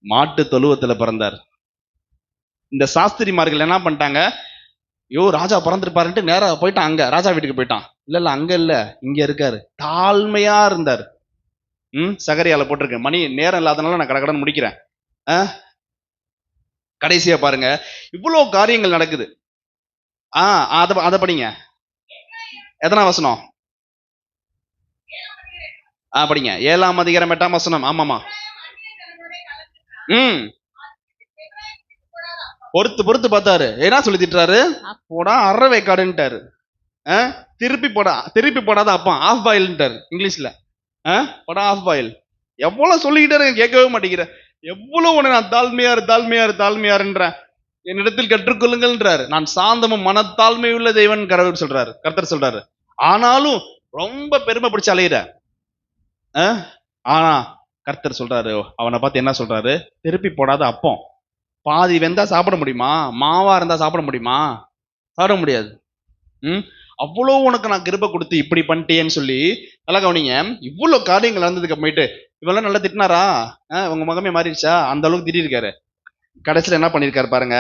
மாட்டு தொழுவத்துல பிறந்தார். இந்த சாஸ்திரிமார்கள் என்ன பண்ணிட்டாங்க? யோ ராஜா பிறந்திருப்பாருன்ட்டு நேரா போயிட்டான், அங்க ராஜா வீட்டுக்கு போயிட்டான். இல்ல அங்க இல்ல, இங்க இருக்காரு. தாழ்மையா இருந்தார். சகரியால போட்டிருக்கேன். மணி நேரம் இல்லாதனால நான் கடகடன்னு முடிக்கிறேன். கடைசியா பாருங்க, இவ்வளவு காரியங்கள் நடக்குது. அத படிங்க. எத்தனை வசனம்? படிங்க. 7ஆம் அதிகாரம் 8ஆம் வசனம். ஆமாமா. பொறுத்து பார்த்தாரு. என்ன சொல்லி திட்டுறாரு? போடா அறவை காடுன்ட்டாரு. திருப்பி போடாத அப்பா ஆஃப் பாயில்ன்ட்டாரு இங்கிலீஷ்ல. போடா ஆஃப் பாயில். எவ்வளவு சொல்லிக்கிட்டாரு, கேட்கவே மாட்டேங்கிற. எவ்வளவு உன நான் தாழ்மையாருன்றேன். என்னிடத்தில் கற்றுக்கொள்ளுங்கள்ன்றாரு. நான் சாந்தமும் மனத்தாழ்மை உள்ள தெய்வன் கர்த்தர் சொல்றாரு. ஆனாலும் ரொம்ப பெருமை பிடிச்சு அலையிற. ஆனா கர்த்தர் சொல்றாரு, அவனை பார்த்து என்ன சொல்றாரு? திருப்பி போடாத அப்பம். பாதி வெந்தா சாப்பிட முடியுமா? மாவா இருந்தா சாப்பிட முடியுமா? சாப்பிட முடியாது. அவ்வளவு உனக்கு நான் கிருபை கொடுத்து இப்படி பண்ணிட்டேன்னு சொல்லி நல்லா கவனிங்க. இவ்வளவு காரியங்கள் நடந்ததுக்கு போயிட்டு இவெல்லாம் நல்லா திட்டினாரா? உங்க முகமே மாறிடுச்சா? அந்த அளவுக்கு திட்டிருக்காரு. கடைசியில என்ன பண்ணிருக்காரு பாருங்க.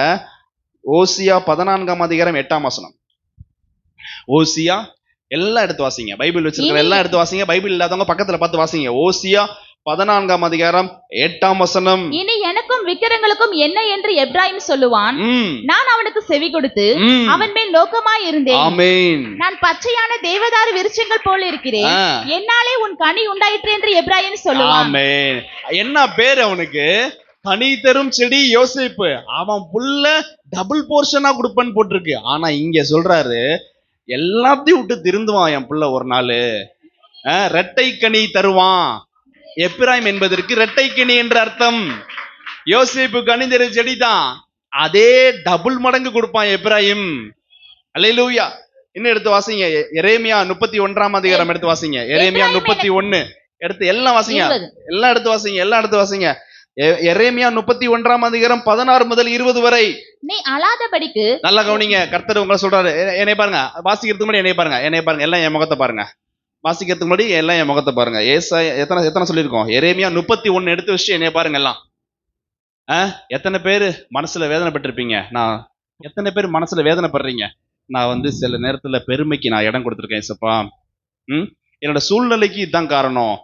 ஓசியா 14ஆம் அதிகாரம் 8ஆம் வசனம். ஓசியா எல்லாம் எடுத்து வாசிங்க. பைபிள் வச்சிருக்கிற எல்லாம் எடுத்து வாசிங்க. பைபிள் இல்லாதவங்க பக்கத்துல பார்த்து வாசிங்க. ஓசியா 14ஆம் அதிகாரம் 8ஆம் வசனம். இனி எனக்கும் விக்கிரங்களுக்கும் என்ன என்று எப்ராயிம் சொல்லுவான். நான் அவனுக்கு செவி கொடுத்து அவன் மேல் நோக்கமாய் இருந்தேன். ஆமென். நான் பச்சையான தேவதாரு விருட்சங்கள் போல இருக்கிறேன். என்னாலே உன் கனி உண்டாயிற்று என்று எப்ராயிம் சொல்லுவான். ஆமென். என்ன பேர் அவனுக்கு? கனி தரும் செடி யோசேப்பு. அவன் புல்ல டபுள் போர்ஷனா கொடுப்பன்னு போட்டிருக்கு. ஆனா இங்க சொல்றாரு, எல்லாத்தையும் விட்டு திருந்துவான் என் புள்ள ஒரு நாள். ரெட்டை கனி தருவான். எப்ராயிம் என்பதற்கு ரெட்டை கனி என்ற அர்த்தம். யோசேப்பு கனி தரும் செடிதான், அதே டபுள் மடங்கு கொடுப்பான் எப்ராயிம். அல்லேலூயா. இன்னும் எடுத்து வாசிங்க. எரேமியா 31ஆம் அதிகாரம் எடுத்து வாசிங்க. எரேமியா 31 எடுத்து எல்லாம் வாசிங்க. எல்லாம் எடுத்து வாசிங்க. எரேமியா 31ஆம் அதிகாரம் 16 முதல் 20 வரை. நீ அழாதபடிக்கு. நல்லா கவனிங்க. கர்த்தர் உங்களை சொல்றாரு. என்னை பாருங்க. வாசிக்கிறதுக்கு முன்னாடி என்னை பாருங்க. எல்லாம் என் முகத்தை பாருங்க. வாசிக்கிறதுக்கு முன்னாடி எல்லாம் என் முகத்தை பாருங்க. எத்தனை சொல்லியிருக்கோம்? எரேமியா 31 எடுத்து வச்சு என்னைய பாருங்க. எல்லாம் எத்தனை பேர் மனசுல வேதனைப்பட்டிருப்பீங்க? நான் எத்தனை பேர் மனசுல வேதனைப்படுறீங்க? நான் சில நேரத்துல பெருமைக்கு நான் இடம் கொடுத்துருக்கேன். ஏசப்பா, என்னோட சூழ்நிலைக்கு இதுதான் காரணம்.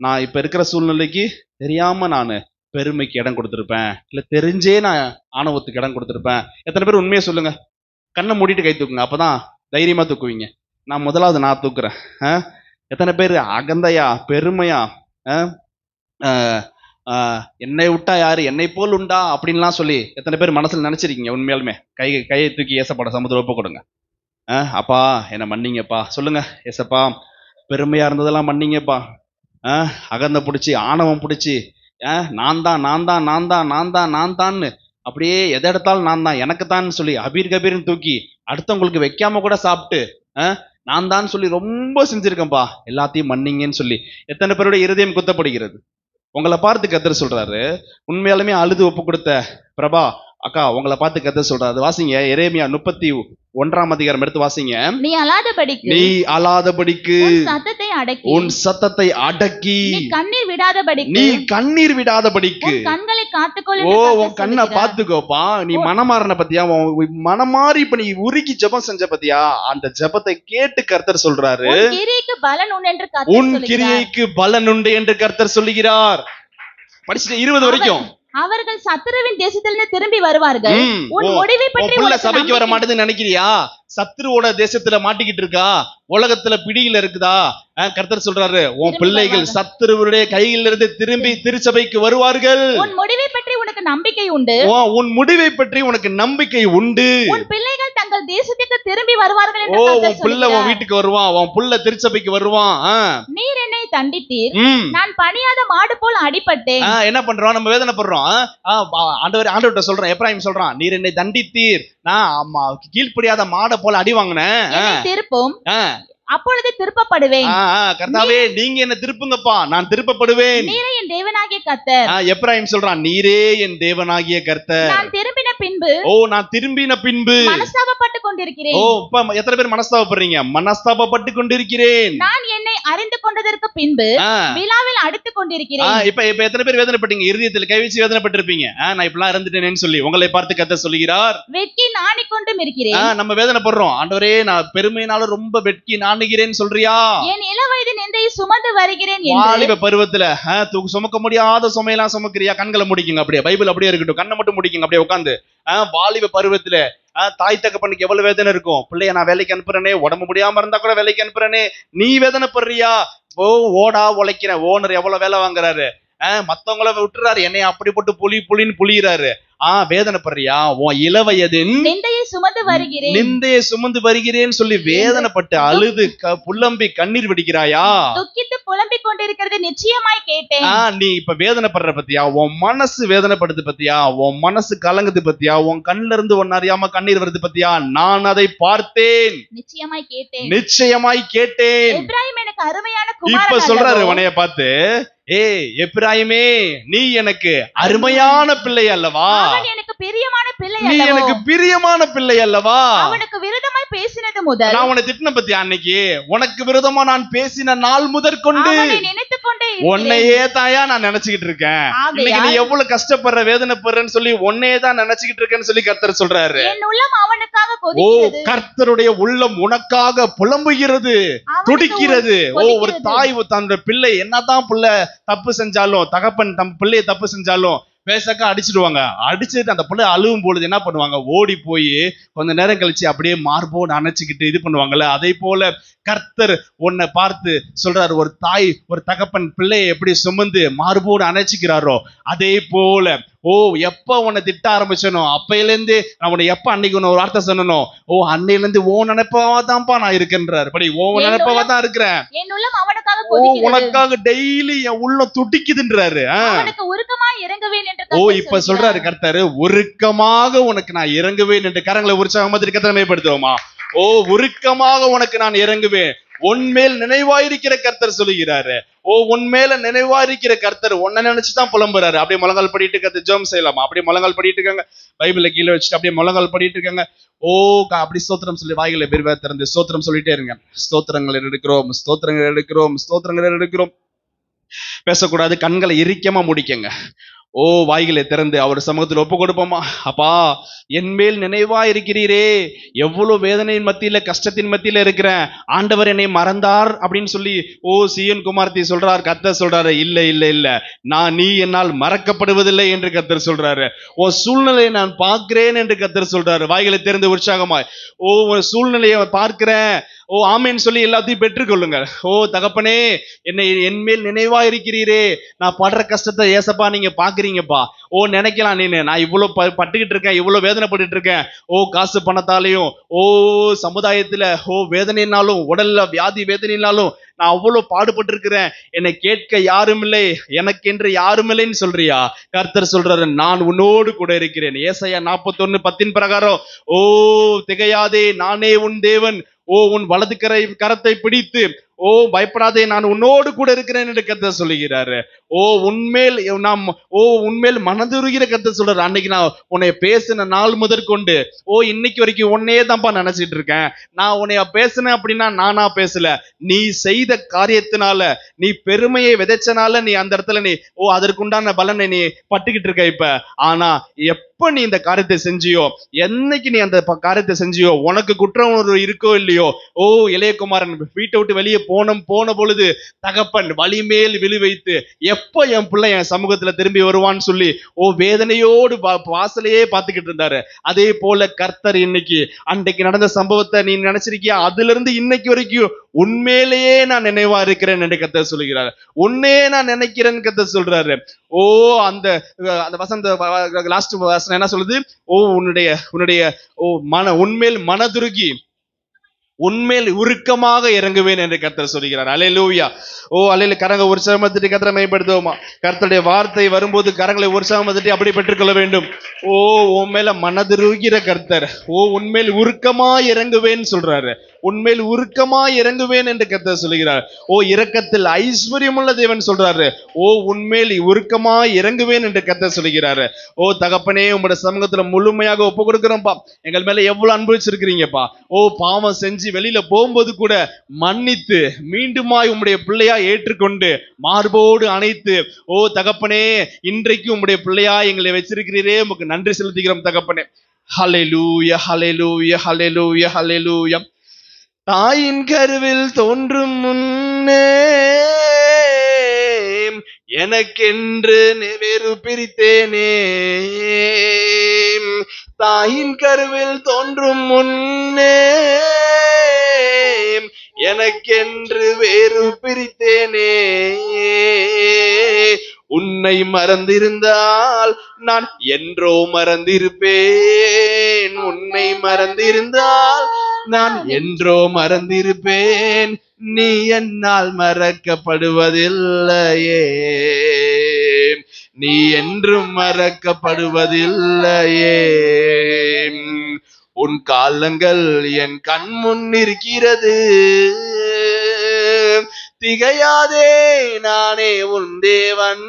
நான் இப்ப இருக்கிற சூழ்நிலைக்கு தெரியாம நான் பெருமைக்கு இடம் கொடுத்துருப்பேன், இல்ல தெரிஞ்சே நான் ஆணவத்துக்கு இடம் கொடுத்துருப்பேன். எத்தனை பேர் உண்மையை சொல்லுங்க. கண்ணை மூடிட்டு கை தூக்குங்க, அப்பதான் தைரியமா தூக்குவீங்க. நான் முதலாவது நான் தூக்குறேன். எத்தனை பேர் அகந்தையா, பெருமையா, என்னை விட்டா யாரு, என்னை போல் உண்டா அப்படின்லாம் சொல்லி எத்தனை பேர் மனசுல நினைச்சிருக்கீங்க? உண்மையாலுமே கையை தூக்கி ஏசப்பாட சமுத்திரம் ஒப்பு கொடுங்க. அப்பா என்ன மன்னிங்கப்பா சொல்லுங்க. ஏசப்பா, பெருமையா இருந்ததெல்லாம் மன்னிங்கப்பா. அகந்த பிடிச்சி, ஆணவம் பிடிச்சி, நான் தான் அப்படியே எதை எடுத்தாலும் நான் தான், எனக்கு தான் சொல்லி அபீர் கபீர்னு தூக்கி அடுத்தவங்களுக்கு வைக்காம கூட சாப்பிட்டு நான் தான் சொல்லி ரொம்ப செஞ்சிருக்கேன்ப்பா, எல்லாத்தையும் மன்னிங்கன்னு சொல்லி எத்தனை பேருடைய இருதயம் குத்தப்படுகிறது. உங்களை பார்த்து கர்த்தர் சொல்றாரு, உண்மையாலுமே அழுது ஒப்பு கொடுத்த பிரபா அக்கா, உங்களை பார்த்து கர்த்தர் சொல்றாரு. வாசிங்க. எரேமியா 31ஆம் அதிகாரம் எடுத்து வாசிங்க. நீ அழாதபடிக்கு உன் சத்தத்தை அடக்கி நீ கண்ணீர் விடாதபடிக்கு கண்களை காத்துக்கொள்ள. உன் கண்ணை பாத்துக்கோப்பா. நீ மனமாறின பத்தியா? மனமாறி இப்ப நீ உருகி ஜெபம் செஞ்ச பத்தியா? அந்த ஜெபத்தை கேட்டு கர்த்தர் சொல்றாரு, உன் கிரியைக்கு பலன் உண்டு என்று கர்த்தர் சொல்லுகிறார். படிச்சுட்டு 20 வரைக்கும் அவர்கள் சத்துருவின் தேசத்திலிருந்து திரும்பி வருவார்கள். உன் முடிவை பற்றி புள்ள உனக்கு சபைக்கு வர நம்பிக்கை- மாட்டேதுன்னு நினைக்கிறியா? சத்துருவோட தேசத்துல மாட்டிக்கிட்டு இருக்கா? உலகத்துல பிடியில இருக்குதா? கர்த்தர் சொல்றாரு, உன் திரும்பி பிள்ளைகள் வருவார்கள். சத்துருவுடைய கையிலிருந்து திரும்பி திருச்சபைக்கு வருவார்கள். உன் முடிவை பற்றி உனக்கு நம்பிக்கை உண்டு. உன் முடிவை பற்றி உனக்கு நம்பிக்கை உண்டு. உன் பிள்ளைகள் தங்கள் தேசத்துக்கு திரும்பி வருவார்கள் என்று உன் கர்த்தர் புள்ள உன் சொல்கிறார். வீட்டுக்கு வருவான், உன் புள்ள திருச்சபைக்கு வருவான். நீர் என்னை தண்டித்தீர், ம். நான் பணியாத மாடு போல் அடிபட்டேன். என்ன பண்றோம்? நம்ம வேதனைப்படுறோம். ஆண்டவர்கிட்ட சொல்றோம், எப்ராயிம் சொல்றான், நீர் என்னை தண்டித்தீர், நான் கீழ்ப்படியாத மாடை போல அடி வாங்கினேன். என்னை திருப்பும், அப்பொழுது திருப்பப்படுவேன். கர்த்தாவே நீங்க என்ன திருப்புங்கப்பா, நான் திருப்பப்படுவேன். நீரே என் தேவனாகிய கர்த்தர். எப்ராயிம் சொல்றான், நீரே என் தேவனாகிய கர்த்தர். நான் திரும்பின பின்பு நான் திரும்பின பின்பு மனஸ்தாபப்பட்டு கொண்டிருக்கிறேன். இப்ப எத்தனை பேர் மனஸ்தாபப்படுறீங்க? மனஸ்தாபப்பட்டு கொண்டிருக்கிறேன். நான் என்னை அறிந்து கொண்டதற்கு பின்பு விழாவில் அடித்துக் கொண்டிருக்கிறேன். இப்ப எத்தனை பேர் வேதனைப்பட்டீங்க? இருதயத்தில் கை வச்சு வேதனைப்பட்டிருப்பீங்க. நான் இப்பெல்லாம் இருந்துட்டேனேன்னு சொல்லி உங்களை பார்த்து கர்த்தர் சொல்லுகிறார், வெட்கி நாணிக்கொண்டும் இருக்கிறேன். நம்ம வேதனைப்படுறோம், ஆண்டவரே நான் பெருமையினால ரொம்ப வெட்கி நாணுகிறேன்னு சொல்றியா? என் இளவயது நிந்தையை சுமந்து வருகிறேன் என்று வாலிப பருவத்துல சுமக்க முடியாத சுமையெல்லாம் சுமக்கிறியா? கண்களை முடிக்குங்க, அப்படியே பைபிள் அப்படியே இருக்கட்டும், கண்ணை மட்டும் முடிக்குங்க அப்படியே உட்காந்து. வாலிப பருவத்துல தாய் தகப்பனுக்கு எவ்வளவு வேதனை இருக்கும். பிள்ளைய நான் வேலைக்கு அனுப்புறேனே, உடம்பு முடியாம இருந்தா கூட வேலைக்கு அனுப்புறேனே, நீ வேதனைப்படுறியா? ஓடா உழைக்கிறேன், ஓனர் எவ்வளவு வேலை வாங்குறாரு, மத்தவங்கள விட்டுறாரு, என்னைய அப்படி போட்டு புலின்னு புளியறாரு. வேதனைப்படுறியா? உன் இளவயதின் நிந்தையை சுமந்து வருகிறேன், நிந்தையை சுமந்து வருகிறேன்னு சொல்லி வேதனைப்பட்டு அழுது புலம்பி கண்ணீர் வடிக்கிறாயா? துக்கித்து புலம்பிக் கொண்டிருக்கிறது நிச்சயமாய் கேட்டேன். நீ இப்ப வேதனைப்படுற பத்தியா? உன் மனசு வேதனைப்படுது பத்தியா? உன் மனசு கலங்குது பத்தியா? உன் கண்ணுல இருந்து ஒன்னு அறியாம கண்ணீர் வருது பத்தியா? நான் அதை பார்த்தேன், நிச்சயமாய் கேட்டேன், நிச்சயமாய் கேட்டேன். எப்ராயிம் எனக்கு அருமையான இப்ப குமாரன் சொல்றாரு அல்லவோ? உன்னைய பார்த்து, எப்ராயிமே நீ எனக்கு அருமையான பிள்ளை அல்லவா? அவன் எனக்கு பிரியமான பிள்ளை நீ அல்லவோ? எனக்கு பிரியமான பிள்ளை அல்லவா? அவனுக்கு விரோதமாய் பேசினது முதல் நான் உன்னை திட்டின பத்தியா? அன்னைக்கு உனக்கு விரோதமா நான் பேசின நாள் முதற்கொண்டு அவனை நினைத்துக் கொண்டே இருக்கிறேன். உன்னையே தாயா நான் நினைச்சுக்கிட்டு இருக்கேன். இன்னைக்கு நீ எவ்வளவு கஷ்டப்படுற வேதனைப்படுறன்னு சொல்லி உன்னையே தான் நினைச்சுக்கிட்டு இருக்கேன்னு சொல்லி கர்த்தர் சொல்றாரு. என் உள்ளம் அவனுக்காக கொதிக்கிறது, கர்த்தருடைய உள்ளம் உனக்காக புலம்புகிறது, அவனுக்கு துடிக்கிறது. ஒரு கொதிக்கிறது. தாய் தன்னோட பிள்ளை என்னதான் பிள்ளை தப்பு செஞ்சாலும், தகப்பன் தம் பிள்ளைய தப்பு செஞ்சாலும் பேசக்கா அடிச்சிடுவாங்க. அடிச்சுட்டு அந்த பிள்ளை அழுவும் பொழுது என்ன பண்ணுவாங்க? ஓடி போய் கொஞ்ச நேரம் கழிச்சு அப்படியே மார்போடு அணைச்சுக்கிட்டு இது பண்ணுவாங்கல்ல. அதே போல கர்த்தர் உன்னை பார்த்து சொல்றாரு, ஒரு தாய் ஒரு தகப்பன் பிள்ளையை எப்படி சுமந்து மார்போடு அணைச்சிக்கிறாரோ அதே போல எப்ப உன்னை திட்ட ஆரம்பிச்சனோ அப்பையில இருந்து நான் உன்னை எப்ப அன்னைக்கு ஒரு வார்த்தை சொன்னனோ, அன்னையில இருந்து நினைப்பவா தான்ப்பா நான் இருக்கேன்றாரு. படி நினைப்பவா தான் இருக்கிறேன், என் உள்ளம் அவனுக்காக கொதிக்கிறது, உனக்காக டெய்லி என் உள்ளம் துடிக்குதுன்றாரு. அவனுக்கு உருக்கமாய் இறங்குவேன் என்று கர்த்தர் இப்ப சொல்றாரு கர்த்தர், உருக்கமாக உனக்கு நான் இறங்குவேன் என்று. கரங்களை உற்சாகமா கர்த்தரை மேம்படுத்துவோமா? உருக்கமாக உனக்கு நான் இறங்குவேன். உன்மேல் நினைவாயிருக்கிற கர்த்தர் சொல்லுகிறாரு. உன்மேல நினைவாயிருக்கிற கர்த்தர் உன்னை நினைச்சுதான் புலம்புறாரு. அப்படியே முழங்கால் படிட்டு கர்த்தர் ஜெபம் செய்யலாமா? அப்படியே முழங்கால் படிட்டு இருக்காங்க, பைபிள கீழே வச்சுட்டு அப்படியே முழங்கால் படிட்டு இருக்காங்க. அப்படி ஸ்தோத்திரம் சொல்லி வாய்களை பெருவா திறந்து ஸ்தோத்திரம் சொல்லிட்டே இருங்க. ஸ்தோத்திரங்கள் எடுக்கிறோம், ஸ்தோத்திரங்கள் எடுக்கிறோம், ஸ்தோத்திரங்கள் எடுக்கிறோம். பேசக்கூடாது, கண்களை இறுக்கமா முடிக்கங்க. வாய்களை திறந்து அவர் சமூகத்தில் ஒப்பு கொடுப்போமா? அப்பா, என் மேல் நினைவா இருக்கிறீரே, எவ்வளவு வேதனையின் மத்தியில கஷ்டத்தின் மத்தியில இருக்கிறேன், ஆண்டவர் என்னை மறந்தார் அப்படின்னு சொல்லி சீயோன் குமாரத்தி சொல்றார். கர்த்தர் சொல்றாரு, இல்ல இல்ல இல்ல, நீ என்னால் மறக்கப்படுவதில்லை என்று கர்த்தர் சொல்றாரு. சூழ்நிலையை நான் பார்க்கிறேன் என்று கர்த்தர் சொல்றாரு. வாய்களை திறந்து உற்சாகமாய் உன் சூழ்நிலையை பார்க்கிறேன், ஆமேன்னு சொல்லி எல்லாத்தையும் பெற்றுக்கொள்ளுங்க. தகப்பனே, என்னை என் மேல் நினைவா இருக்கிறீரே, நான் படுற கஷ்டத்தை ஏசப்பா நீங்க பாக்குறீங்கப்பா. நினைக்கலாம் நீ, நான் இவ்வளவு பட்டுக்கிட்டு இருக்கேன், இவ்வளவு வேதனைப்பட்டு இருக்கேன். காசு பணத்தாலையும் சமுதாயத்துல வேதனைனாலும், உடல்ல வியாதி வேதனைனாலும் நான் அவ்வளவு பாடுபட்டு இருக்கிறேன். என்னை கேட்க யாரும் இல்லை, எனக்கு என்று யாரும் இல்லைன்னு சொல்றியா? கர்த்தர் சொல்றாரு, நான் உன்னோடு கூட இருக்கிறேன். ஏசாயா 41:10 பிரகாரம், திகையாதே, நானே உன் தேவன், உன் வலது கரத்தை பிடித்து பயப்படாதே, நான் உன்னோடு கூட இருக்கிறேன் என்று கர்த்தர் சொல்லுகிறாரு. உன்மேல் மனதுருகிற கர்த்தர் சொல்றாரு. அன்னைக்கு நான் உன்னை பேசின நாள் முதற்கொண்டு இன்னைக்கு வரைக்கும் உன்னையே தான்ப்பா நினைச்சிட்டு இருக்கேன். நான் உன்னைய பேசினேன் அப்படின்னா நானா பேசல, நீ செய்த காரியத்தினால, நீ பெருமையை விதைச்சனால நீ அந்த இடத்துல நீ அதற்குண்டான பலனை நீ பட்டுக்கிட்டு இருக்க இப்ப. ஆனா எப்ப நீ இந்த காரியத்தை செஞ்சியோ, என்னைக்கு நீ அந்த காரியத்தை செஞ்சியோ, உனக்கு குற்றம் இருக்கோ இல்லையோ, இளையகுமாரன் வீட்டை விட்டு வெளியே போன பொழுது தகப்பன் வழிமேல் விழி வைத்து எப்ப என் பிள்ளை என் சமூகத்துல திரும்பி வருவான்னு சொல்லி வேதனையோடு வாசலையே பார்த்துக்கிட்டு இருந்தாரு. அதே போல கர்த்தர் இன்னைக்கு அன்றைக்கு நடந்த சம்பவத்தை நீ நினைச்சிருக்கியா? அதுல இருந்து இன்னைக்கு வரைக்கும் உண்மையிலேயே நான் நினைவா இருக்கிறேன் என்று கர்த்தர் சொல்லுகிறார். உன்னே நான் நினைக்கிறேன்னு கர்த்தர் சொல்றாரு. அந்த வசந்த லாஸ்ட் வசனம் என்ன சொல்லுது? உன்னுடைய உன்மேல் மனதுருகி உன்மேல் உருக்கமாக இறங்குவேன் என்று கர்த்தர் சொல்கிறார். அல்லேலூயா. அல்லேலூயா. கரங்களை உற்சாகப்படுத்தி கர்த்தரை மேம்படுத்துவோமா? கர்த்தருடைய வார்த்தை வரும்போது கரங்களை உற்சாகப்படுத்தி அப்படி பெற்றுக்கொள்ள வேண்டும். உன் மேல மனதுருகிற கர்த்தர் உன்மேல் உருக்கமா இறங்குவேன் சொல்றாரு. உன்மேல் உருக்கமா இறங்குவேன் என்று கர்த்தர் சொல்கிறார். இரக்கத்தில் ஐஸ்வர்யமுள்ள தேவன் சொல்றாரு. உன்மேல் உருக்கமா இறங்குவேன் என்று கர்த்தர் சொல்கிறாரு. தகப்பனே, உங்களுடைய சமூகத்துல முழுமையாக ஒப்பு கொடுக்கிறோம்ப்பா. எங்கள் மேல எவ்வளவு அன்பு வச்சிருக்கிறீங்கப்பா. பாவம் செஞ்சு வெளியில போகும்போது கூட மன்னித்து மீண்டுமாய் உம்முடைய பிள்ளையா ஏற்றுக்கொண்டு மார்போடு அணைத்து தகப்பனே, இன்றைக்கு உம்முடைய பிள்ளையா எங்களை வச்சிருக்கிறீரே, உமக்கு நன்றி செலுத்துகிறோம் தகப்பனே. ஹல்லேலூயா, ஹல்லேலூயா, ஹல்லேலூயா, ஹல்லேலூயா. தாயின் கருவில் தோன்றும் முன்னே எனக்கென்று வேறு பிரித்தேனே. தாயின் கருவில் தோன்றும் முன்னே எனக்கென்று வேறு பிரித்தேனே. உன்னை மறந்திருந்தால் நான் என்றோ மறந்திருப்பேன். உன்னை மறந்திருந்தால் நான் என்றோ மறந்திருப்பேன். நீ என்னால் மறக்கப்படுவதில்லையே. நீ என்றும் மறக்கப்படுவதில்லையே. உன் காலங்கள் என் கண் முன் இருக்கிறது. திகையாதே, நானே உன் தேவன்.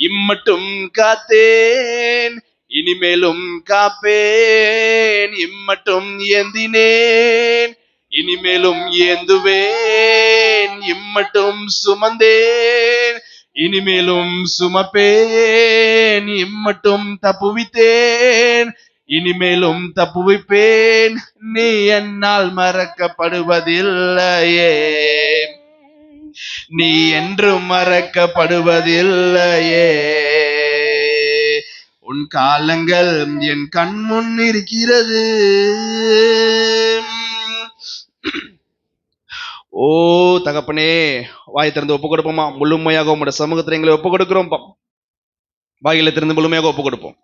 இம்மட்டும் காத்தேன், இனிமேலும் காப்பேன். இம்மட்டும் ஏந்தினேன், இனிமேலும் ஏந்துவேன். இம்மட்டும் சுமந்தேன், இனிமேலும் சுமப்பேன். இம்மட்டும் தப்புவித்தேன், இனிமேலும் தப்புவிப்பேன். நீ என்னால் மறக்கப்படுவதில்லையே. நீ என்றும் மறக்கப்படுவதில்லையே. உன் காலங்கள் என் கண் முன் இருக்கிறது. தகப்பனே, வாய் திறந்து ஒப்பு கொடுப்போமா? முழுமையாக உங்களுடைய சமூகத்தில் எங்களை ஒப்பு கொடுக்கிறோம். வாயில திறந்து முழுமையாக ஒப்பு கொடுப்போம்.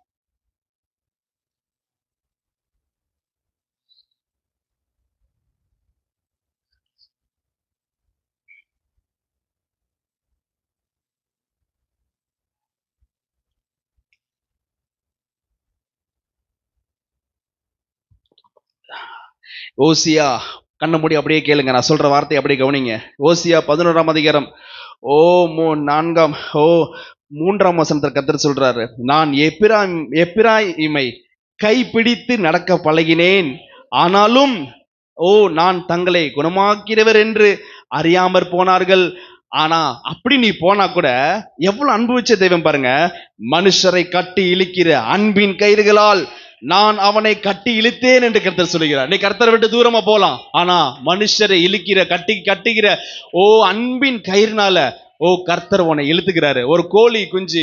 ஓசியா, கண்ண மூடி அப்படியே கேளுங்க, நான் சொல்ற வார்த்தை அப்படியே கவனிங்க. ஓசியா 11ஆம் அதிகாரம் 3ஆம் வசனத்தில் கர்த்தர் சொல்றாரு, நான் எப்பிராயிமை கைப்பிடித்து நடக்க பழகினேன், ஆனாலும் நான் தங்களை குணமாக்கிறவர் என்று அறியாமற் போனார்கள். ஆனா அப்படி நீ போனா கூட எவ்வளவு அனுபவிச்ச தெய்வம் பாருங்க. மனுஷரை கட்டி இழுக்கிற அன்பின் கயிறுகளால் நான் அவனை கட்டி இழுத்தேன் என்று கர்த்தர் சொல்லுகிறார். நீ கர்த்தரை விட்டு தூரமா போலாம், ஆனா மனுஷரை இழுக்கிற கட்டுகிற அன்பின் கயிறுனால கர்த்தர் உன்னை இழுத்துக்கிறாரு. ஒரு கோழி குஞ்சு,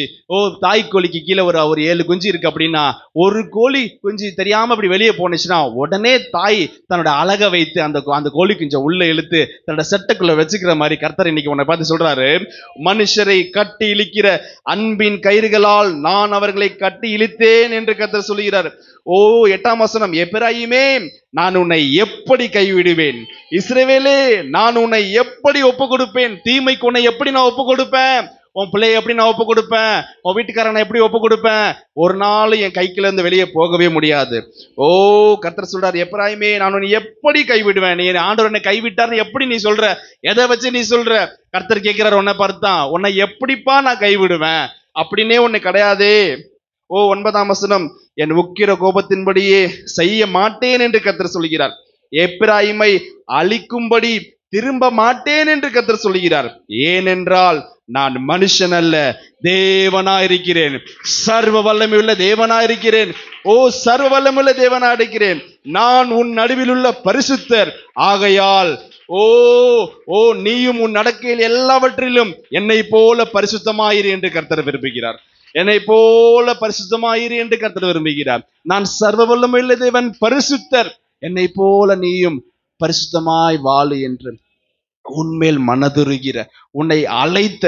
தாய் கோழிக்கு கீழே ஒரு 7 குஞ்சு இருக்கு அப்படின்னா, ஒரு கோழி குஞ்சு தெரியாம அப்படி வெளியே போனுச்சுன்னா உடனே தாய் தன்னோட அழகை வைத்து அந்த கோழி குஞ்சை உள்ள இழுத்து தன்னோட செட்டுக்குள்ள வச்சுக்கிற மாதிரி கர்த்தர் இன்னைக்கு உன்னை பார்த்து சொல்றாரு, மனுஷரை கட்டி இழுக்கிற அன்பின் கயிறுகளால் நான் அவர்களை கட்டி இழுத்தேன் என்று கர்த்தர் சொல்லுகிறார். 8ஆம் வசனம், எப்பிராயிமே நான் உன்னை எப்படி கைவிடுவேன், இஸ்ரவேலே நான் உன்னை எப்படி ஒப்பு கொடுப்பேன். தீமைக்கு உன்னை எப்படி நான் ஒப்பு கொடுப்பேன், உன் பிள்ளைய எப்படி நான் ஒப்பு கொடுப்பேன், உன் வீட்டுக்காரனை எப்படி ஒப்பு கொடுப்பேன், ஒரு நாள் என் கைக்குள்ள இருந்து வெளியே போகவே முடியாது. கர்த்தர் சொல்றார், எப்பிராயிமே நான் உன்னை எப்படி கைவிடுவேன். நீ ஆண்டவர் என்னை கைவிட்டார்னு எப்படி நீ சொல்ற, எதை வச்சு நீ சொல்ற? கர்த்தர் கேட்கிறார், உன்னை பார்த்தான், உன்னை எப்படிப்பா நான் கைவிடுவேன், அப்படின்னே உன்னை கிடையாதே. 9ஆம் வசனம், என் உக்கிர கோபத்தின்படியே செய்ய மாட்டேன் என்று கர்த்தர் சொல்கிறார். எப்பிராயிமை அழிக்கும்படி திரும்ப மாட்டேன் என்று கர்த்தர் சொல்கிறார். ஏனென்றால் நான் மனுஷன் அல்ல, தேவனா இருக்கிறேன். சர்வ வல்லமையுள்ள தேவனா இருக்கிறேன். ஓ, சர்வ வல்லமையுள்ள தேவனா இருக்கிறேன். நான் உன் நடுவில் உள்ள பரிசுத்தர் ஆகையால் ஓ ஓ நீயும் உன் நடக்கையில் எல்லாவற்றிலும் என்னை போல பரிசுத்தமாயிரு என்று கர்த்தர் விரும்புகிறார். என்னை போல பரிசுத்தமாயிரு என்று கர்த்தர் விரும்புகிறார். நான் சர்வ வல்லமையுள்ள தேவன், பரிசுத்தர், என்னை போல நீயும் பரிசுத்தமாய் வாழு என்று உன்மேல் மனதுருகிற, உன்னை அழைத்த,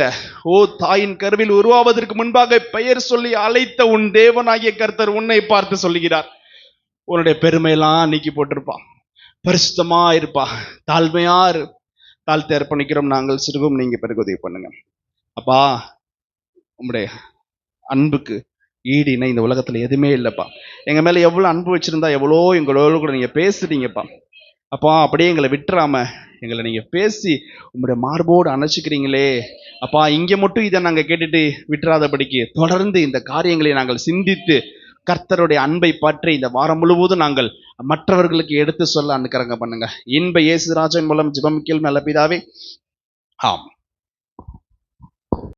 ஓ தாயின் கருவில் உருவாவதற்கு முன்பாக பெயர் சொல்லி அழைத்த உன் தேவனாகிய கர்த்தர் உன்னை பார்த்து சொல்லுகிறார். உன்னுடைய பெருமையெல்லாம் நீக்கி போட்டிருப்பான், பரிசுத்தமா இருப்பா, தாழ்மையா இரு. தாழ்த்து அர்ப்பணிக்கிறோம் நாங்கள் சிறுகும், நீங்க பிறகு உதவி பண்ணுங்க. அப்பா, உங்களுடைய அன்புக்கு ஈடு இணை இந்த உலகத்துல எதுவுமே இல்லைப்பா. எங்க மேல எவ்வளவு அன்பு வச்சிருந்தா எவ்வளோ எங்களோட கூட நீங்க பேசுறீங்கப்பா. அப்பா, அப்படியே எங்களை விட்டுறாம எங்களை நீங்க பேசி உங்களுடைய மார்போடு அணைச்சிக்கிறீங்களே அப்பா. இங்க மட்டும் இதை நாங்க கேட்டுட்டு விட்டுறாதபடிக்கு தொடர்ந்து இந்த காரியங்களை நாங்கள் சிந்தித்து கர்த்தருடைய அன்பை பற்றி இந்த வாரம் முழுவதும் நாங்கள் மற்றவர்களுக்கு எடுத்து சொல்ல அனுக்கரங்க பண்ணுங்க. இன்ப இயேசு ராஜன் மூலம் ஜெபம் கேளும் நல்ல பிதாவே, ஆம்.